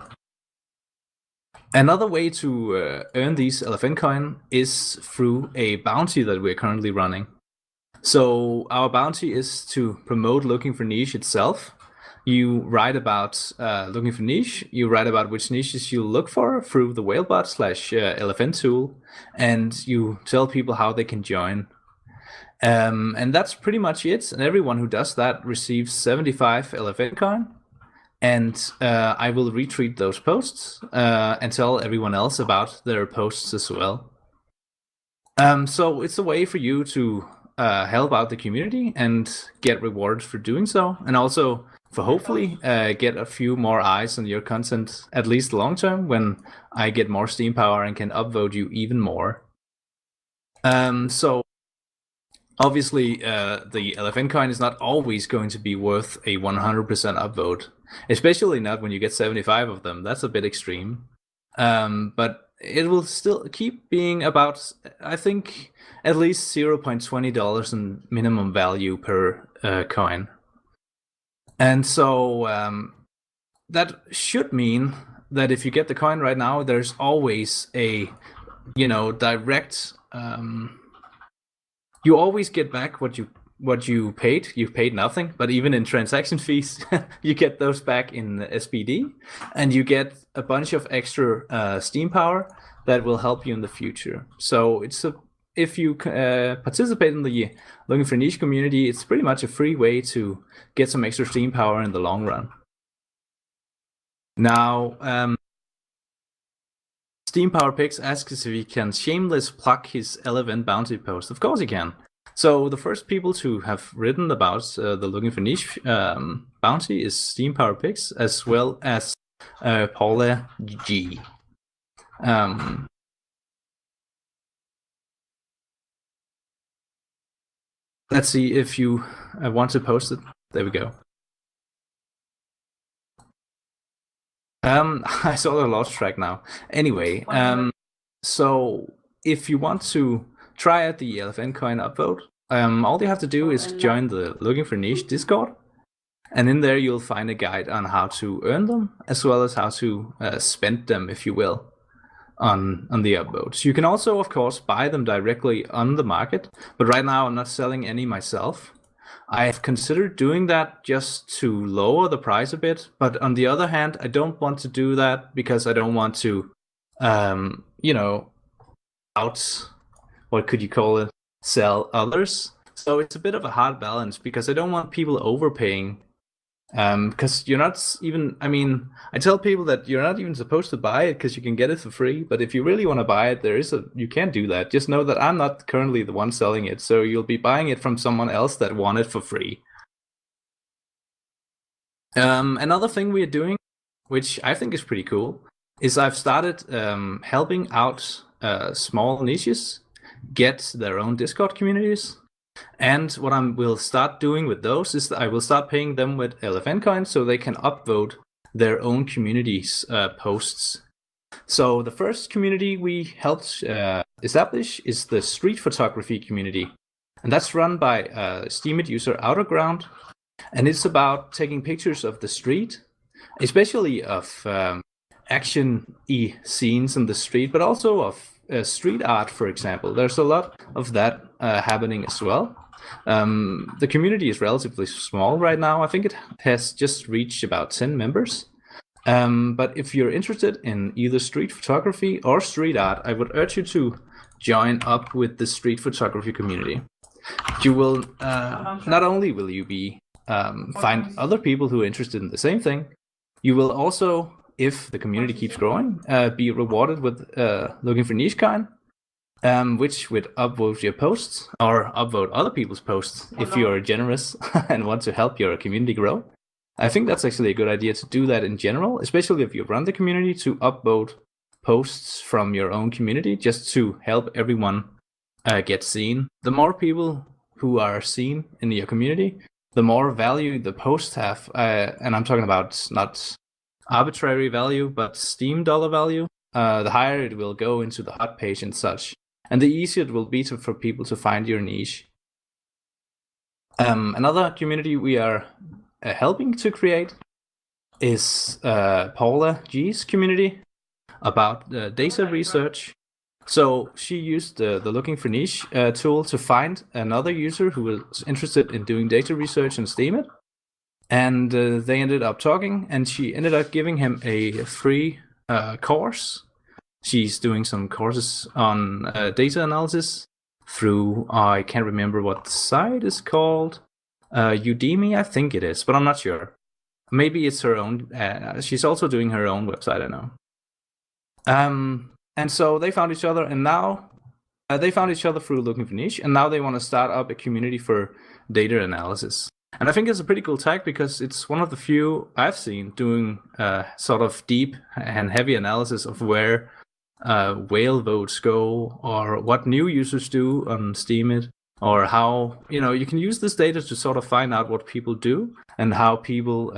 Another way to earn these LFN coin is through a bounty that we're currently running. So our bounty is to promote Looking for Niche itself. You write about Looking for Niche, you write about which niches you look for through the Whalebot/LFN tool, and you tell people how they can join. And that's pretty much it. And everyone who does that receives 75 LFN coin. And I will retweet those posts and tell everyone else about their posts as well. So it's a way for you to help out the community and get rewards for doing so, and also for hopefully get a few more eyes on your content, at least long term, when I get more Steam power and can upvote you even more. So obviously the LFN coin is not always going to be worth a 100% upvote, especially not when you get 75 of them. That's a bit extreme. But it will still keep being about, I think, at least $0.20 in minimum value per coin. And so that should mean that if you get the coin right now, there's always a, direct, you always get back what you what you paid nothing, but even in transaction fees, you get those back in SPD, and you get a bunch of extra Steam power that will help you in the future. So if you participate in the Looking for Niche community, it's pretty much a free way to get some extra Steam power in the long run. Now, Steam Power Picks asks if he can shameless plug his LFN bounty post. Of course he can. So the first people to have written about the Looking for Niche bounty is Steam Power Picks, as well as Paula G. Let's see if you want to post it. There we go. I saw the lost track now. Anyway, so if you want to try out the LFN coin upvote, all you have to do is join the Looking for Niche Discord, and in there you'll find a guide on how to earn them, as well as how to spend them, if you will, on the upvotes. You can also, of course, buy them directly on the market, but right now I'm not selling any myself. I've considered doing that just to lower the price a bit, but on the other hand, I don't want to do that because I don't want to, what could you call it, sell others. So it's a bit of a hard balance because I don't want people overpaying. Because you're not even, I tell people that you're not even supposed to buy it because you can get it for free. But if you really want to buy it, you can't do that. Just know that I'm not currently the one selling it. So you'll be buying it from someone else that won it for free. Another thing we're doing, which I think is pretty cool, is I've started helping out small niches get their own Discord communities. And what I will start doing with those is that I will start paying them with LFN coins so they can upvote their own communities posts. So the first community we helped establish is the street photography community. And that's run by Steemit user Outerground. And it's about taking pictures of the street, especially of action-y scenes in the street, but also of street art, for example. There's a lot of that happening as well. The community is relatively small right now. I think it has just reached about 10 members. But if you're interested in either street photography or street art, I would urge you to join up with the street photography community. You will not only will you be find other people who are interested in the same thing, you will also, if the community keeps growing, be rewarded with Looking for Niche coin, which would upvote your posts or upvote other people's posts if you're generous and want to help your community grow. I think that's actually a good idea to do that in general, especially if you run the community, to upvote posts from your own community just to help everyone get seen. The more people who are seen in your community, the more value the posts have. And I'm talking about not arbitrary value, but Steam dollar value. The higher it will go into the hot page and such, and the easier it will be for people to find your niche. Another community we are helping to create is Paula G's community about data research. So she used the Looking for Niche tool to find another user who was interested in doing data research and Steemit. And they ended up talking, and she ended up giving him a free course. She's doing some courses on data analysis through, I can't remember what the site is called. Udemy, I think it is, but I'm not sure. Maybe it's her own. She's also doing her own website, I know. And so they found each other, and now they found each other through Looking for Niche, and now they want to start up a community for data analysis. And I think it's a pretty cool tag because it's one of the few I've seen doing sort of deep and heavy analysis of where whale votes go, or what new users do on Steemit, or how, you can use this data to sort of find out what people do and how people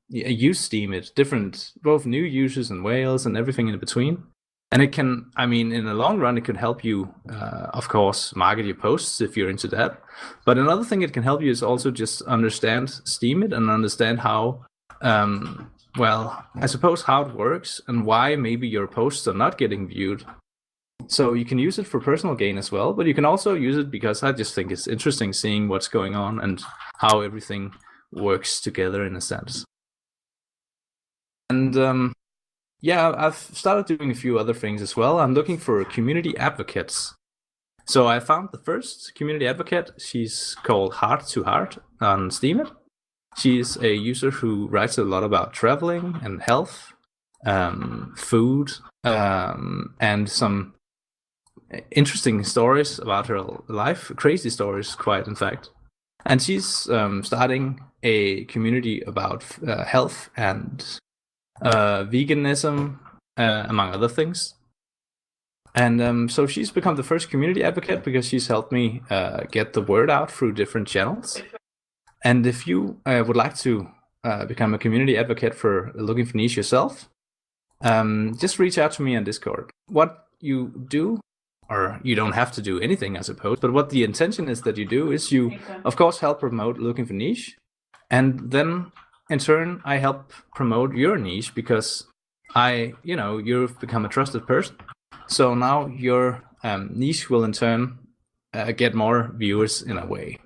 use Steemit, different, both new users and whales and everything in between. And it can, in the long run, it can help you, of course, market your posts if you're into that. But another thing it can help you is also just understand Steemit and understand how, I suppose how it works and why maybe your posts are not getting viewed. So you can use it for personal gain as well, but you can also use it because I just think it's interesting seeing what's going on and how everything works together in a sense. And yeah, I've started doing a few other things as well. I'm looking for community advocates. So I found the first community advocate. She's called Heart to Heart on Steam. She's a user who writes a lot about traveling and health, food, and some interesting stories about her life, crazy stories, quite in fact. And she's starting a community about health and veganism, among other things. And so she's become the first community advocate because she's helped me get the word out through different channels. And if you would like to become a community advocate for Looking for Niche yourself, just reach out to me on Discord. What you do, or you don't have to do anything, I suppose, but what the intention is that you do is you, of course, help promote Looking for Niche. And then, in turn, I help promote your niche because you've become a trusted person. So now your niche will, in turn, get more viewers in a way.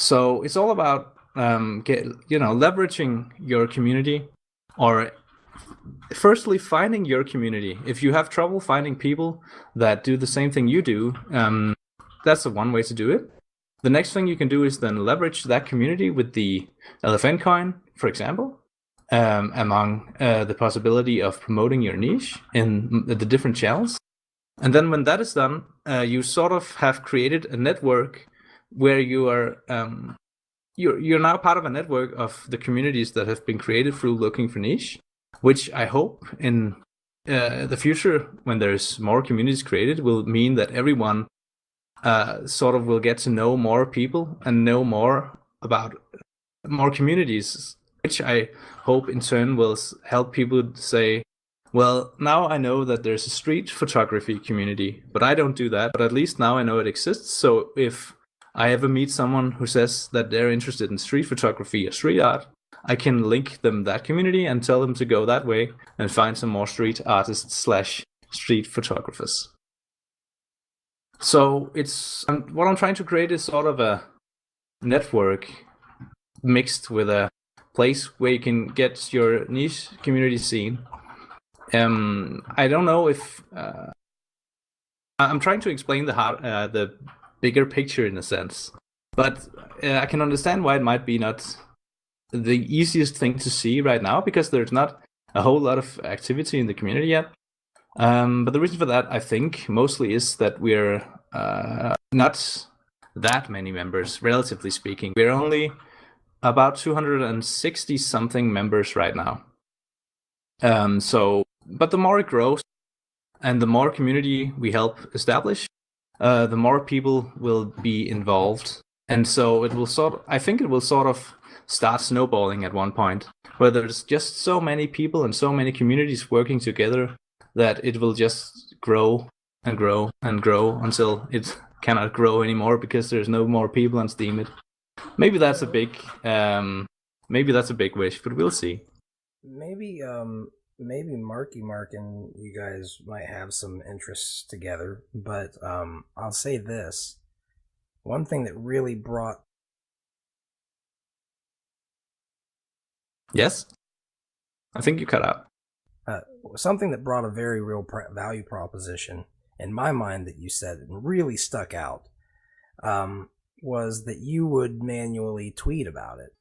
So it's all about leveraging your community, or firstly finding your community. If you have trouble finding people that do the same thing you do, that's the one way to do it. The next thing you can do is then leverage that community with the LFN coin, for example, among the possibility of promoting your niche in the different channels. And then when that is done, you sort of have created a network where you are you're now part of a network of the communities that have been created through Looking for Niche, which I hope in the future, when there's more communities created, will mean that everyone sort of will get to know more people and know more about more communities, which I hope in turn will help people say, well, now I know that there's a street photography community, but I don't do that, but at least now I know it exists. So if I ever meet someone who says that they're interested in street photography or street art, I can link them that community and tell them to go that way and find some more street artists / street photographers. So it's what I'm trying to create is sort of a network mixed with a place where you can get your niche community seen. I don't know if I'm trying to explain the bigger picture in a sense, but I can understand why it might be not the easiest thing to see right now, because there's not a whole lot of activity in the community yet. But the reason for that, I think, mostly is that we're not that many members, relatively speaking. We're only about 260 something members right now. But the more it grows and the more community we help establish, the more people will be involved. And so I think it will sort of start snowballing at one point, where there's just so many people and so many communities working together that it will just grow and grow and grow until it cannot grow anymore because there's no more people on Steam. Maybe that's a big wish, but we'll see. Maybe Marky Mark and you guys might have some interests together, but I'll say this. One thing that really brought... Yes? I think you cut out. Something that brought a very real value proposition in my mind that you said and really stuck out was that you would manually tweet about it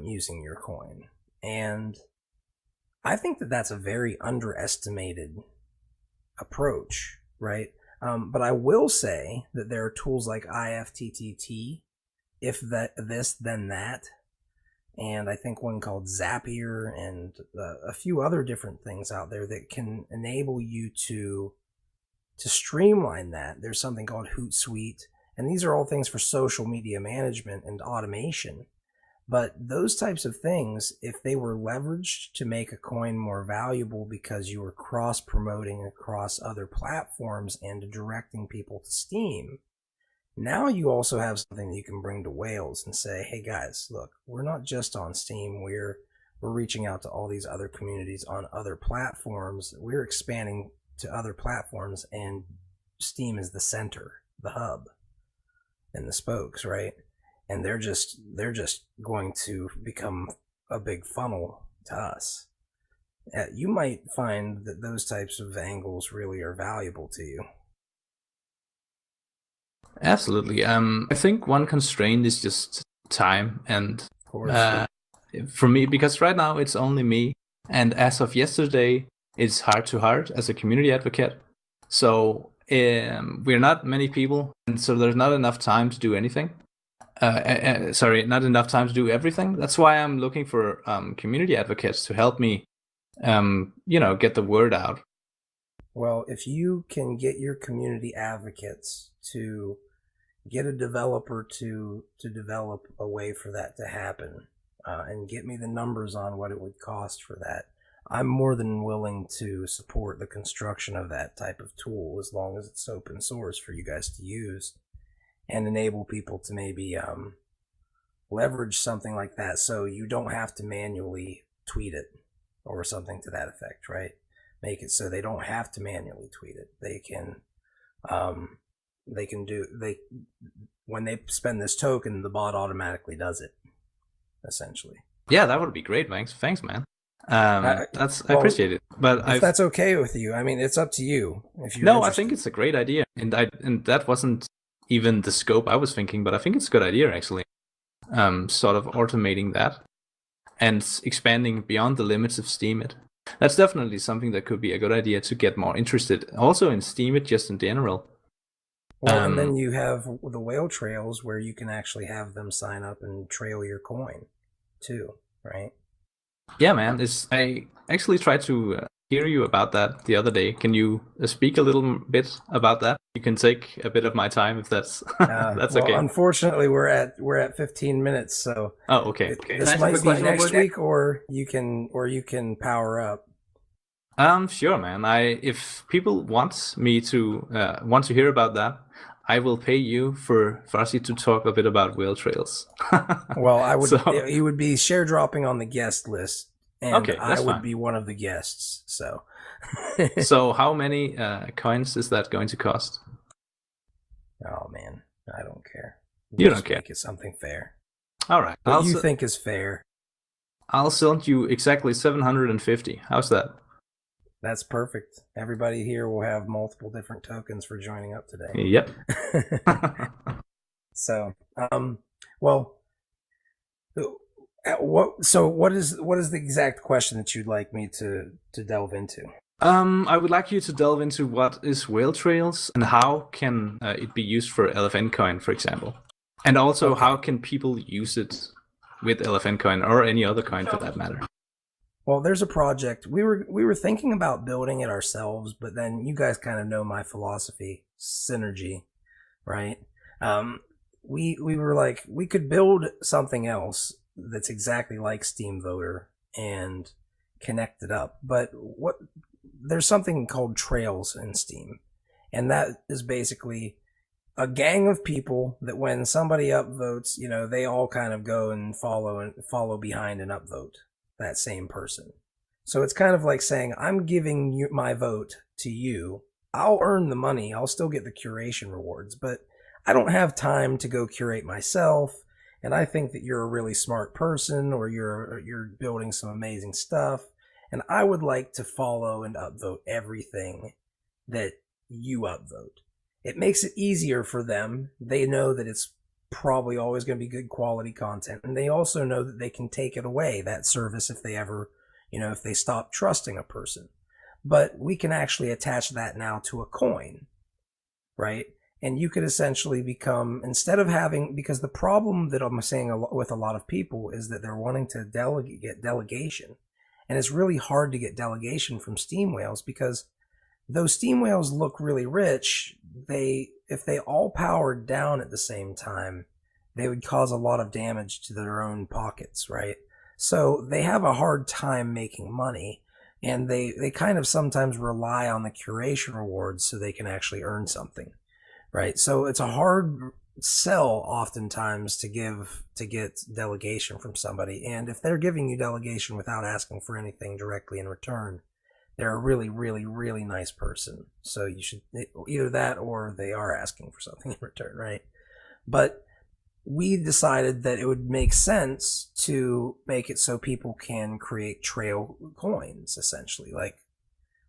using your coin. And I think that that's a very underestimated approach, right? But I will say that there are tools like IFTTT, if that, this, then that, and I think one called Zapier and a few other different things out there that can enable you to streamline that. There's something called Hootsuite, and these are all things for social media management and automation. But those types of things, if they were leveraged to make a coin more valuable because you were cross-promoting across other platforms and directing people to Steam, now you also have something that you can bring to Whales and say, hey guys, look, we're not just on Steam, we're reaching out to all these other communities on other platforms. We're expanding to other platforms, and Steam is the center, the hub, and the spokes, right? And they're just going to become a big funnel to us. You might find that those types of angles really are valuable to you. Absolutely. I think one constraint is just time, and for me, because right now it's only me, and as of yesterday, it's heart to heart as a community advocate. So we're not many people, and so there's not enough time to do anything. Not enough time to do everything. That's why I'm looking for community advocates to help me, get the word out. Well, if you can get your community advocates to get a developer to develop a way for that to happen, and get me the numbers on what it would cost for that, I'm more than willing to support the construction of that type of tool, as long as it's open source for you guys to use, and enable people to maybe leverage something like that, so you don't have to manually tweet it or something to that effect, right? Make it so they don't have to manually tweet it. They can when they spend this token, the bot automatically does it, essentially. Yeah, that would be great. Thanks, man. I appreciate it. But if that's okay with you, I mean, it's up to you. If you're no, interested. I think it's a great idea, and that wasn't even the scope I was thinking, but I think it's a good idea actually. Sort of automating that and expanding beyond the limits of Steemit. That's definitely something that could be a good idea to get more interested, also in Steemit just in general. Well, and then you have the whale trails where you can actually have them sign up and trail your coin too, right? Yeah, man. I actually tried to hear you about that the other day. Can you speak a little bit about that? You can take a bit of my time if that's okay. Unfortunately, we're at 15 minutes, so okay. This might be next week, or you can power up. Sure, man. If people want me to hear about that, I will pay you for Farsi to talk a bit about whale trails. Well, I would. You would be share dropping on the guest list, and I would be one of the guests. So, so how many coins is that going to cost? Oh man, I don't care. You don't care. Make it something fair. All right. What you think is fair? I'll send you exactly 750. How's that? That's perfect. Everybody here will have multiple different tokens for joining up today. Yep. So, what is the exact question that you'd like me to delve into? I would like you to delve into what is whale trails and how can it be used for LFN coin, for example, and also how can people use it with LFN coin or any other coin for that matter. Well, there's a project. We were thinking about building it ourselves, but then you guys kind of know my philosophy, synergy, right? We were like, we could build something else that's exactly like Steam Voter and connect it up. But there's something called trails in Steam, and that is basically a gang of people that when somebody upvotes, they all kind of go and follow behind and upvote that same person. So it's kind of like saying, I'm giving you my vote to you. I'll earn the money. I'll still get the curation rewards, but I don't have time to go curate myself. And I think that you're a really smart person, or you're building some amazing stuff. And I would like to follow and upvote everything that you upvote. It makes it easier for them. They know that it's probably always going to be good quality content. And they also know that they can take it away, that service, if they ever, if they stop trusting a person. But we can actually attach that now to a coin, right? And you could essentially become, instead of having, because the problem that I'm saying with a lot of people is that they're wanting to get delegation. And it's really hard to get delegation from steam whales, because those steam whales look really rich. If they all powered down at the same time, they would cause a lot of damage to their own pockets, right? So they have a hard time making money, and they kind of sometimes rely on the curation rewards so they can actually earn something, right? So it's a hard sell oftentimes to get delegation from somebody. And if they're giving you delegation without asking for anything directly in return, they're a really, really, really nice person. So you should either that or they are asking for something in return, right? But we decided that it would make sense to make it so people can create trail coins, essentially, like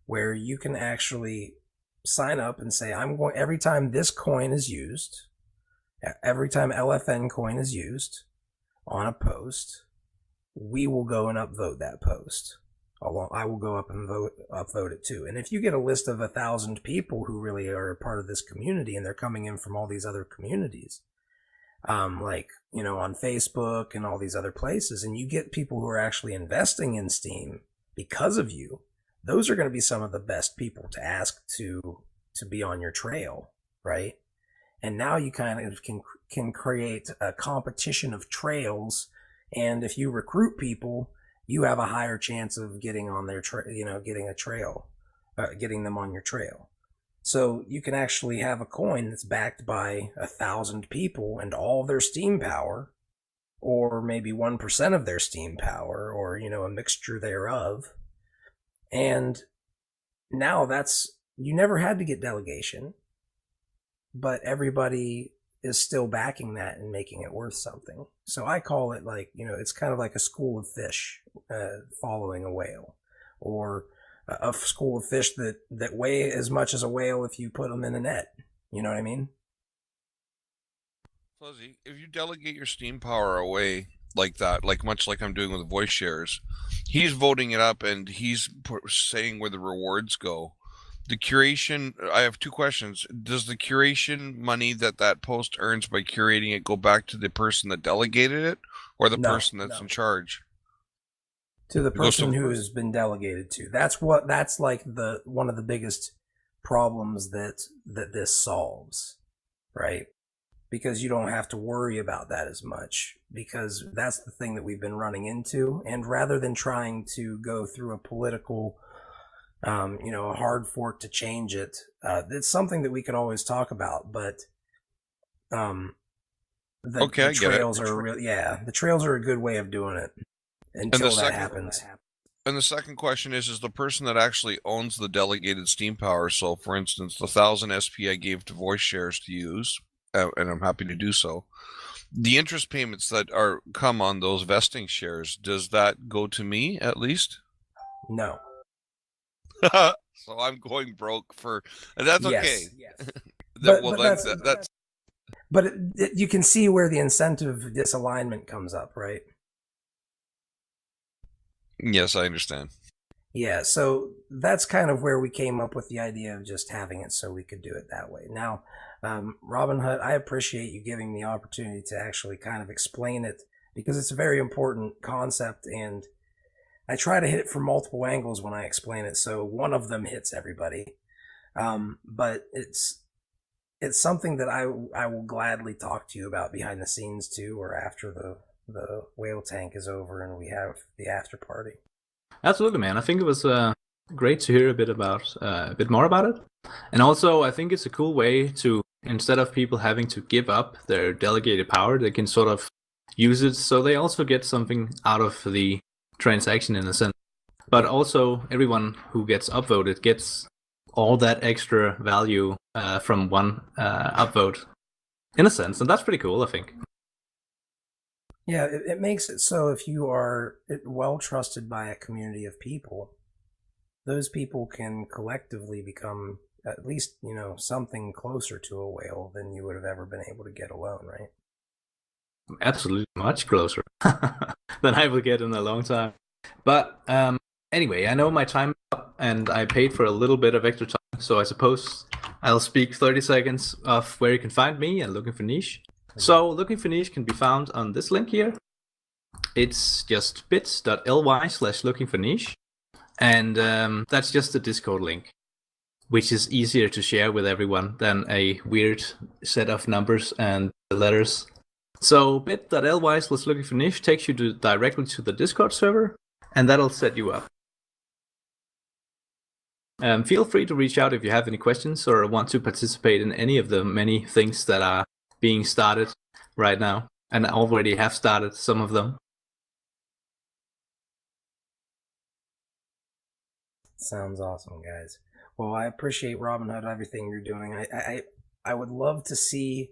where you can actually sign up and say, I'm going, every time this coin is used, every time LFN coin is used on a post, we will go and upvote that post. I will go up and upvote it too. And if you get a list of 1,000 people who really are a part of this community and they're coming in from all these other communities, like, you know, on Facebook and all these other places, and you get people who are actually investing in Steam because of you, those are going to be some of the best people to ask to be on your trail, right? And now you kind of can create a competition of trails, and if you recruit people, you have a higher chance of getting on their getting a trail, getting them on your trail. So you can actually have a coin that's backed by 1,000 people and all their Steam power, or maybe 1% of their Steam power, or, you know, a mixture thereof. And now you never had to get delegation, but everybody is still backing that and making it worth something. So I call it, like, you know, it's kind of like a school of fish following a whale, or a school of fish that weigh as much as a whale if you put them in a net. You know what I mean? Fuzzy, if you delegate your Steam power away like that, like much like I'm doing with voice shares, he's voting it up and he's saying where the rewards go. The curation, I have two questions. Does the curation money that post earns by curating it go back to the person that delegated it, or the person that's in charge? To the person who has been delegated to. That's like one of the biggest problems that this solves, right? Because you don't have to worry about that as much, because that's the thing that we've been running into. And rather than trying to go through a political a hard fork to change it, it's something that we could always talk about, but the trails are the trails are a good way of doing it until that happens. And the second question is the person that actually owns the delegated Steam power, so for instance, the 1,000 SP I gave to voice shares to use, and I'm happy to do so, the interest payments that come on those vesting shares, does that go to me at least? No. So I'm going broke and that's okay. Yes. But you can see where the incentive disalignment comes up, right? Yes, I understand. Yeah, so that's kind of where we came up with the idea of just having it so we could do it that way. Now, Robinhood, I appreciate you giving me the opportunity to actually kind of explain it, because it's a very important concept, and I try to hit it from multiple angles when I explain it, so one of them hits everybody. But it's something that I will gladly talk to you about behind the scenes too, or after the Whaletank is over and we have the after party. Absolutely, man. I think it was great to hear a bit more about it, and also I think it's a cool way to, instead of people having to give up their delegated power, they can sort of use it so they also get something out of the transaction in a sense. But also everyone who gets upvoted gets all that extra value from one upvote in a sense, and that's pretty cool, I think. Yeah, it makes it so if you are well trusted by a community of people, those people can collectively become at least, something closer to a whale than you would have ever been able to get alone, right? Absolutely, much closer than I will get in a long time. But anyway, I know my time is up, and I paid for a little bit of extra time, so I suppose I'll speak 30 seconds of where you can find me and Looking for Niche. So Looking for Niche can be found on this link here. It's just bit.ly/lookingforniche, and that's just the Discord link, which is easier to share with everyone than a weird set of numbers and letters. So bit.ly/lookingforniche takes you directly to the Discord server, and that'll set you up. Feel free to reach out if you have any questions or want to participate in any of the many things that are being started right now, and already have started some of them. Sounds awesome, guys. Well, I appreciate Robinhood, everything you're doing. I would love to see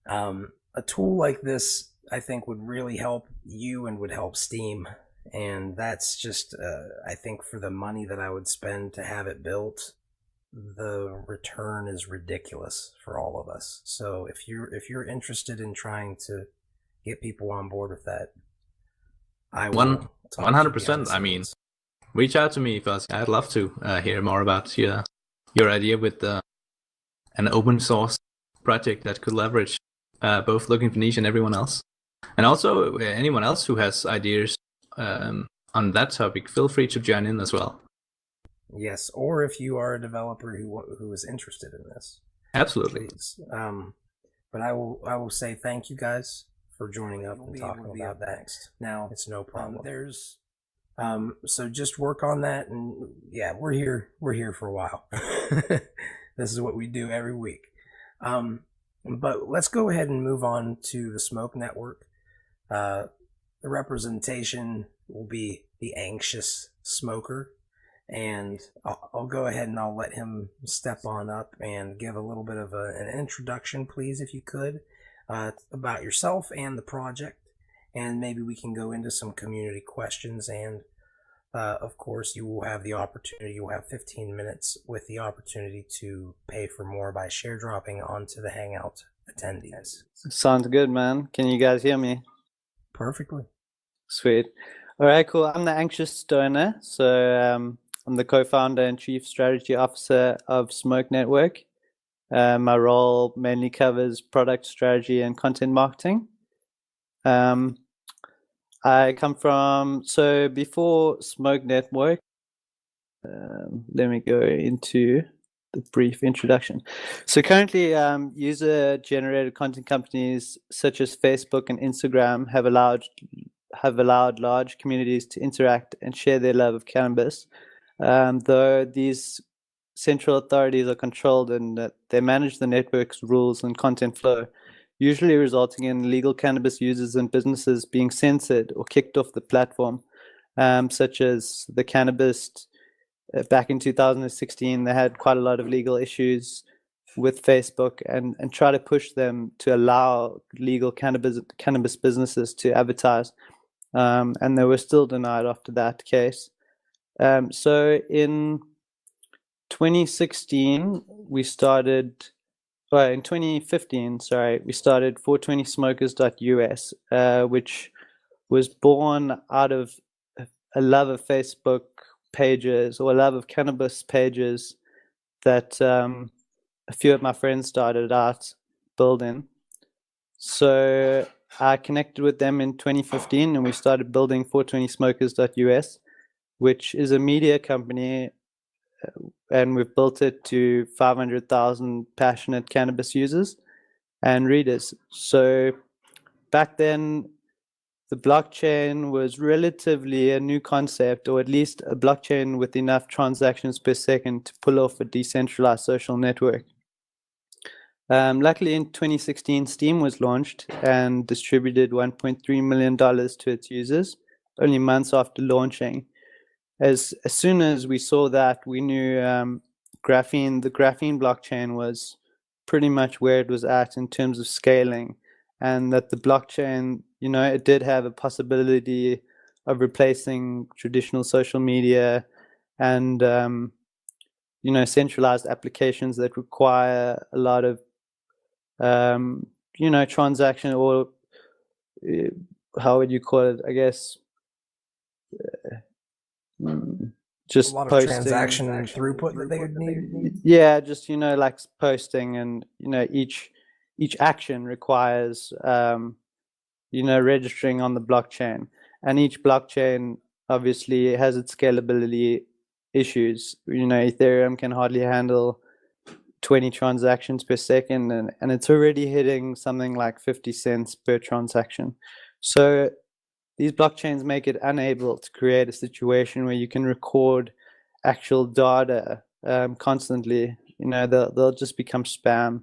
a tool like this. I think would really help you and would help Steam. And that's just, I think for the money that I would spend to have it built, the return is ridiculous for all of us. So if you're interested in trying to get people on board with that, I will. 100%. I mean, reach out to me, Fuzzy. I'd love to hear more about your idea with an open source project that could leverage both Looking for Niche and everyone else. And also anyone else who has ideas on that topic, feel free to join in as well. Yes, or if you are a developer who is interested in this. Absolutely. Please. But I will say thank you guys for joining up and talking about that. Next. Now, it's no problem. So just work on that, and yeah, we're here for a while. This is what we do every week. But let's go ahead and move on to the Smoke Network. The representation will be the anxious smoker, and I'll go ahead and I'll let him step on up and give a little bit of an introduction, please, if you could, about yourself and the project, and maybe we can go into some community questions, and of course you will have 15 minutes with the opportunity to pay for more by share dropping onto the Hangout attendees. Sounds good, man. Can you guys hear me? Perfectly. Sweet. All right, cool. I'm the Anxious Stoner. So I'm the co-founder and chief strategy officer of Smoke Network. My role mainly covers product strategy and content marketing. I come from, so before Smoke Network, let me go into the brief introduction. So currently, user-generated content companies such as Facebook and Instagram have allowed large communities to interact and share their love of cannabis. Though these central authorities are controlled and they manage the network's rules and content flow, usually resulting in legal cannabis users and businesses being censored or kicked off the platform, such as the Cannabist. Back in 2016, they had quite a lot of legal issues with Facebook and try to push them to allow legal cannabis businesses to advertise, and they were still denied after that case. So in 2015, we started 420smokers.us, which was born out of a love of Facebook pages or a love of cannabis pages that a few of my friends started out building. So I connected with them in 2015 and we started building 420smokers.us, which is a media company, and we've built it to 500,000 passionate cannabis users and readers. So back then, the blockchain was relatively a new concept, or at least a blockchain with enough transactions per second to pull off a decentralized social network. Luckily, in 2016, Steam was launched and distributed $1.3 million to its users, only months after launching. As soon as we saw that, we knew the graphene blockchain was pretty much where it was at in terms of scaling, and that the blockchain, it did have a possibility of replacing traditional social media and, centralized applications that require a lot of, transaction, or how would you call it? I guess just a lot posting. Of transaction throughput that they would need. Yeah, just like posting, and each action requires registering on the blockchain, and each blockchain obviously has its scalability issues. Ethereum can hardly handle 20 transactions per second, and it's already hitting something like 50 cents per transaction. So these blockchains make it unable to create a situation where you can record actual data constantly. They'll just become spam.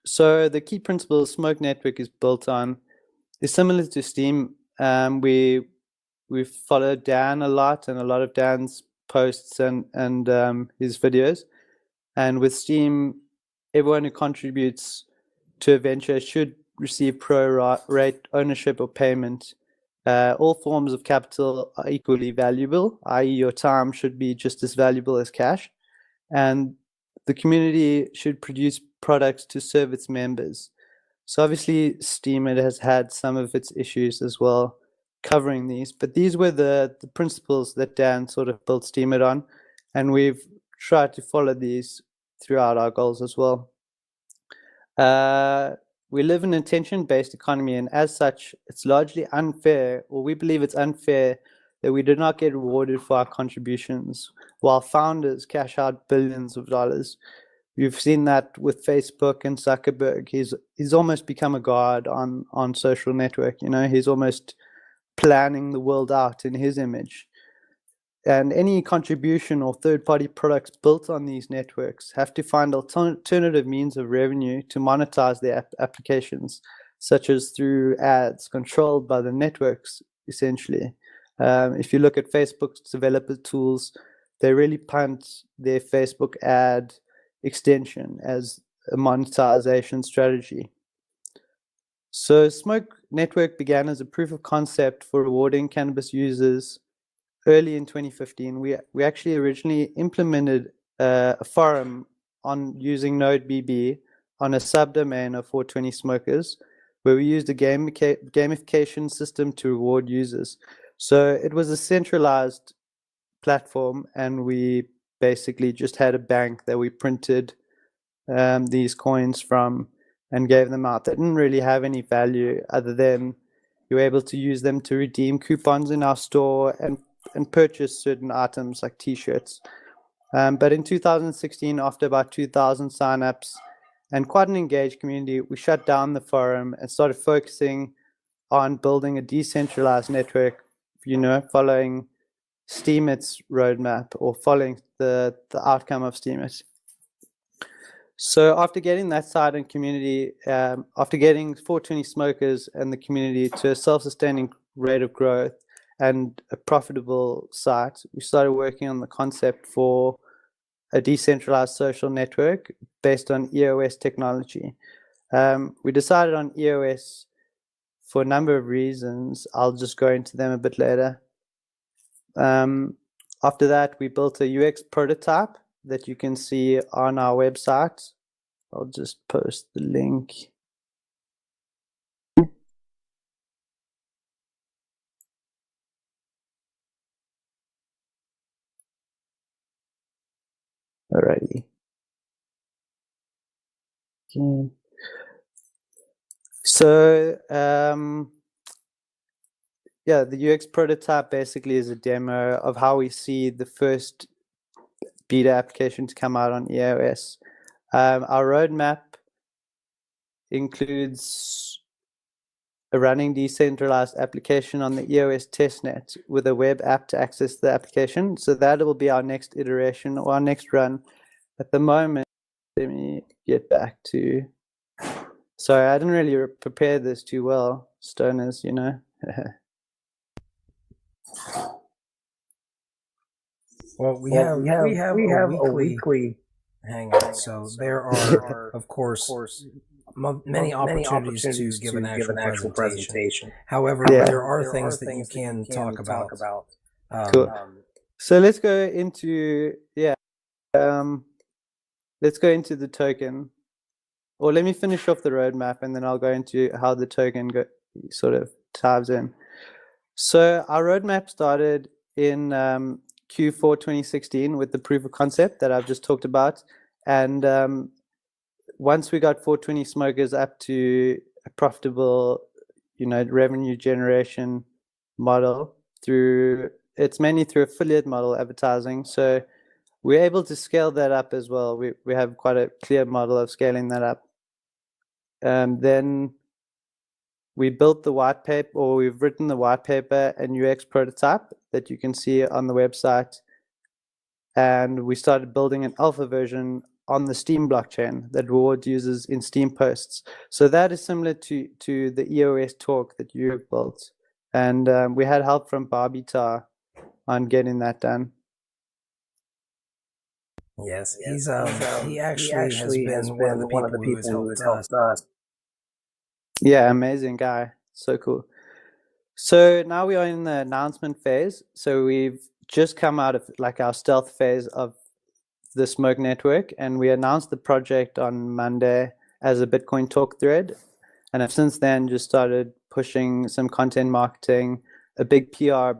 So the key principle Smoke Network is built on is similar to Steam. We we've followed Dan a lot and a lot of Dan's posts and his videos. And with Steam, everyone who contributes to a venture should receive pro-rate ownership or payment. All forms of capital are equally valuable, i.e. your time should be just as valuable as cash. And the community should produce products to serve its members. So obviously Steam has had some of its issues as well covering these, but these were the principles that Dan sort of built Steam on, and we've tried to follow these throughout our goals as well. We live in an attention-based economy, and as such, it's largely unfair, or we believe it's unfair, that we do not get rewarded for our contributions, while founders cash out billions of dollars. You've seen that with Facebook and Zuckerberg. He's almost become a god on social network. You know, he's almost planning the world out in his image. And any contribution or third-party products built on these networks have to find alternative means of revenue to monetize their applications, such as through ads controlled by the networks, essentially. If you look at Facebook's developer tools, they really punt their Facebook ad extension as a monetization strategy. So Smoke Network began as a proof of concept for rewarding cannabis users early in 2015. We actually originally implemented a forum on using NodeBB on a subdomain of 420 Smokers, where we used a gamification system to reward users. So it was a centralized platform, and we basically just had a bank that we printed these coins from and gave them out. They didn't really have any value other than you were able to use them to redeem coupons in our store and purchase certain items like t-shirts. But in 2016, after about 2,000 signups and quite an engaged community, we shut down the forum and started focusing on building a decentralized network, you know, following Steemit's roadmap or following the outcome of Steemit. So after getting that side and community, after getting 420 Smokers and the community to a self-sustaining rate of growth and a profitable site, we started working on the concept for a decentralized social network based on EOS technology. We decided on EOS for a number of reasons. I'll just go into them a bit later. After that, we built a UX prototype that you can see on our website. I'll just post the link. Alrighty. Okay. So, yeah, the UX prototype basically is a demo of how we see the first beta application to come out on EOS. Our roadmap includes a running decentralized application on the EOS testnet with a web app to access the application. So that will be our next iteration or our next run. At the moment, let me get back to... Sorry, I didn't really prepare this too well, stoners, you know. Well, we have a weekly hangout, so there are, of course, many opportunities to give an actual presentation. However, there are things that you can talk about. Cool. So let's go into let's go into the token. Or let me finish off the roadmap, and then I'll go into how the token sort of ties in. So our roadmap started in Q4 2016 with the proof of concept that I've just talked about. And once we got 420 Smokers up to a profitable, you know, revenue generation model it's mainly through affiliate model advertising. So we're able to scale that up as well. We have quite a clear model of scaling that up. Then we built the white paper, or we've written the white paper and UX prototype that you can see on the website. And we started building an alpha version on the Steam blockchain that rewards users in Steam posts. So that is similar to the EOS talk that you have built. and we had help from Barbitar on getting that done. Yes, he actually has been one of the people who has helped us. Yeah, amazing guy. So cool. So now we are in the announcement phase. So we've just come out of like our stealth phase of the Smoke Network, and we announced the project on Monday as a Bitcoin talk thread. And I've since then just started pushing some content marketing. A big PR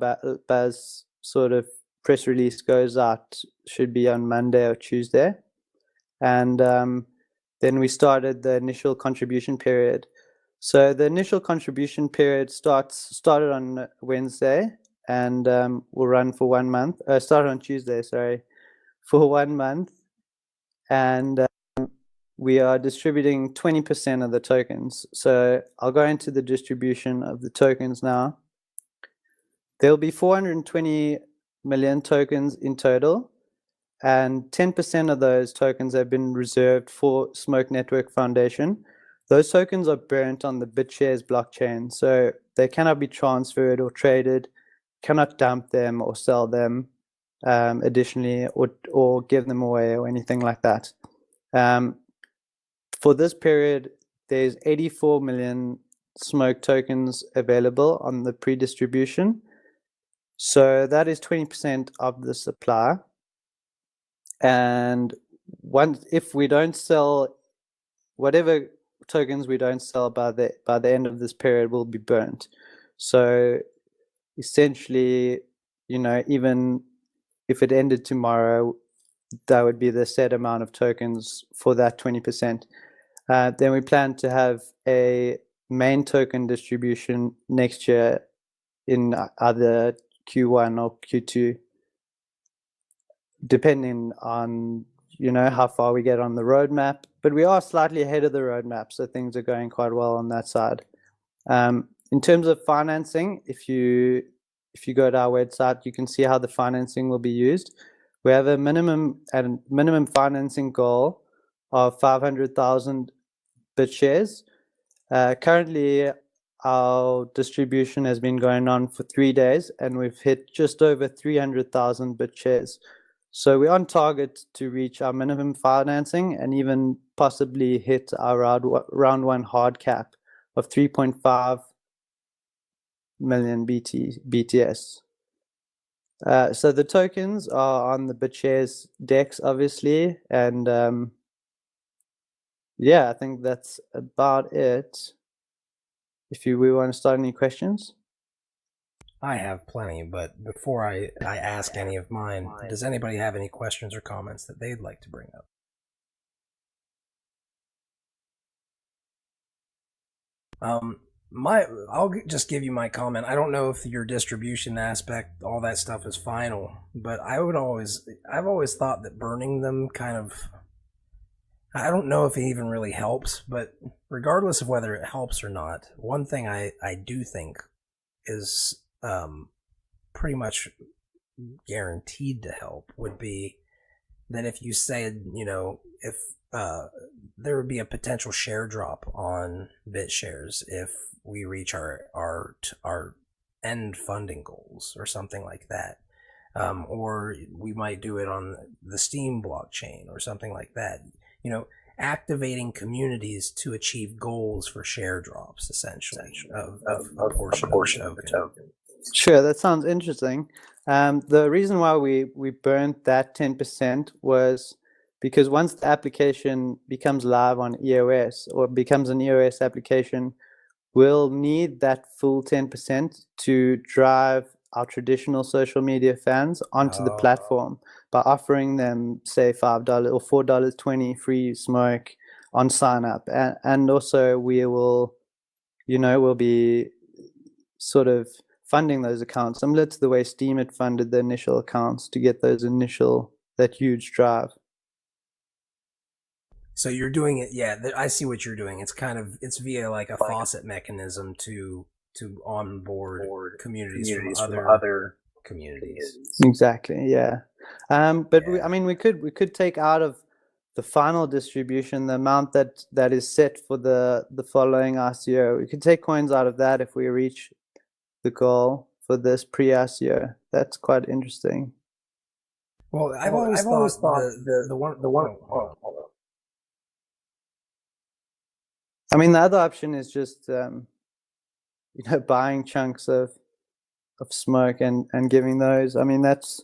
buzz sort of press release goes out, should be on Monday or Tuesday. And then we started the initial contribution period. So the initial contribution period started on Wednesday and will run for 1 month. Started on Tuesday, sorry, for 1 month. And we are distributing 20% of the tokens. So I'll go into the distribution of the tokens now. There'll be 420 million tokens in total, and 10% of those tokens have been reserved for Smoke Network Foundation. Those tokens are burnt on the BitShares blockchain, so they cannot be transferred or traded, cannot dump them or sell them additionally, or give them away or anything like that. For this period, there's 84 million Smoke tokens available on the pre-distribution. So that is 20% of the supply. And if we don't sell, whatever tokens we don't sell by the end of this period will be burnt. So essentially, even if it ended tomorrow, that would be the set amount of tokens for that 20%. Then we plan to have a main token distribution next year in either Q1 or Q2, depending on how far we get on the roadmap. But we are slightly ahead of the roadmap, so things are going quite well on that side. In terms of financing, if you go to our website, you can see how the financing will be used. We have a minimum financing goal of 500,000 BitShares. Currently, our distribution has been going on for 3 days, and we've hit just over 300,000 BitShares. So we're on target to reach our minimum financing and even possibly hit our round one hard cap of 3.5 million BTS. So the tokens are on the BitShares DEX, obviously, and I think that's about it. If we want to start any questions. I have plenty, but before I ask any of mine, does anybody have any questions or comments that they'd like to bring up? I'll just give you my comment. I don't know if your distribution aspect, all that stuff is final, but I've always thought that burning them kind of, I don't know if it even really helps, but regardless of whether it helps or not, one thing I do think is pretty much guaranteed to help would be that if you said, if there would be a potential share drop on BitShares if we reach our end funding goals or something like that, or we might do it on the Steam blockchain or something like that. Activating communities to achieve goals for share drops, essentially, of a portion of the token. Sure, that sounds interesting. The reason why we burnt that 10% was because once the application becomes live on EOS or becomes an EOS application, we'll need that full 10% to drive our traditional social media fans onto the platform by offering them, say, $5 or $4.20 free Smoke on sign up, and also we will, we'll be sort of funding those accounts similar to the way Steam had funded the initial accounts to get that huge drive. So you're doing it, yeah. I see what you're doing. It's via like a faucet mechanism to onboard communities from other communities. Exactly, yeah. But yeah. We could take out of the final distribution the amount that is set for the following ICO. We could take coins out of that if we reach the goal for this pre-ICO. That's quite interesting. Well, I've always thought the one. Hold on. I mean, the other option is just buying chunks of smoke and giving those. I mean, that's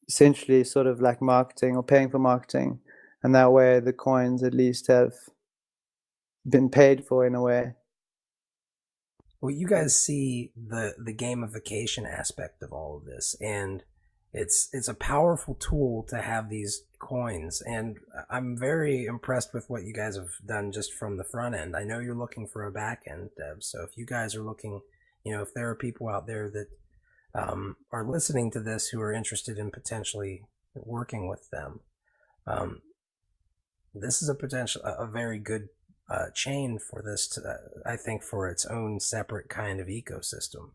essentially sort of like marketing or paying for marketing, and that way the coins at least have been paid for in a way. Well, you guys see the gamification aspect of all of this, and it's a powerful tool to have these coins, and I'm very impressed with what you guys have done just from the front end. I know you're looking for a back end dev, so if you guys are looking, if there are people out there that are listening to this who are interested in potentially working with them, this is a very good chain for this to, I think, for its own separate kind of ecosystem.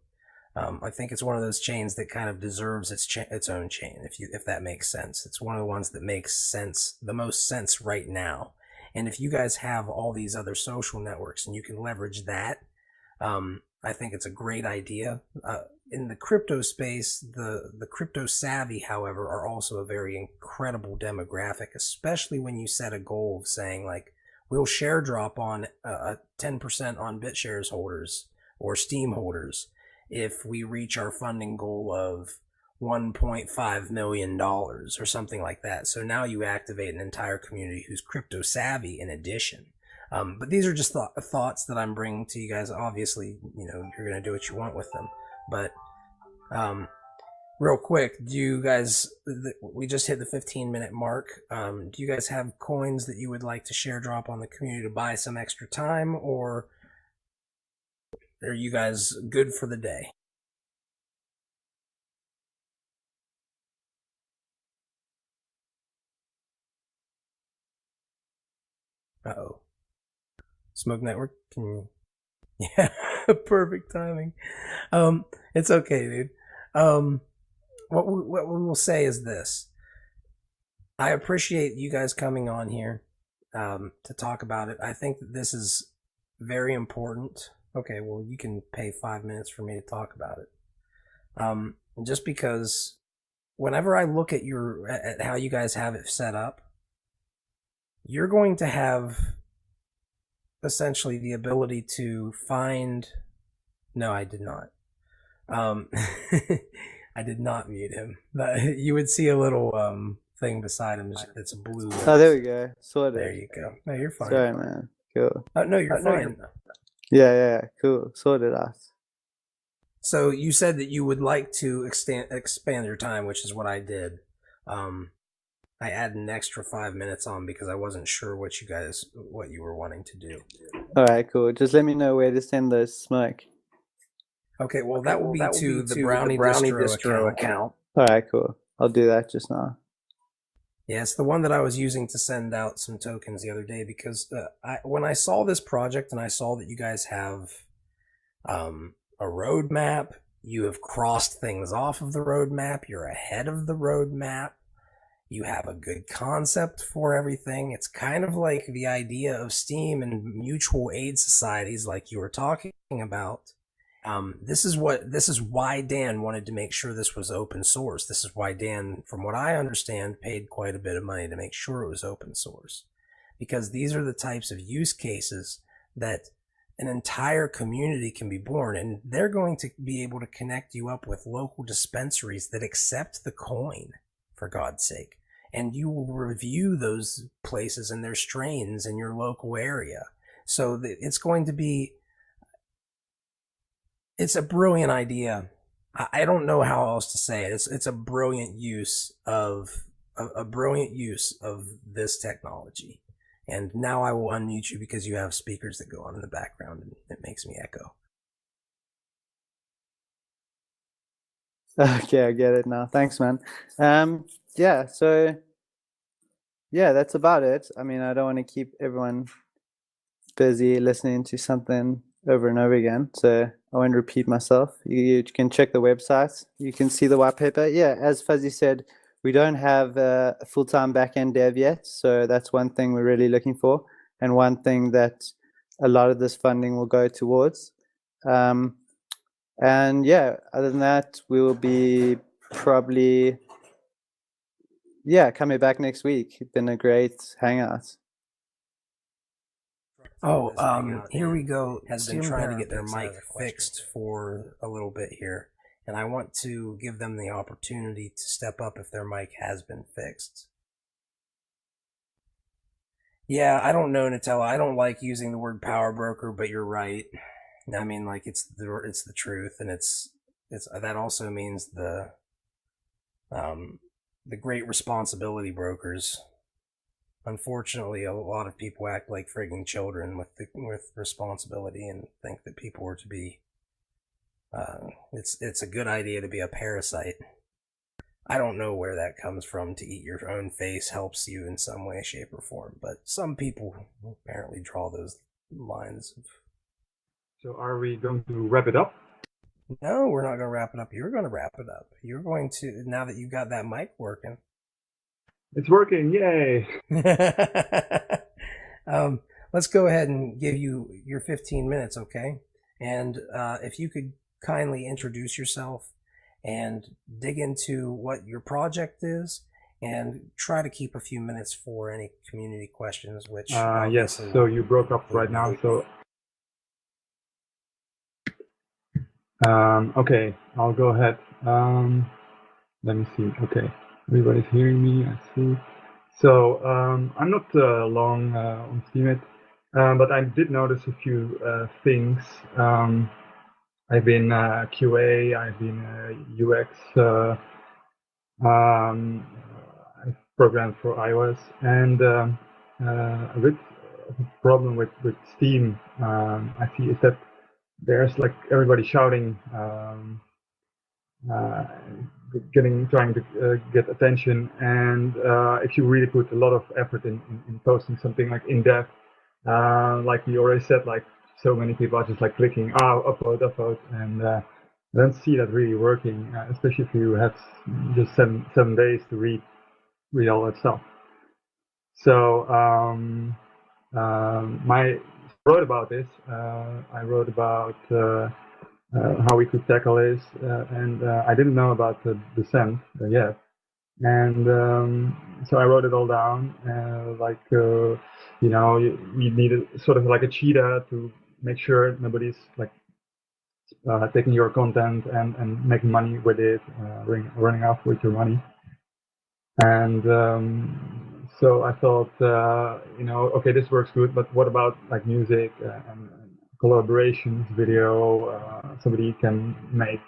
I think it's one of those chains that kind of deserves its own chain, if that makes sense. It's one of the ones that makes sense, the most sense right now. And if you guys have all these other social networks and you can leverage that, I think it's a great idea. In the crypto space, the crypto savvy, however, are also a very incredible demographic, especially when you set a goal of saying, like, we'll share drop on 10% on BitShares holders or Steam holders if we reach our funding goal of $1.5 million or something like that. So now you activate an entire community who's crypto savvy in addition. But these are just thoughts that I'm bringing to you guys. Obviously, you're going to do what you want with them. But real quick, do you guys, we just hit the 15-minute mark. Do you guys have coins that you would like to share drop on the community to buy some extra time, or are you guys good for the day? Uh-oh. Smoke Network, can you... Yeah, perfect timing. It's okay, dude. What we will say is this. I appreciate you guys coming on here to talk about it. I think that this is very important. Okay, well, you can pay 5 minutes for me to talk about it. Just because whenever I look at at how you guys have it set up, you're going to have essentially the ability to find... No, I did not. I did not mute him. You would see a little thing beside him. It's blue. Oh, there we go. Sorted. There you go. No, you're fine. Sorry, man. Cool. No, you're fine. Yeah, cool. Sorted out. So you said that you would like to expand your time, which is what I did. I added an extra 5 minutes on because I wasn't sure what you were wanting to do. All right, cool. Just let me know where to send the smoke. Okay, well, that will be to the Brownie distro account. All right, cool. I'll do that just now. Yeah, it's the one that I was using to send out some tokens the other day because when I saw this project and I saw that you guys have a roadmap, you have crossed things off of the roadmap, you're ahead of the roadmap, you have a good concept for everything. It's kind of like the idea of Steam and mutual aid societies like you were talking about. This is why Dan wanted to make sure this was open source. This is why Dan, from what I understand, paid quite a bit of money to make sure it was open source. Because these are the types of use cases that an entire community can be born, and they're going to be able to connect you up with local dispensaries that accept the coin, for God's sake. And you will review those places and their strains in your local area. So it's going to be... It's a brilliant idea. I don't know how else to say it. It's a brilliant use of this technology. And now I will unmute you because you have speakers that go on in the background and it makes me echo. Okay, I get it now. Thanks, man. So that's about it. I mean, I don't want to keep everyone busy listening to something over and over again, so I won't repeat myself. You can check the website. You can see the white paper. Yeah, as Fuzzy said, we don't have a full-time back-end dev yet, so that's one thing we're really looking for, and one thing that a lot of this funding will go towards. And yeah, other than that, we will be probably coming back next week. It's been a great hangout. Oh, here we go. Has been trying to get their mic fixed for a little bit here, and I want to give them the opportunity to step up if their mic has been fixed. Yeah, I don't know, Nutella. I don't like using the word power broker, but you're right. I mean, like it's the truth, and it's that also means the great responsibility brokers. Unfortunately, a lot of people act like frigging children with responsibility and think that people are to be. It's a good idea to be a parasite. I don't know where that comes from. To eat your own face helps you in some way, shape, or form, but some people apparently draw those lines. So are we going to wrap it up? No, we're not going to wrap it up. You're going to wrap it up. You're going to, now that you got that mic working. It's working, yay! Let's go ahead and give you your 15 minutes, okay? And if you could kindly introduce yourself and dig into what your project is, and try to keep a few minutes for any community questions, which... Yes, so you broke up right now, so... okay, I'll go ahead. Let me see, okay. Everybody's hearing me, I see. So I'm not long on Steemit, but I did notice a few things. I've been QA, I've been UX, I've programmed for iOS, and a bit of a problem with Steam I see is that there's like everybody shouting, trying to get attention, and if you really put a lot of effort in posting something like in depth, like we already said, like so many people are just like clicking upload, and I don't see that really working, especially if you have just seven days to read all that stuff. So I wrote about this. I wrote about how we could tackle this, and I didn't know about the descent yet, and so I wrote it all down. You need sort of like a cheetah to make sure nobody's like taking your content and making money with it, running off with your money. And so I thought, okay, this works good, but what about like music and collaborations, video? Somebody can make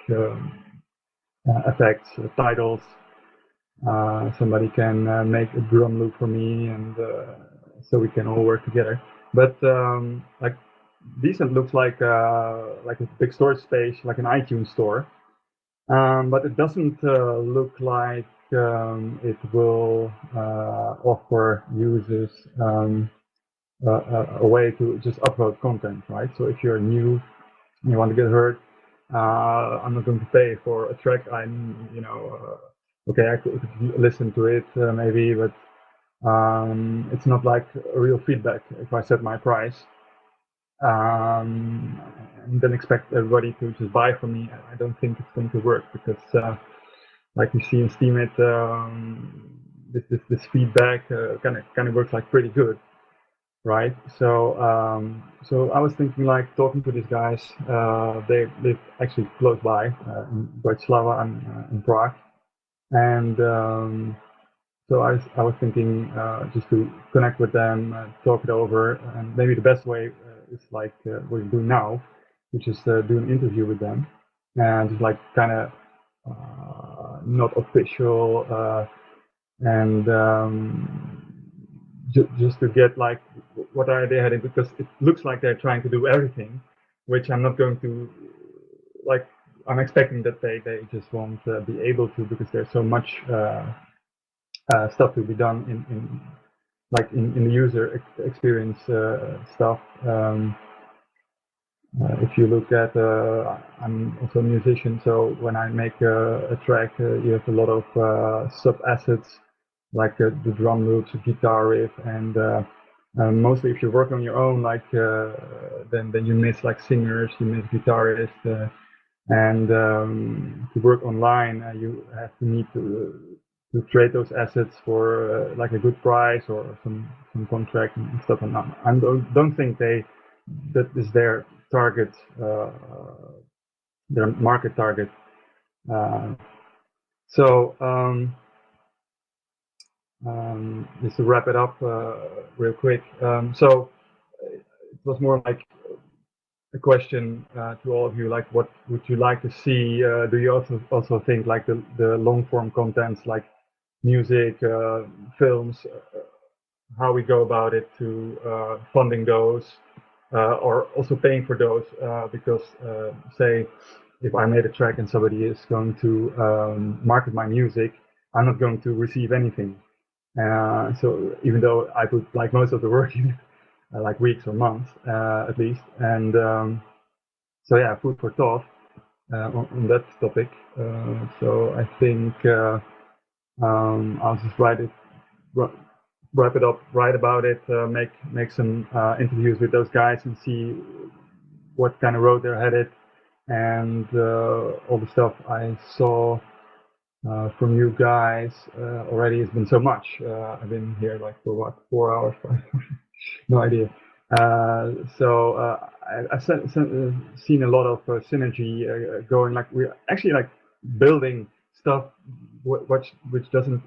effects, titles. Somebody can make a drum loop for me, and so we can all work together. But like Decent looks like a big storage space, like an iTunes store, but it doesn't look like it will offer users a way to just upload content, right? So if you're new and you want to get heard, I'm not going to pay for a track. Okay, I could listen to it maybe, but it's not like real feedback. If I set my price and then expect everybody to just buy from me, I don't think it's going to work, because like you see in Steemit, this feedback kind of works like pretty good, right? So I was thinking like talking to these guys. They live actually close by in Bratislava and in Prague, and so I was thinking just to connect with them, talk it over, and maybe the best way is like what we're doing now, which is do an interview with them, and just like kind of not official, and just to get like what are they heading, because it looks like they're trying to do everything, which I'm not going to like. I'm expecting that they just won't be able to, because there's so much stuff to be done in the user experience stuff. If you look at, I'm also a musician, so when I make a track, you have a lot of sub-assets, like the drum loops, the guitar riff, and mostly if you work on your own, like then you miss like singers, you miss guitarists, And to work online, you have to need to trade those assets for like a good price or some contract and stuff. And I don't think that is their target, their market target. Just to wrap it up real quick. So it was more like a question to all of you, like what would you like to see? Do you also think like the long form contents like music, films, how we go about it to funding those, or also paying for those, because say if I made a track and somebody is going to market my music, I'm not going to receive anything. So even though I put like most of the work in, like weeks or months at least, and so yeah, food for thought on that topic. So I think I'll just wrap it up, write about it, make some interviews with those guys and see what kind of road they're headed, and all the stuff I saw from you guys already has been so much. I've been here like for what, 4 hours? No idea. I've seen a lot of synergy going. Like we're actually like building stuff which doesn't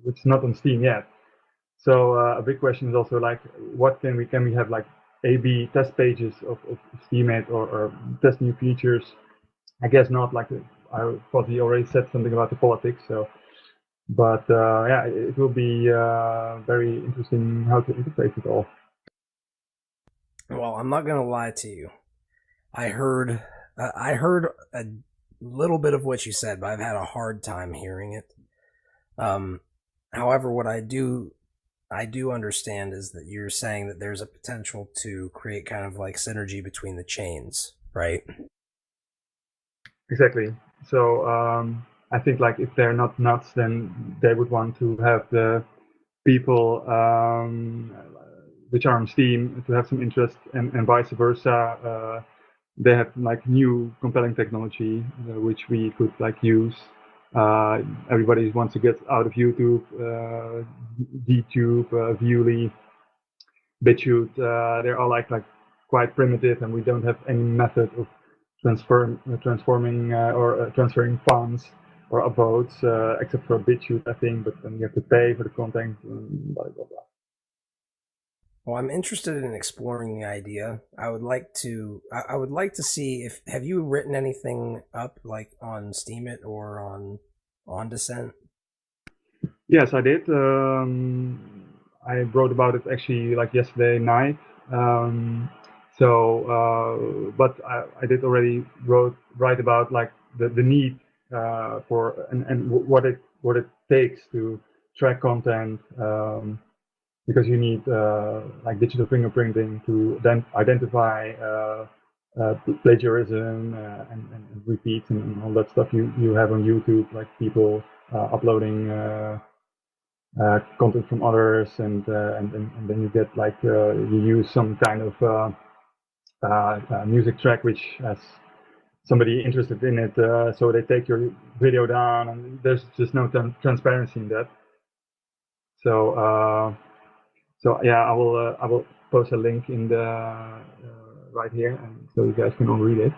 which is not on Steam yet. So a big question is also like, what can we have like A/B test pages of Steemit or test new features? I guess not. Like I thought he already said something about the politics. So, but yeah, it will be very interesting how to interface it all. Well, I'm not gonna lie to you. I heard a little bit of what you said, but I've had a hard time hearing it. However, what I do understand is that you're saying that there's a potential to create kind of like synergy between the chains, right? Exactly. So I think like if they're not nuts, then they would want to have the people which are on Steam to have some interest, and vice versa. They have like new compelling technology which we could like use. Everybody wants to get out of YouTube, DTube, Viewly, BitChute. They're all like quite primitive, and we don't have any method of transforming or transferring funds or upvotes except for BitChute, I think. But then you have to pay for the content. Blah blah blah. Well, I'm interested in exploring the idea. I would like to see if have you written anything up like on Steemit or on Descent? Yes, I did. I wrote about it actually like yesterday night. But I did already write about like the need for and what it takes to track content. Because you need like digital fingerprinting to then identify plagiarism and repeats and all that stuff you have on YouTube, like people uploading content from others, and then you get like you use some kind of music track which has somebody interested in it, so they take your video down, and there's just no transparency in that. So yeah, I will post a link in the right here, and so you guys can all read it.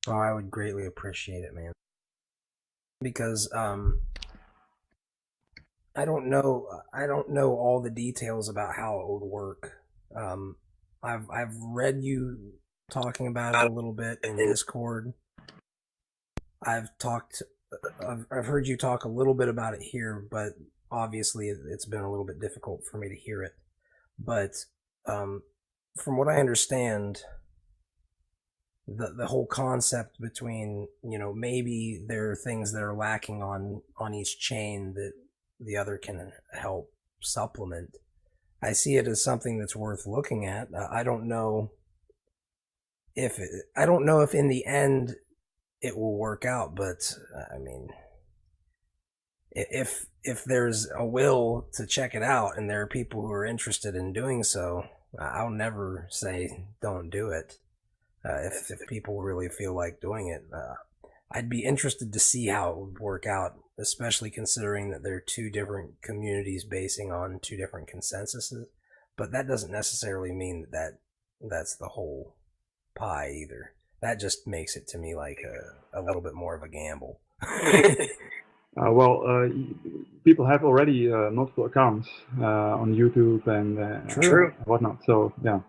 Oh, I would greatly appreciate it, man. Because I don't know all the details about how it would work. I've read you talking about it a little bit in Discord. I've heard you talk a little bit about it here, but obviously it's been a little bit difficult for me to hear it. But from what I understand, the whole concept between, maybe there are things that are lacking on each chain that the other can help supplement. I see it as something that's worth looking at. I don't know if in the end it will work out, but I mean, if there's a will to check it out and there are people who are interested in doing so, I'll never say don't do it. if people really feel like doing it. I'd be interested to see how it would work out, especially considering that there are two different communities basing on two different consensuses. But that doesn't necessarily mean that that's the whole pie either. That just makes it to me like a little bit more of a gamble. People have already multiple accounts on YouTube and whatnot. So yeah,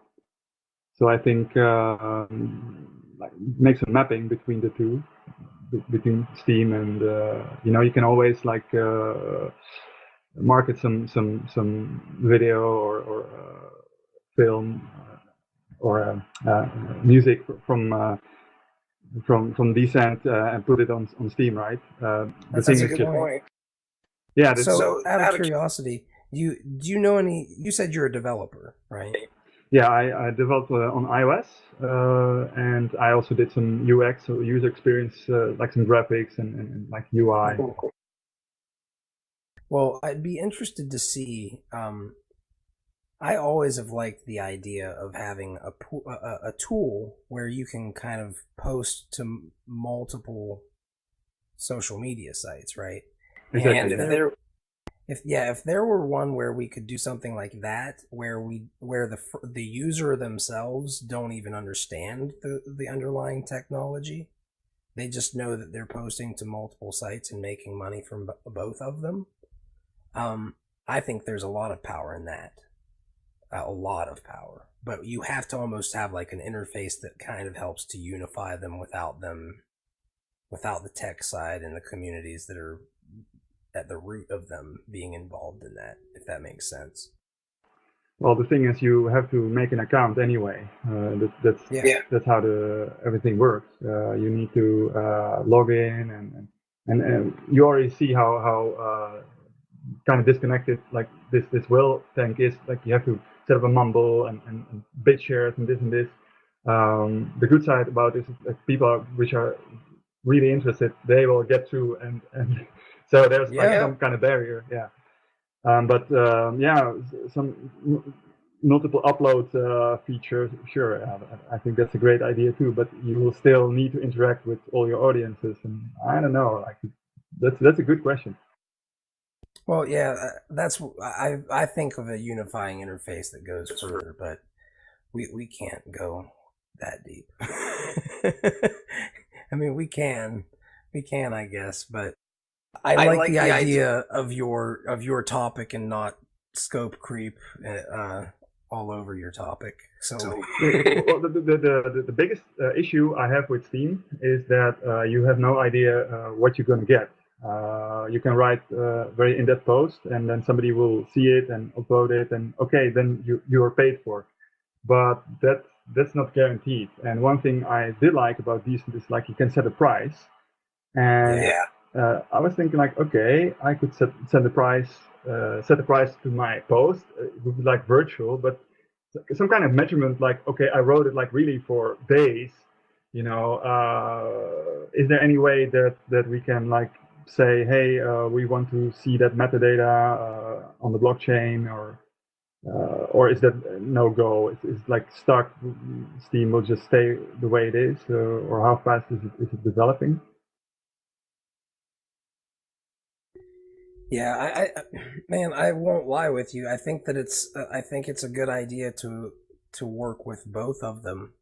so I think like makes a mapping between the two, between Steam and you can always like market some video or film or music from Descent and put it on Steam, right? That's a good point. Yeah. So out of curiosity, do you know any? You said you're a developer, right? Yeah, I developed on iOS, and I also did some UX, so user experience, like some graphics and like UI. Cool. Well, I'd be interested to see. I always have liked the idea of having a tool where you can kind of post to multiple social media sites, right? Exactly. And if there were one where we could do something like that, where the user themselves don't even understand the underlying technology, they just know that they're posting to multiple sites and making money from both of them. I think there's a lot of power in that. A lot of power, but you have to almost have like an interface that kind of helps to unify them without the tech side and the communities that are at the root of them being involved in that, if that makes sense. Well, the thing is, you have to make an account anyway. That's how everything works. You need to log in, and you already see how kind of disconnected like this Whaletank is. Like you have to set up a mumble and bit shares and this and this. The good side about this is that people which are really interested, they will get through, and so there's like some kind of barrier. Yeah. Some multiple upload features. Sure, I think that's a great idea too. But you will still need to interact with all your audiences, and I don't know. Like that's a good question. Well, yeah, that's I think of a unifying interface that goes further, but we can't go that deep. I mean, we can, I guess, but I like the idea of your topic and not scope creep all over your topic. So well, the biggest issue I have with Steam is that you have no idea what you're going to get. You can write a very in-depth post, and then somebody will see it and upload it, and okay, then you are paid for. But that's not guaranteed. And one thing I did like about Decent is like you can set a price, and I was thinking like, okay, I could set the price to my post. It would be like virtual, but some kind of measurement. Like, okay, I wrote it like really for days. Is there any way that we can like say, hey, we want to see that metadata on the blockchain, or is that no go? It's like stuck. Steam will just stay the way it is, or how fast is it developing? Yeah, I won't lie with you. I think that it's a good idea to work with both of them,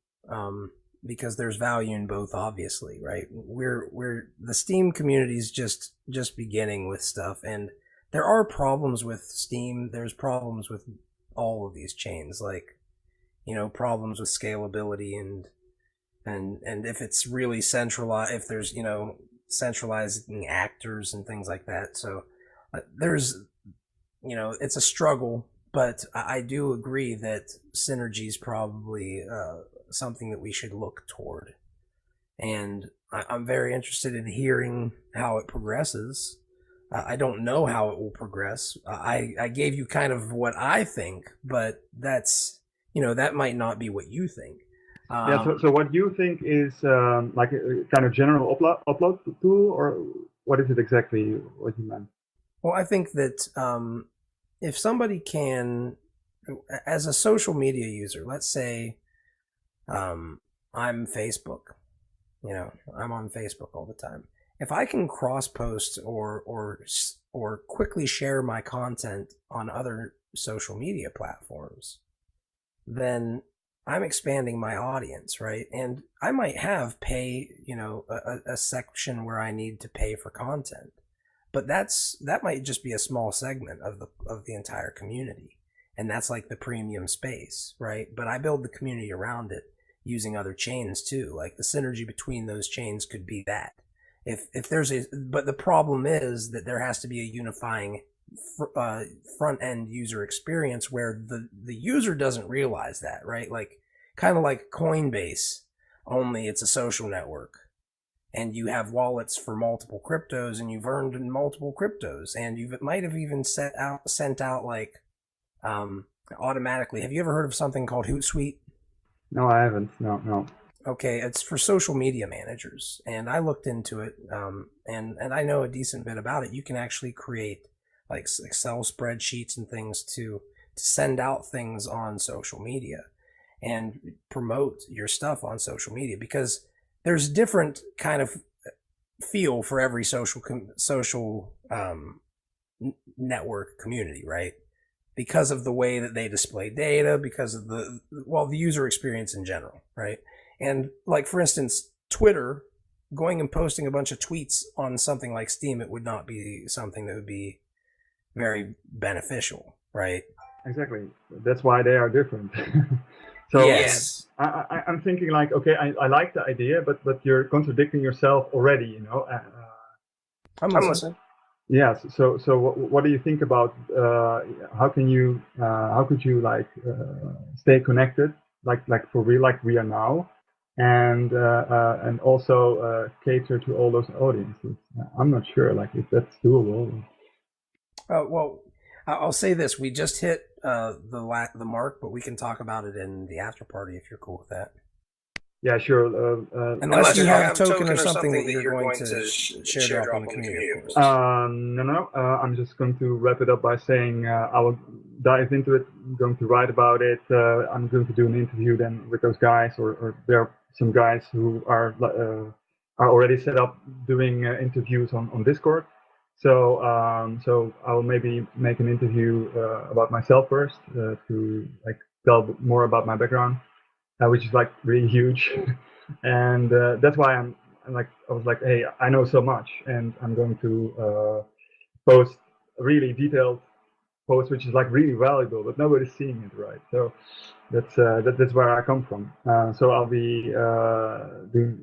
because there's value in both, obviously, right? We're the Steam community is just beginning with stuff, and there are problems with Steam. There's problems with all of these chains, like problems with scalability and if it's really centralized, if there's centralizing actors and things like that. So there's it's a struggle, but I do agree that synergy is probably something that we should look toward, and I'm very interested in hearing how it progresses. I don't know how it will progress. I gave you kind of what I think, but that's that might not be what you think. So what you think is like a kind of general upload tool, or what is it exactly what you meant? Well, I think that if somebody can, as a social media user, let's say I'm Facebook. You know, I'm on Facebook all the time. If I can cross post or quickly share my content on other social media platforms, then I'm expanding my audience, right? And I might have pay, you know, a section where I need to pay for content, but that might just be a small segment of the entire community, and that's like the premium space, right? But I build the community around it using other chains too. Like the synergy between those chains could be that. If there's but the problem is that there has to be a unifying front end user experience where the user doesn't realize that, right? Like kind of like Coinbase, only it's a social network, and you have wallets for multiple cryptos, and you've earned in multiple cryptos, and you might have even sent out like automatically. Have you ever heard of something called Hootsuite? No, I haven't. No. Okay, it's for social media managers, and I looked into it, and I know a decent bit about it. You can actually create like Excel spreadsheets and things to send out things on social media and promote your stuff on social media, because there's different kind of feel for every social network community, right? Because of the way that they display data, because of the user experience in general, right? And like, for instance, Twitter, going and posting a bunch of tweets on something like Steam, it would not be something that would be very beneficial, right? Exactly. That's why they are different. So yes. I'm thinking like, okay, I like the idea, but you're contradicting yourself already, you know? I'm listening. Yes. So what do you think about how could you like stay connected like for real, like we are now, and also cater to all those audiences? I'm not sure like if that's doable. Well, I'll say this: we just hit the mark, but we can talk about it in the after party if you're cool with that. Yeah, sure. Unless you have a token or something that you're going to share drop on the community, of course. No. I'm just going to wrap it up by saying I will dive into it. I'm going to write about it. I'm going to do an interview then with those guys, or there are some guys who are already set up doing interviews on Discord. So I will maybe make an interview about myself first to like tell more about my background. Which is like really huge, and that's why I was like, hey, I know so much, and I'm going to post a really detailed post, which is like really valuable, but nobody's seeing it, right? So that's where I come from. So I'll be doing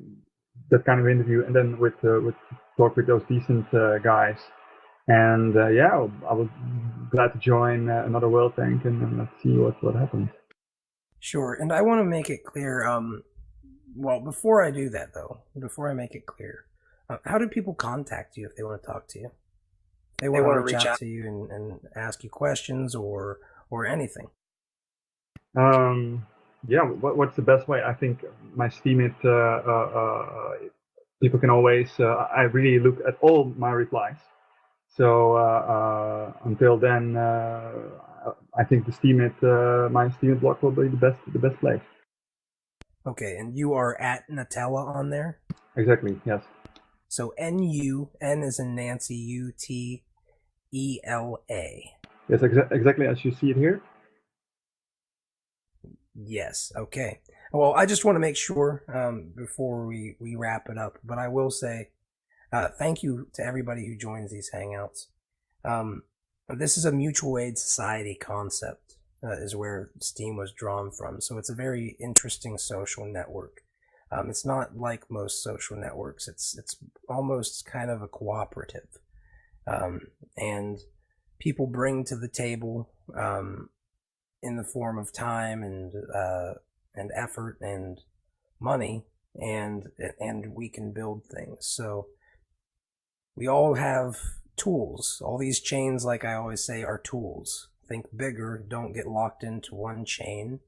that kind of interview, and then with talk with those decent guys, and yeah, I was glad to join another Whaletank, and let's see what happens. Sure, and I want to make it clear, well, before I do that, though, before I make it clear, how do people contact you if they want to talk to you? They want to reach out to you and ask you questions or anything? Yeah, what's the best way? I think my Steemit, people can always, I really look at all my replies. So until then, I think the Steemit, my Steemit blog will be the best place. Okay, and you are at Nutella on there? Exactly, yes. So N is in Nancy, U-T-E-L-A. Yes, exactly as you see it here. Yes, okay. Well, I just want to make sure before we wrap it up, but I will say thank you to everybody who joins these Hangouts. This is a mutual aid society concept, is where Steam was drawn from. So it's a very interesting social network. It's not like most social networks. It's almost kind of a cooperative. And people bring to the table in the form of time and effort and money, and we can build things. So we all have tools. All these chains, like I always say, are tools. Think bigger, don't get locked into one chain,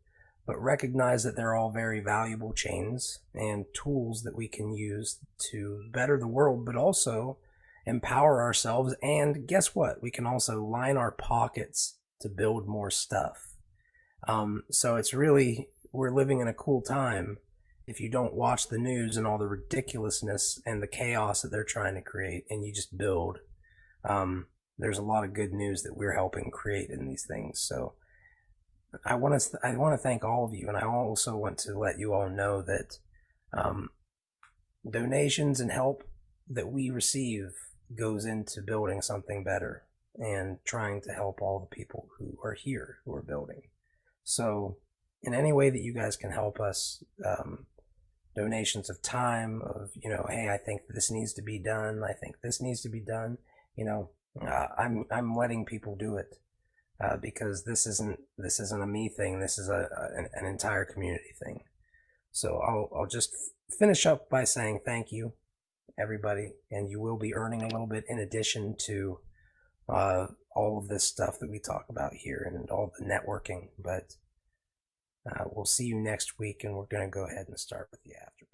but recognize that they're all very valuable chains and tools that we can use to better the world, but also empower ourselves. And guess what? We can also line our pockets to build more stuff. So it's really, we're living in a cool time, if you don't watch the news and all the ridiculousness and the chaos that they're trying to create, and you just build, there's a lot of good news that we're helping create in these things. So I want to thank all of you, and I also want to let you all know that donations and help that we receive goes into building something better and trying to help all the people who are here, who are building. So in any way that you guys can help us, donations of time, of, hey, I think this needs to be done, I think this needs to be done, I'm letting people do it, because this isn't a me thing, this is an entire community thing. So I'll just finish up by saying thank you, everybody, and you will be earning a little bit in addition to all of this stuff that we talk about here and all the networking. But we'll see you next week, and we're going to go ahead and start with the after.